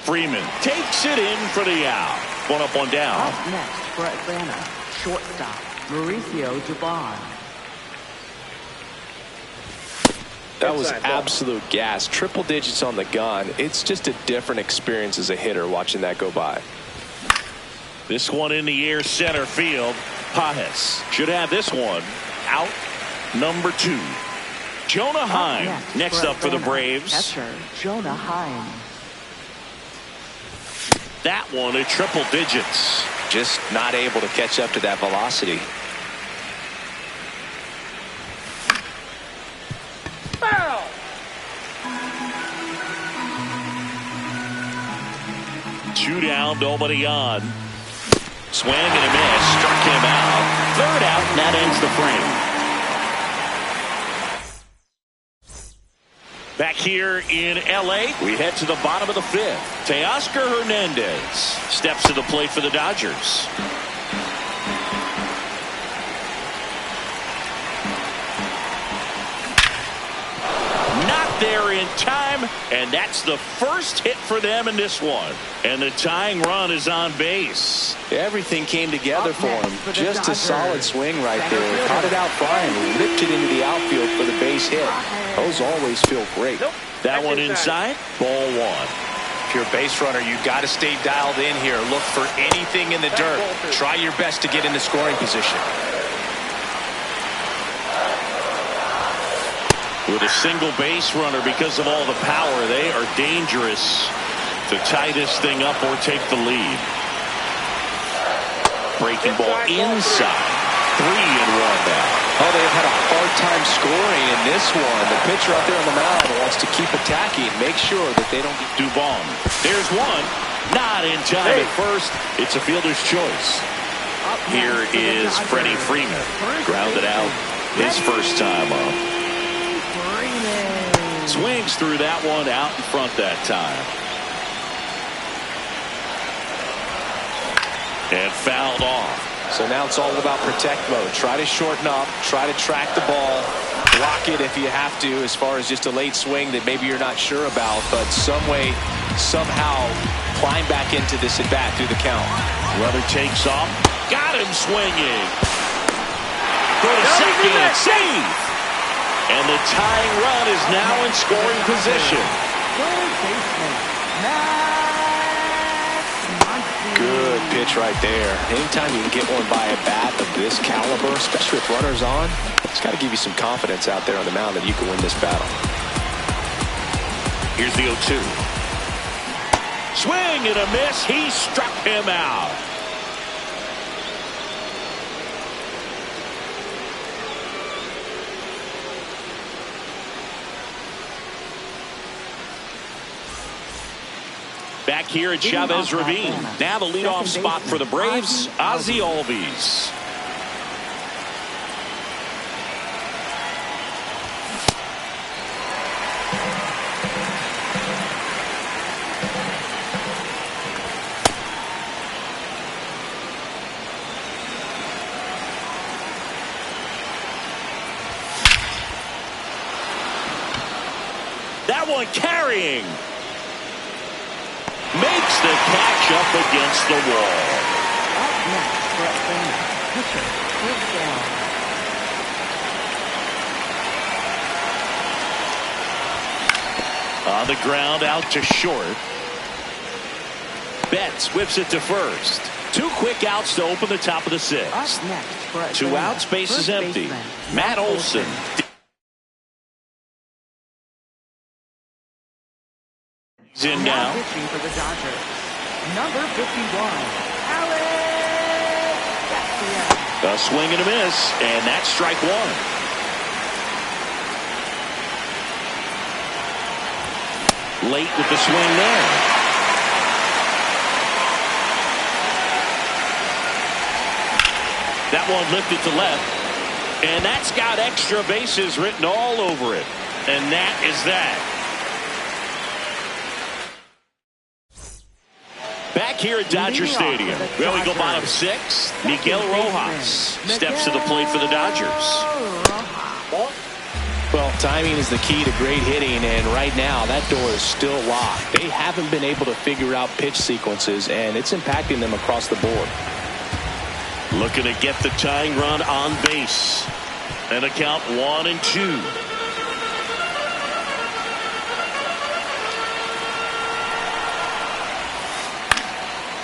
Freeman takes it in for the out. 1 up, 1 down. Up next for Atlanta, shortstop, Mauricio Dubon. That was absolute gas. Triple digits on the gun. It's just a different experience as a hitter watching that go by. This one in the air, center field. Pajes should have this one out. Number 2. Jonah Heim next up for the Braves. Catcher Jonah Heim. That one at triple digits. Just not able to catch up to that velocity. Foul. Two down, nobody on. Swing and a miss. Struck him out. Third out, and that ends the frame. Back here in L.A., we head to the bottom of the fifth. Teoscar Hernandez steps to the plate for the Dodgers. Not there in time, and that's the first hit for them in this one. And the tying run is on base. Everything came together for him. Just a solid swing right there. Caught it out flying, ripped it into the outfield for the base hit. Those always feel great. That one inside, ball one. If you're a base runner, you got to stay dialed in here. Look for anything in the dirt. Try your best to get into scoring position. With a single base runner, because of all the power, they are dangerous to tie this thing up or take the lead. Breaking ball inside. 3-1 now. Oh, they've had a hard time scoring in this one. The pitcher out there on the mound wants to keep attacking, make sure that they don't get Dubon. There's one. Not in time at first. It's a fielder's choice. Here is Freddie Freeman. Grounded out his first time up. Swings through that one out in front that time. And fouled off. So now it's all about protect mode. Try to shorten up, try to track the ball, block it if you have to, as far as just a late swing that maybe you're not sure about, but some way, somehow climb back into this at bat through the count. Weather takes off. Got him swinging. Go to second. Save. And the tying run is now in scoring position. Good pitch right there. Anytime you can get one by a bat of this caliber, especially with runners on, it's got to give you some confidence out there on the mound that you can win this battle. Here's the 0-2. Swing and a miss. He struck him out. Back here at Chavez Ravine. Now the leadoff spot for the Braves, Ozzie Albies. That one carrying. Makes the catch up against the wall. Up next for Atlanta, pitcher, Chris Sale. On the ground, out to short. Betts whips it to first. 2 quick outs to open the top of the 6th. Up next for Atlanta, 2 outs, base is empty. Matt Olson. He's in now. Pitching for the Dodgers, number 51, Alex Garcia. A swing and a miss, and that's strike 1. Late with the swing there. That one lifted to left, and that's got extra bases written all over it. And that is that. Back here at Dodger Stadium, where we go bottom 6, Miguel Rojas steps to the plate for the Dodgers. Well, timing is the key to great hitting, and right now that door is still locked. They haven't been able to figure out pitch sequences, and it's impacting them across the board. Looking to get the tying run on base. And a count 1-2.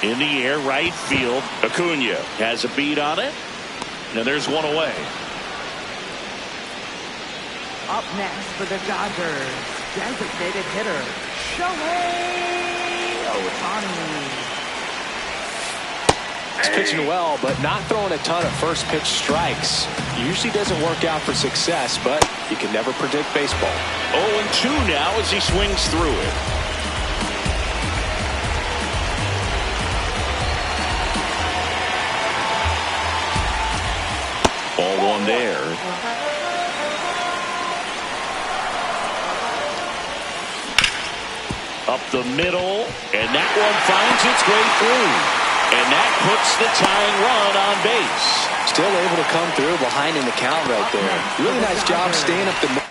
In the air, right field. Acuna has a beat on it. And there's one away. Up next for the Dodgers, designated hitter, Shohei Ohtani. He's pitching well, but not throwing a ton of first pitch strikes. Usually doesn't work out for success, but you can never predict baseball. 0-2 now as he swings through it. one there. Up the middle, and that one finds its way through. And that puts the tying run on base. Still able to come through behind in the count right there. Really nice job staying up the middle.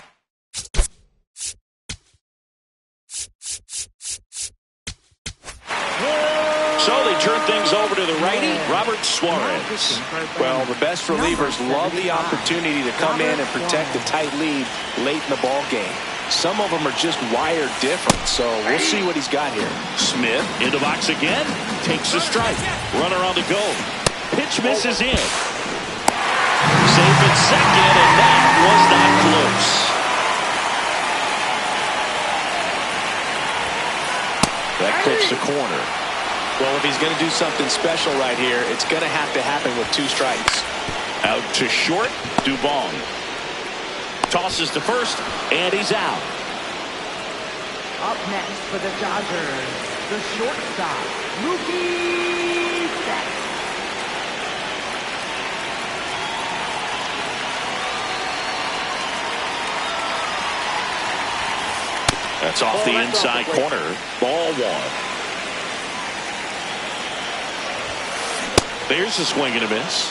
So they turn things over to the righty, Robert Suarez. Well, the best relievers love the opportunity to come in and protect the tight lead late in the ball game. Some of them are just wired different, so we'll see what he's got here. Smith in the box again, takes a strike. Runner on the go. Pitch misses in. Safe at second, and that was not close. That clips the corner. Well, if he's going to do something special right here, it's going to have to happen with 2 strikes. Out to short, Dubon. Tosses to first, and he's out. Up next for the Dodgers, the shortstop, Mookie Betts. That's off the inside corner. Ball 1. There's a swing and a miss.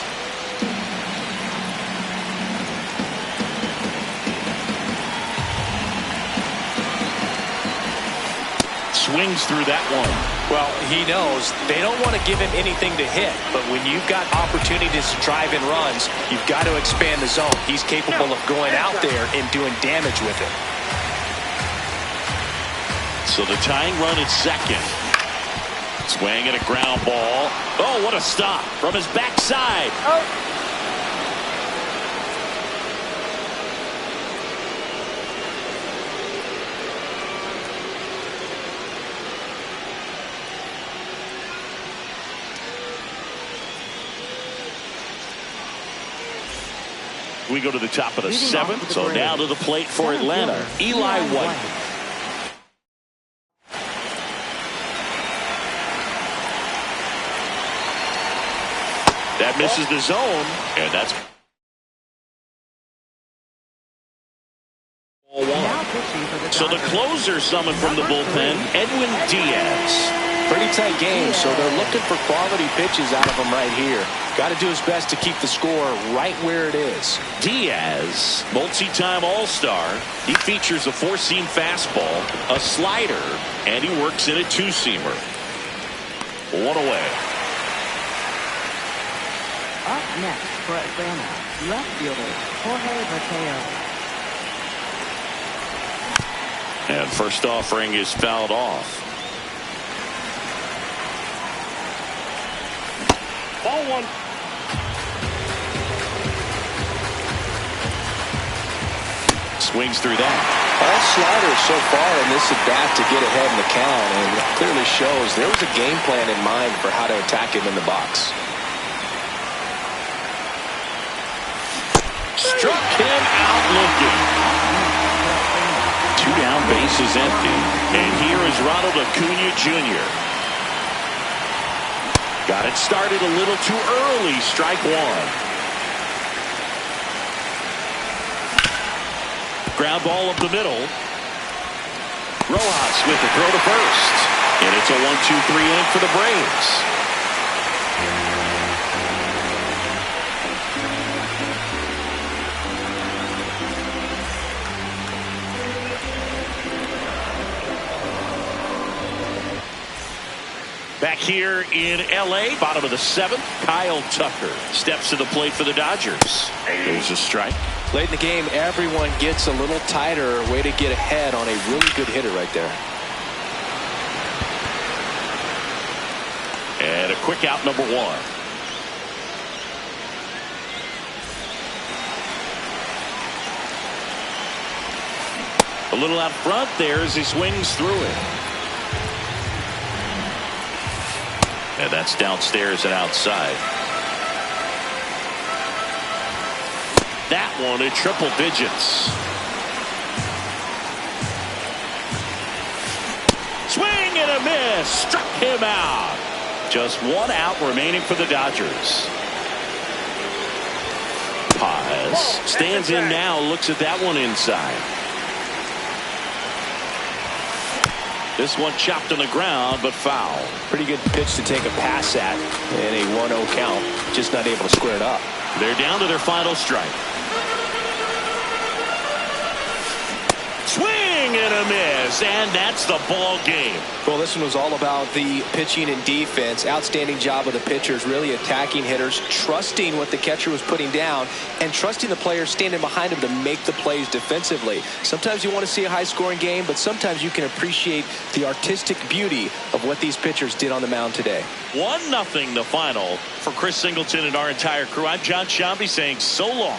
Swings through that one. Well, he knows they don't want to give him anything to hit, but when you've got opportunities to drive in runs, you've got to expand the zone. He's capable of going out there and doing damage with it. So the tying run at second. Swing and a ground ball. Oh, what a stop from his backside. We go to the top of the 7th, so now to the plate for Atlanta, Eli White. That misses the zone, and that's ball 1. So the closer summoned from the bullpen, Edwin Diaz. Pretty tight game, so they're looking for quality pitches out of him right here. Got to do his best to keep the score right where it is. Diaz, multi-time All-Star. He features a 4-seam fastball, a slider, and he works in a 2-seamer. 1 away. Up next for Atlanta, left fielder, Jorge Mateo. And first offering is fouled off. Ball 1. Swings through that. All sliders so far in this at bat to get ahead in the count, and it clearly shows there was a game plan in mind for how to attack him in the box. Struck him out looking. 2 down, bases empty. And here is Ronald Acuna Jr. Got it started a little too early. Strike 1. Ground ball up the middle. Rojas with the throw to first. And it's a 1-2-3 inning for the Braves. Back here in L.A., bottom of the 7th, Kyle Tucker steps to the plate for the Dodgers. There's a strike. Late in the game, everyone gets a little tighter. Way to get ahead on a really good hitter right there. And a quick out, number 1. A little out front there as he swings through it. And that's downstairs and outside. That one in triple digits. Swing and a miss. Struck him out. Just 1 out remaining for the Dodgers. Paz does. Stands in now, looks at that one inside. This one chopped on the ground, but foul. Pretty good pitch to take a pass at in a 1-0 count. Just not able to square it up. They're down to their final strike. Swing and a miss, and that's the ball game. Well, this one was all about the pitching and defense. Outstanding job of the pitchers, really attacking hitters, trusting what the catcher was putting down, and trusting the players standing behind him to make the plays defensively. Sometimes you want to see a high-scoring game, but sometimes you can appreciate the artistic beauty of what these pitchers did on the mound today. 1-0 the final for Chris Singleton and our entire crew. I'm John Shambi saying so long.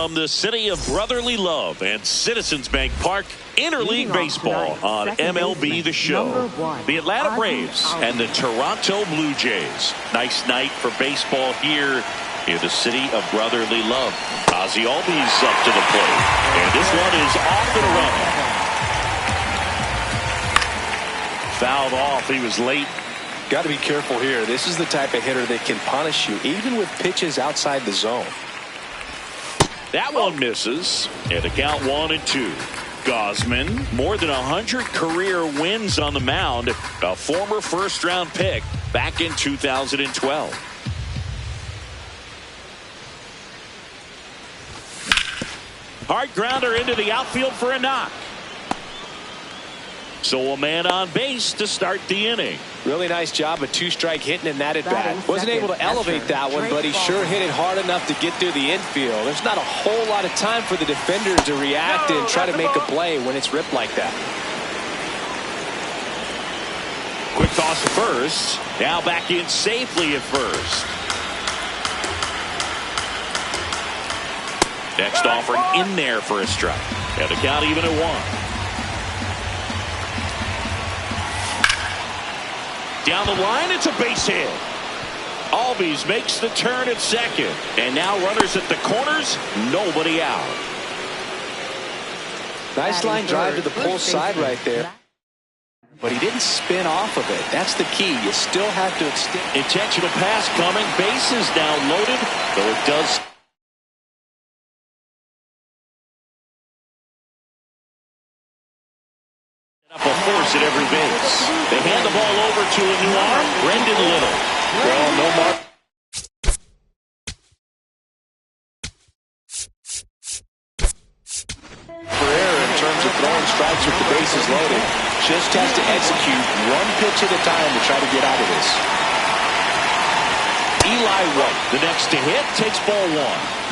from the city of brotherly love and Citizens Bank Park, interleague baseball on MLB The Show. The Atlanta Braves and the Toronto Blue Jays. Nice night for baseball here in the city of brotherly love. Ozzie Albies up to the plate, and this one is off and running. Fouled off. He was late. Got to be careful here. This is the type of hitter that can punish you even with pitches outside the zone. That one misses. And the count 1-2. Gausman, more than 100 career wins on the mound. A former first-round pick back in 2012. Hard grounder into the outfield for a knock. So a man on base to start the inning. Really nice job of two-strike hitting in that at-bat. Wasn't able to elevate that one, but he sure hit it hard enough to get through the infield. There's not a whole lot of time for the defenders to react and try to make a play when it's ripped like that. Quick toss to first. Now back in safely at first. Next offering in there for a strike. And the count even at 1. Down the line, it's a base hit. Albies makes the turn at second. And now runners at the corners, nobody out. Nice line drive to the pull side right there. But he didn't spin off of it. That's the key. You still have to extend. Intentional pass coming. Bases now loaded, though it does. Up a force at every base. They hand the ball over to a new arm, Brendan Little. Well, no mark. For error in terms of throwing strikes with the bases loaded. Just has to execute one pitch at a time to try to get out of this. Eli White, the next to hit, takes ball 1.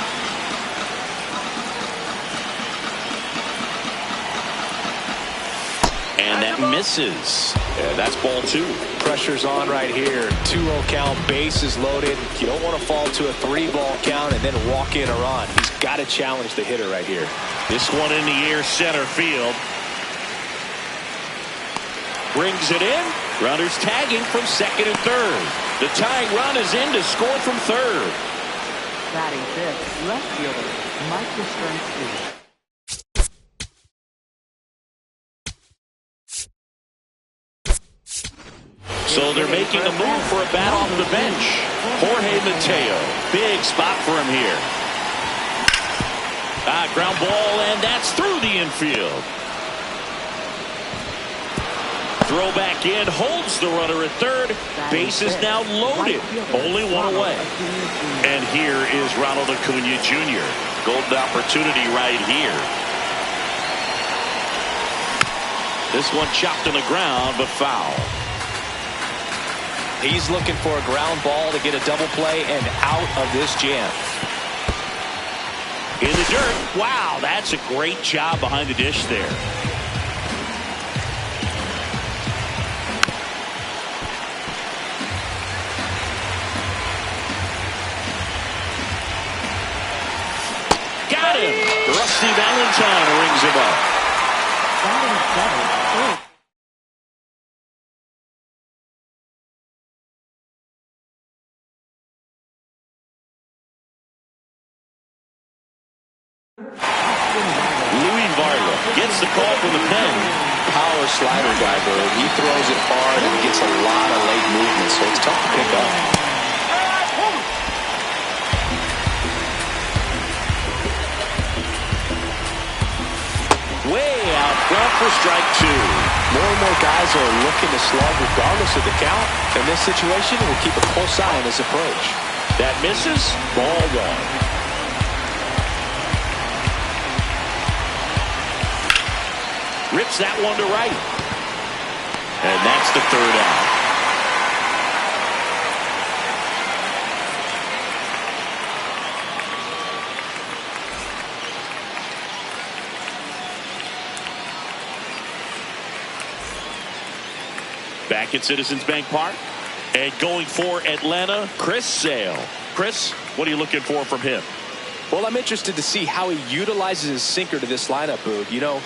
And that misses. Yeah, that's ball 2. Pressure's on right here. 2-0 count, bases loaded. You don't want to fall to a 3-ball count and then walk in a run. He's got to challenge the hitter right here. This one in the air, center field. Brings it in. Runners tagging from second and third. The tying run is in to score from third. Batting fifth, left fielder, Mike Yastrzemski. So they're making a move for a bat off the bench. Jorge Mateo. Big spot for him here. Ground ball, and that's through the infield. Throw back in, holds the runner at third. Base is now loaded. Only one away. And here is Ronald Acuna Jr. Golden opportunity right here. This one chopped on the ground, but foul. He's looking for a ground ball to get a double play and out of this jam. In the dirt. Wow, that's a great job behind the dish there. Got him. Rusty Valentine rings him up. Gets the call from the pen. Power slider guy, Bird. He throws it hard and gets a lot of late movement, so it's tough to pick up. Way out front for strike 2. More and more guys are looking to slug regardless of the count. In this situation, we'll keep a close eye on his approach. That misses. Ball 1. Rips that one to right. And that's the third out. Back at Citizens Bank Park. And going for Atlanta, Chris Sale. Chris, what are you looking for from him? Well, I'm interested to see how he utilizes his sinker to this lineup, Boog. You know,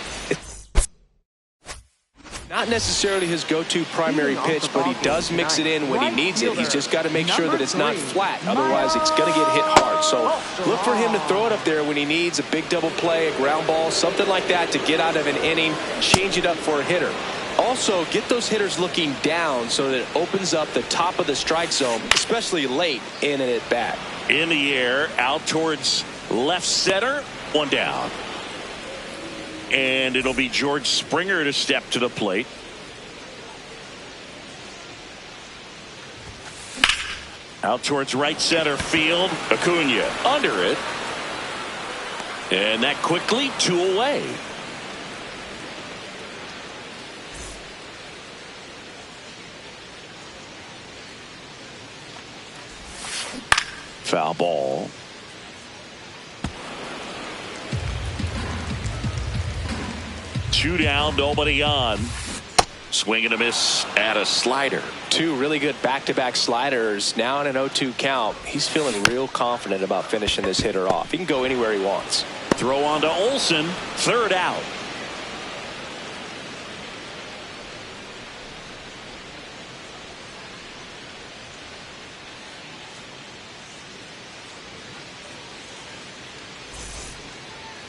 not necessarily his go-to primary pitch, but he does mix it in when he needs it. He's just got to make sure that it's not flat. Otherwise, it's going to get hit hard. So look for him to throw it up there when he needs a big double play, a ground ball, something like that to get out of an inning, change it up for a hitter. Also, get those hitters looking down so that it opens up the top of the strike zone, especially late in an at-bat. In the air, out towards left center, one down. And it'll be George Springer to step to the plate. Out towards right center field. Acuna under it. And that quickly 2 away. Foul ball. Two down, nobody on. Swing and a miss at a slider. Two really good back-to-back sliders. Now in an 0-2 count. He's feeling real confident about finishing this hitter off. He can go anywhere he wants. Throw on to Olsen. Third out.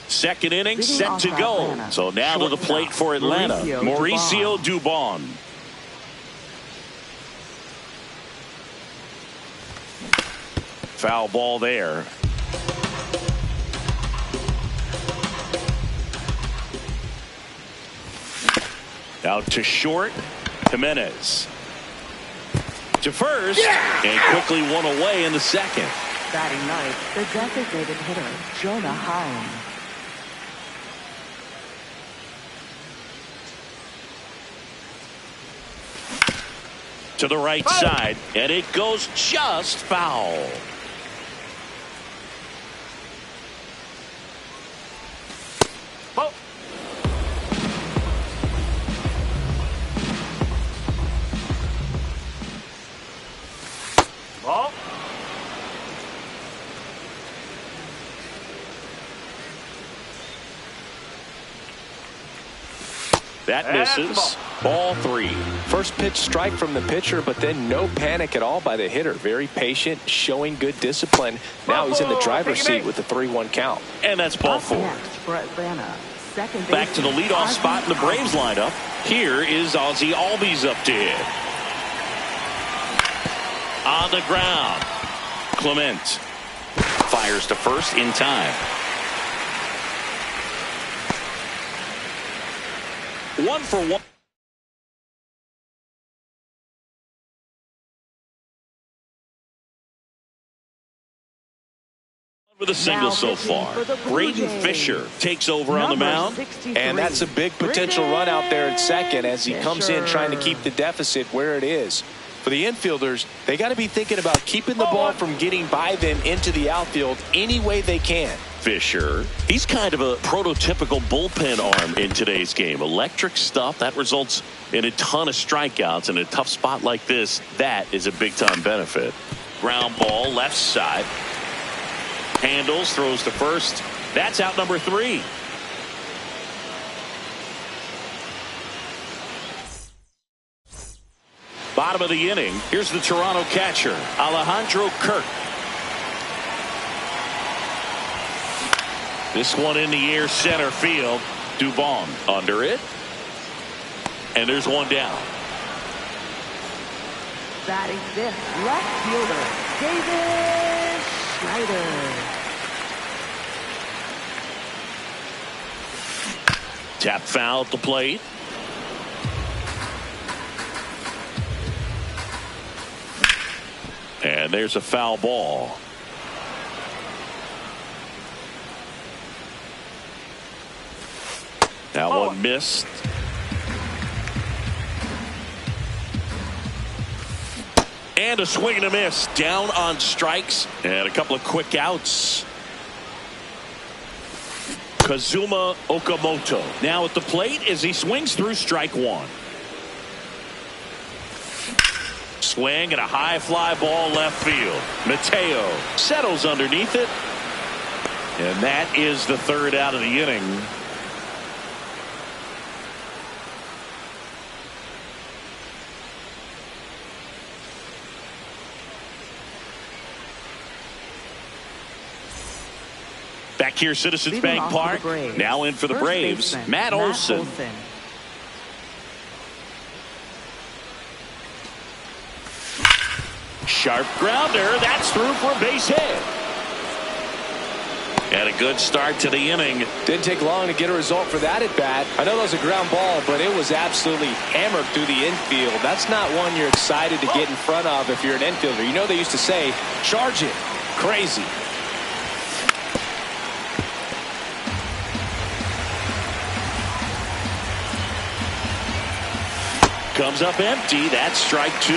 Second inning set to go. So now to the plate for Atlanta. Mauricio Dubon. Foul ball there. Out to short. Jimenez. To first. And quickly one away in the second. Batting ninth, the designated hitter, Jonah Heim. To the right side, and it goes just foul. Oh. Oh. That misses. Ball 3. First pitch strike from the pitcher, but then no panic at all by the hitter. Very patient, showing good discipline. Now he's in the driver's seat with the 3-1 count. And that's ball 4. For Atlanta, second back to the leadoff spot in the Braves lineup. Here is Ozzie Albies up to hit. On the ground. Clement fires to first in time. 1 for 1. With a single so far. Braden Fisher takes over on the mound. And that's a big potential run out there at second as he comes in trying to keep the deficit where it is. For the infielders, they got to be thinking about keeping the ball from getting by them into the outfield any way they can. Fisher, he's kind of a prototypical bullpen arm in today's game. Electric stuff that results in a ton of strikeouts. In a tough spot like this, that is a big-time benefit. Ground ball, left side. Handles, throws to first. That's out number 3. Bottom of the inning. Here's the Toronto catcher, Alejandro Kirk. This one in the air, center field. Dubon under it. And there's one down. Batting fifth, left fielder, David Schneider. Tap foul at the plate. And there's a foul ball. That one missed. And a swing and a miss. Down on strikes. And a couple of quick outs. Kazuma Okamoto now at the plate as he swings through strike 1. Swing and a high fly ball left field. Mateo settles underneath it. And that is the third out of the inning. Back here, Citizens Bank Park. Now in for the Braves, Matt Olson. Sharp grounder. That's through for a base hit. And a good start to the inning. Didn't take long to get a result for that at bat. I know that was a ground ball, but it was absolutely hammered through the infield. That's not one you're excited to get in front of if you're an infielder. You know they used to say, charge it. Crazy. Comes up empty. That's strike two.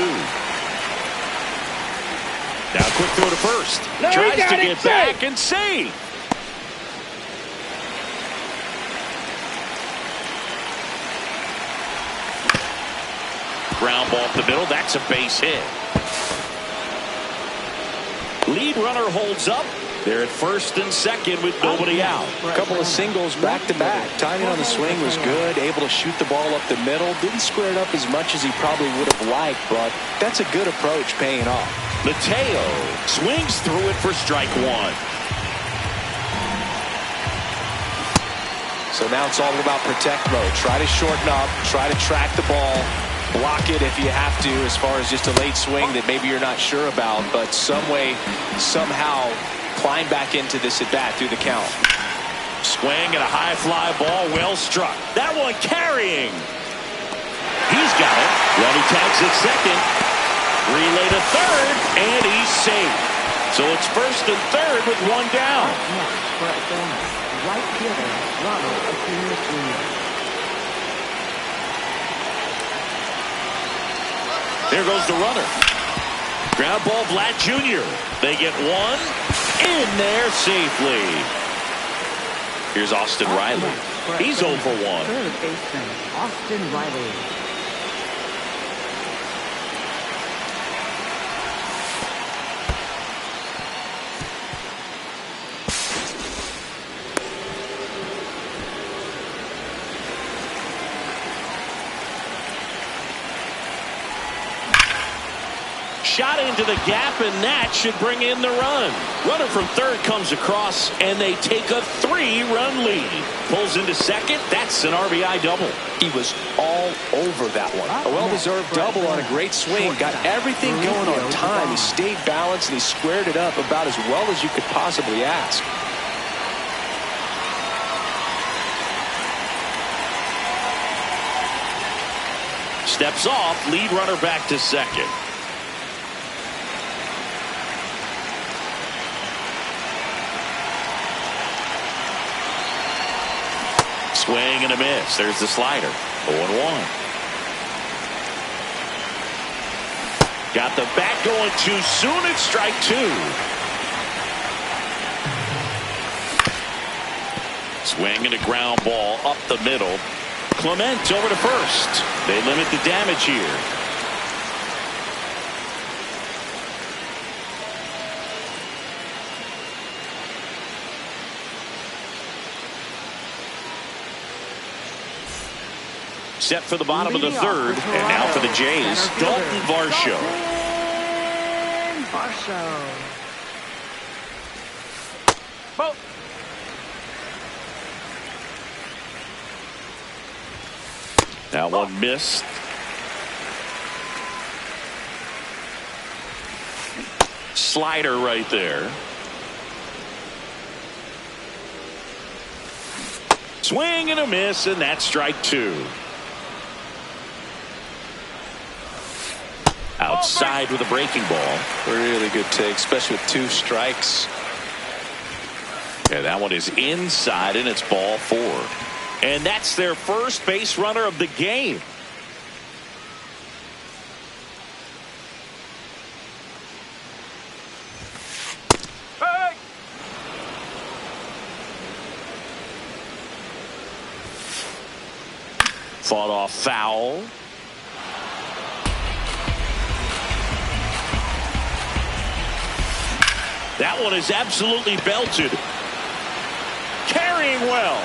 Now quick throw to first. Tries to get back and save. Ground ball up the middle. That's a base hit. Lead runner holds up. They're at first and second with nobody out. A couple of singles back to back. Timing on the swing was good. Able to shoot the ball up the middle. Didn't square it up as much as he probably would have liked, but that's a good approach paying off. Mateo swings through it for strike one. So now it's all about protect mode. Try to shorten up. Try to track the ball. Block it if you have to, as far as just a late swing that maybe you're not sure about, but some way, somehow climb back into this at bat through the count. Swing and a high fly ball, well struck. That one carrying. He's got it. Running tags at second. Relay to third, and he's safe. So it's first and third with one down. Right fielder, Ronald Acuna Jr. There goes the runner. Ground ball, Vlad Jr. They get one in there safely. Here's Austin Riley. He's 0 for 1. Third baseman, Austin Riley. Shot into the gap, and that should bring in the run. Runner from third comes across, and they take a 3-run lead. Pulls into second. That's an RBI double. He was all over that one. A well-deserved double on a great swing. Got everything going on time. He stayed balanced, and he squared it up about as well as you could possibly ask. Steps off, lead runner back to second. Swing and a miss. There's the slider. 0-1. Got the bat going too soon. It's strike two. Swing and a ground ball up the middle. Clement over to first. They limit the damage here. Set for the bottom of the third, and now for the Jays, Dalton Varsho. Now one missed. Slider right there. Swing and a miss, and that's strike two. Outside with a breaking ball. Really good take, especially with 2 strikes. Yeah, that one is inside, and it's ball 4. And that's their first base runner of the game. Hey! Fought off foul. That one is absolutely belted. carrying well.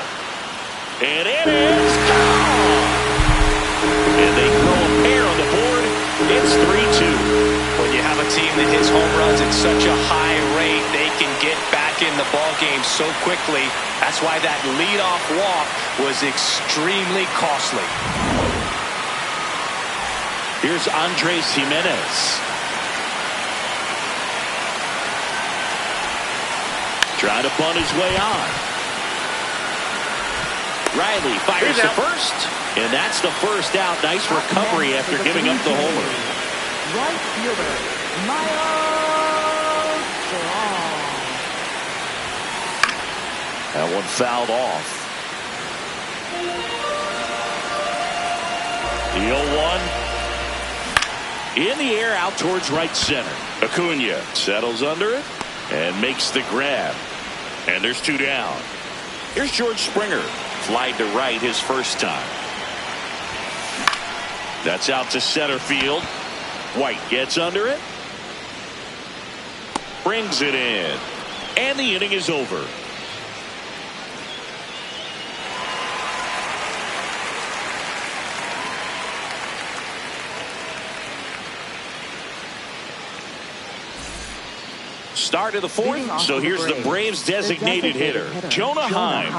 And it is gone. And they throw a pair on the board. It's 3-2. When you have a team that hits home runs at such a high rate, they can get back in the ballgame so quickly. That's why that leadoff walk was extremely costly. Here's Andres Jimenez. Trying to bunt his way on. Riley fires to first, and that's the first out. Nice recovery after giving up the homer. Right fielder, Miles Strong. That one fouled off. The 0-1. In the air out towards right center. Acuna settles under it and makes the grab. And there's 2 down. Here's George Springer. Flied to right his first time. That's out to center field. White gets under it. Brings it in. And the inning is over. Start of the 4th, so here's the Braves designated hitter, Jonah Heim.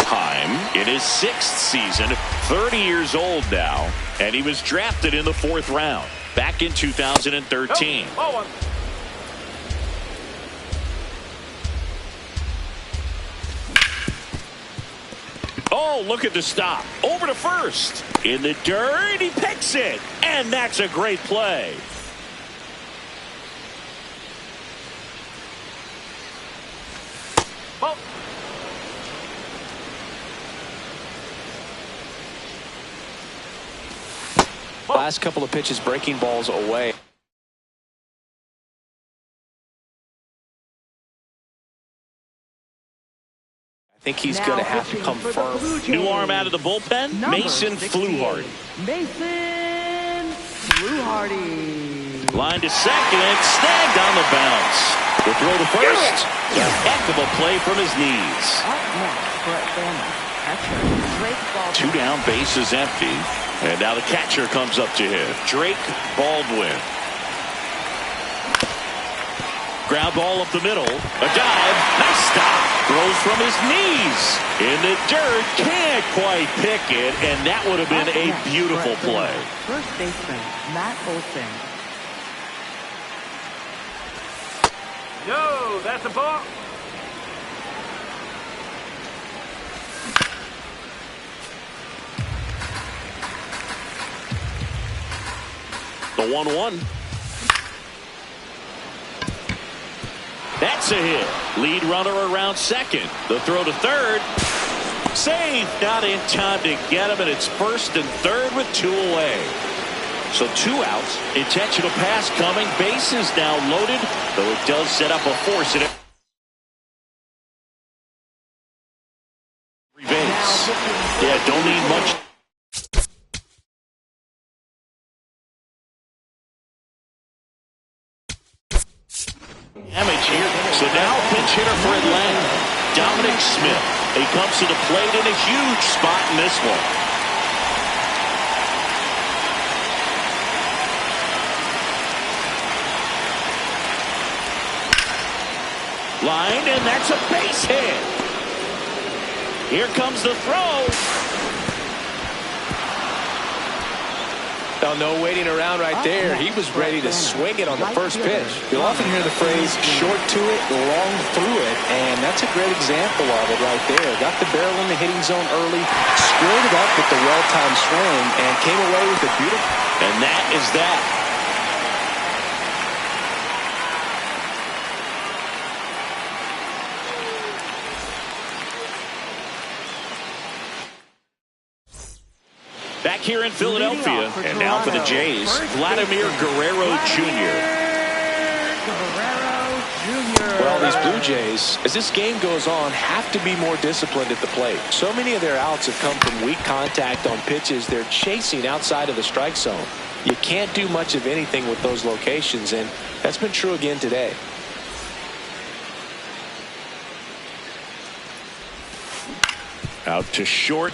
Heim in his 6th season, 30 years old now, and he was drafted in the 4th round back in 2013. Oh, look at the stop. Over to first. In the dirt, he picks it. And that's a great play. Oh. Last couple of pitches breaking balls away. I think he's going to have to come firm. New arm out of the bullpen, Mason Fluharty. Mason Fluharty. Line to second, snagged on the bounce. The throw to first. A heck of a play from his knees. Up next for Atlanta, catcher Drake Baldwin. 2 down, base is empty. And now the catcher comes up to hit. Drake Baldwin. Ground ball up the middle. A dive. Nice stop. Throws from his knees. In the dirt. Can't quite pick it. And that would have been a beautiful play. First baseman, Matt Olson. Yo, that's a ball. The 1-1. That's a hit. Lead runner around second. The throw to third. Save. Not in time to get him, and it's first and third with 2 away. So 2 outs. Intentional pass coming. Base is now loaded, though it does set up a force in it. Base. Yeah, don't need much. Damage here. So now pinch hitter for Atlanta, Dominic Smith. He comes to the plate in a huge spot in this one. Line, and that's a base hit. Here comes the throw. Oh, no waiting around right there. He was ready to swing it on the first pitch. You'll often hear the phrase short to it, long through it, and that's a great example of it right there. Got the barrel in the hitting zone early, squared it up with the well-timed swing, and came away with a beautiful. And that is that. Back here in Philadelphia, and now for the Jays, Vladimir Guerrero Jr. Well, these Blue Jays, as this game goes on, have to be more disciplined at the plate. So many of their outs have come from weak contact on pitches they're chasing outside of the strike zone. You can't do much of anything with those locations, and that's been true again today. Out to short.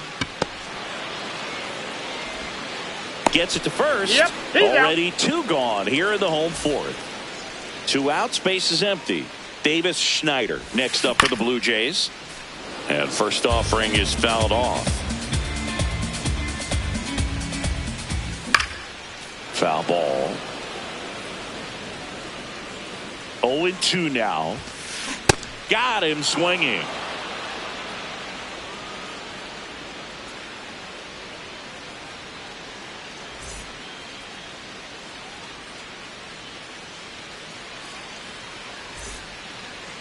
Gets it to first. Yep, already out. 2 gone here in the home fourth. 2 outs, base is empty. Davis Schneider next up for the Blue Jays. And first offering is fouled off. Foul ball. 0-2 now. Got him swinging.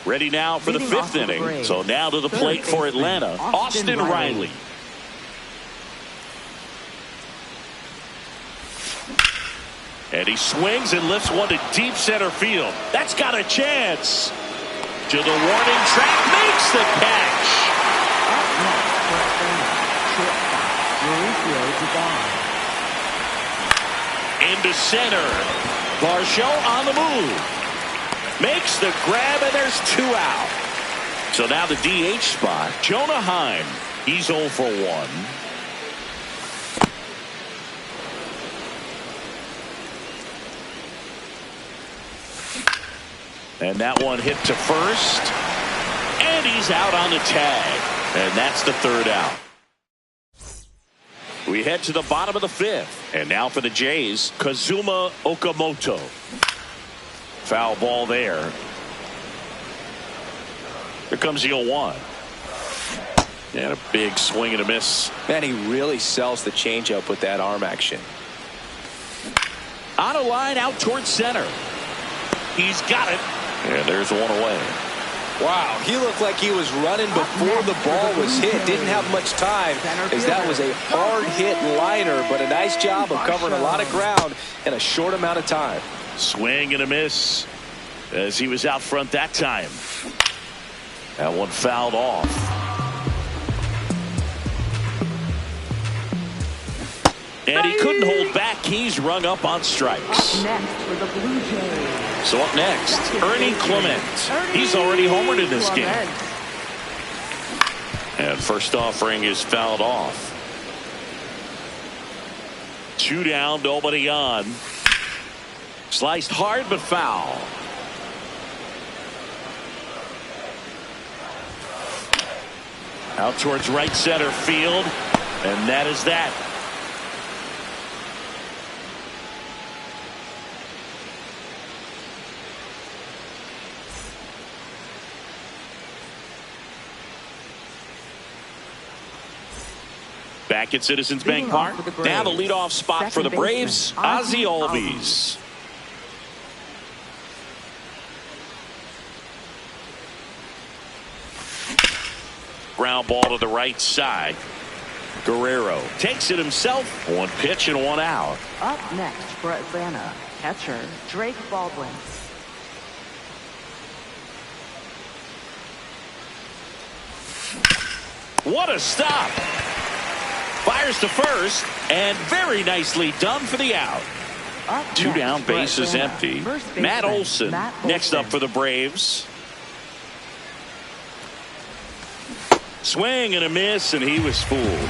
Ready now for the 5th inning. So now to the plate for Atlanta, Austin Riley. And he swings and lifts one to deep center field. That's got a chance. To the warning track, makes the catch. Into center. Garcelle on the move. Makes the grab, and there's 2 out. So now the DH spot, Jonah Heim. He's 0 for 1. And that one hit to first. And he's out on the tag. And that's the 3rd out. We head to the bottom of the 5th. And now for the Jays, Kazuma Okamoto. Foul ball there. Here comes the 0-1. And a big swing and a miss. Man, he really sells the changeup with that arm action. On a line out towards center. He's got it. And there's 1 away. Wow, he looked like he was running before the ball was hit. Didn't have much time, as that was a hard hit liner, but a nice job of covering a lot of ground in a short amount of time. Swing and a miss as he was out front that time. That one fouled off. And he couldn't hold back. He's rung up on strikes. Up next for the Blue Jays. So up next, Ernie Clement. He's already homered in this game. And first offering is fouled off. 2 down, nobody on. Sliced hard but foul. Out towards right center field. And that is that. Back at Citizens Bank Park. Now the leadoff spot for the Braves, Ozzie Albies. Ground ball to the right side. Guerrero takes it himself. 1 pitch and 1 out. Up next for Atlanta, catcher Drake Baldwin. What a stop. Fires to first, and very nicely done for the out. 2 down, base is empty. Matt Olson next up for the Braves. Swing and a miss, and he was fooled.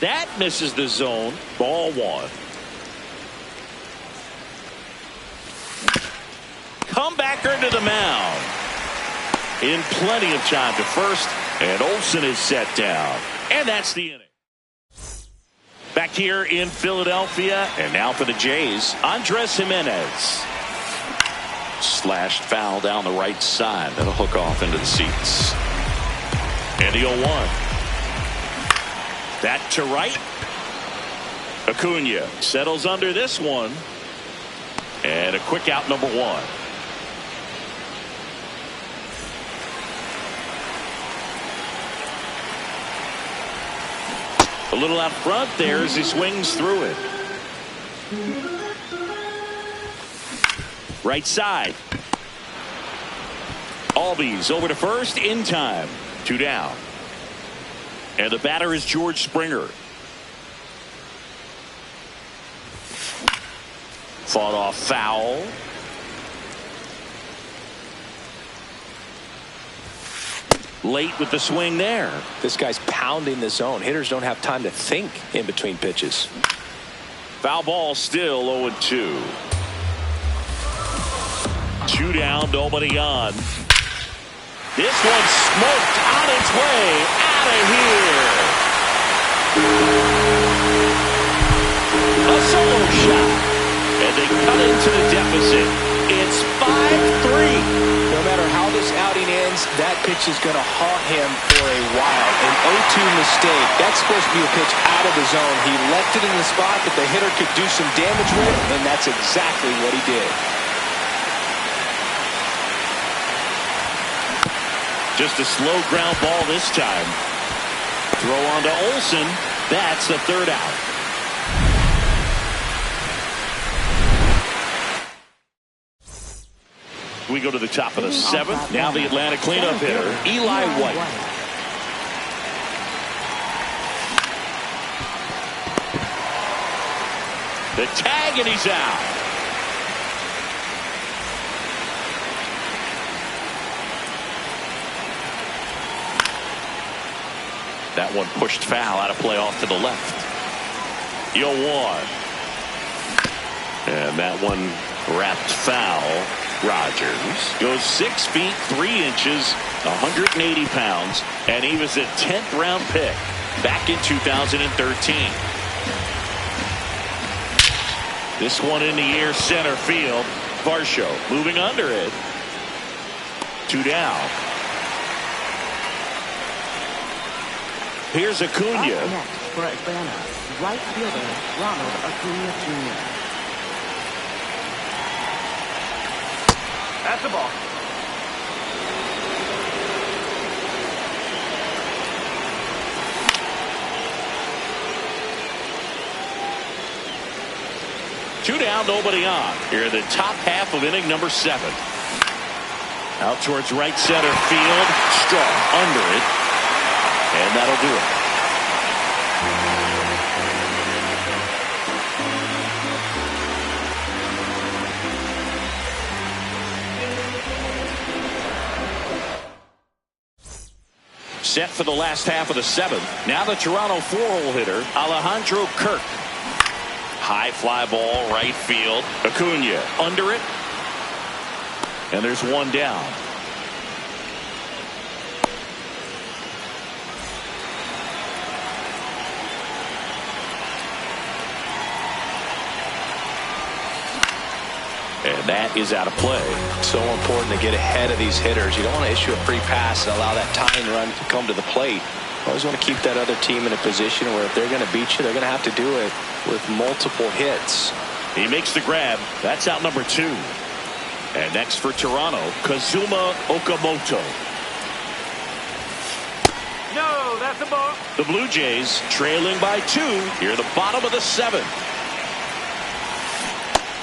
That misses the zone. Ball 1. Comebacker to the mound. In plenty of time to first, and Olson is set down. And that's the inning. Back here in Philadelphia, and now for the Jays, Andres Jimenez. Slashed foul down the right side. That'll hook off into the seats. And the 0-1. That to right. Acuna settles under this one. And a quick out, number 1. A little out front there as he swings through it. Right side. Albies over to first in time. 2 down. And the batter is George Springer. Fought off foul. Late with the swing there. This guy's pounding the zone. Hitters don't have time to think in between pitches. Foul ball, still 0-2. 2 down, nobody on. This one smoked on its way out of here. A solo shot. And they cut into the deficit. It's 5-3. No matter how this outing ends, that pitch is going to haunt him for a while. An 0-2 mistake. That's supposed to be a pitch out of the zone. He left it in the spot that the hitter could do some damage with, and that's exactly what he did. Just a slow ground ball this time. Throw on to Olsen. That's the 3rd out. We go to the top of the 7th. Now the Atlanta cleanup hitter, Eli White. The tag, and he's out. That one pushed foul, out of play off to the left. 0-1. And that one wrapped foul. Rogers goes 6 feet 3 inches, 180 pounds, and he was a 10th round pick back in 2013. This one in the air, center field. Varsho moving under it. 2 down. Here's Acuna. Up next for Atlanta, right fielder Ronald Acuna Jr. That's the ball. Two down, nobody on. Here in the top half of inning number 7. Out towards right center field. Strong under it. And that'll do it. Set for the last half of the 7th. Now the Toronto 4-hole hitter, Alejandro Kirk. High fly ball, right field. Acuna under it. And there's 1 down. And that is out of play. So important to get ahead of these hitters. You don't want to issue a free pass and allow that tying run to come to the plate. You always want to keep that other team in a position where if they're going to beat you, they're going to have to do it with multiple hits. He makes the grab. That's out number 2. And next for Toronto, Kazuma Okamoto. No, that's the ball. The Blue Jays trailing by 2 here at the bottom of the 7th.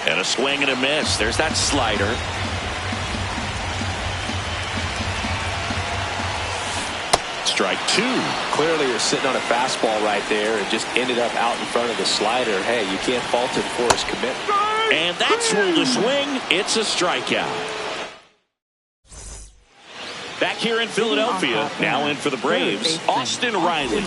And a swing and a miss. There's that slider. Strike 2. Clearly you're sitting on a fastball right there and just ended up out in front of the slider. Hey, you can't fault him for his commitment. And that's ruled a swing. It's a strikeout. Back here in Philadelphia, now in for the Braves, Austin Riley.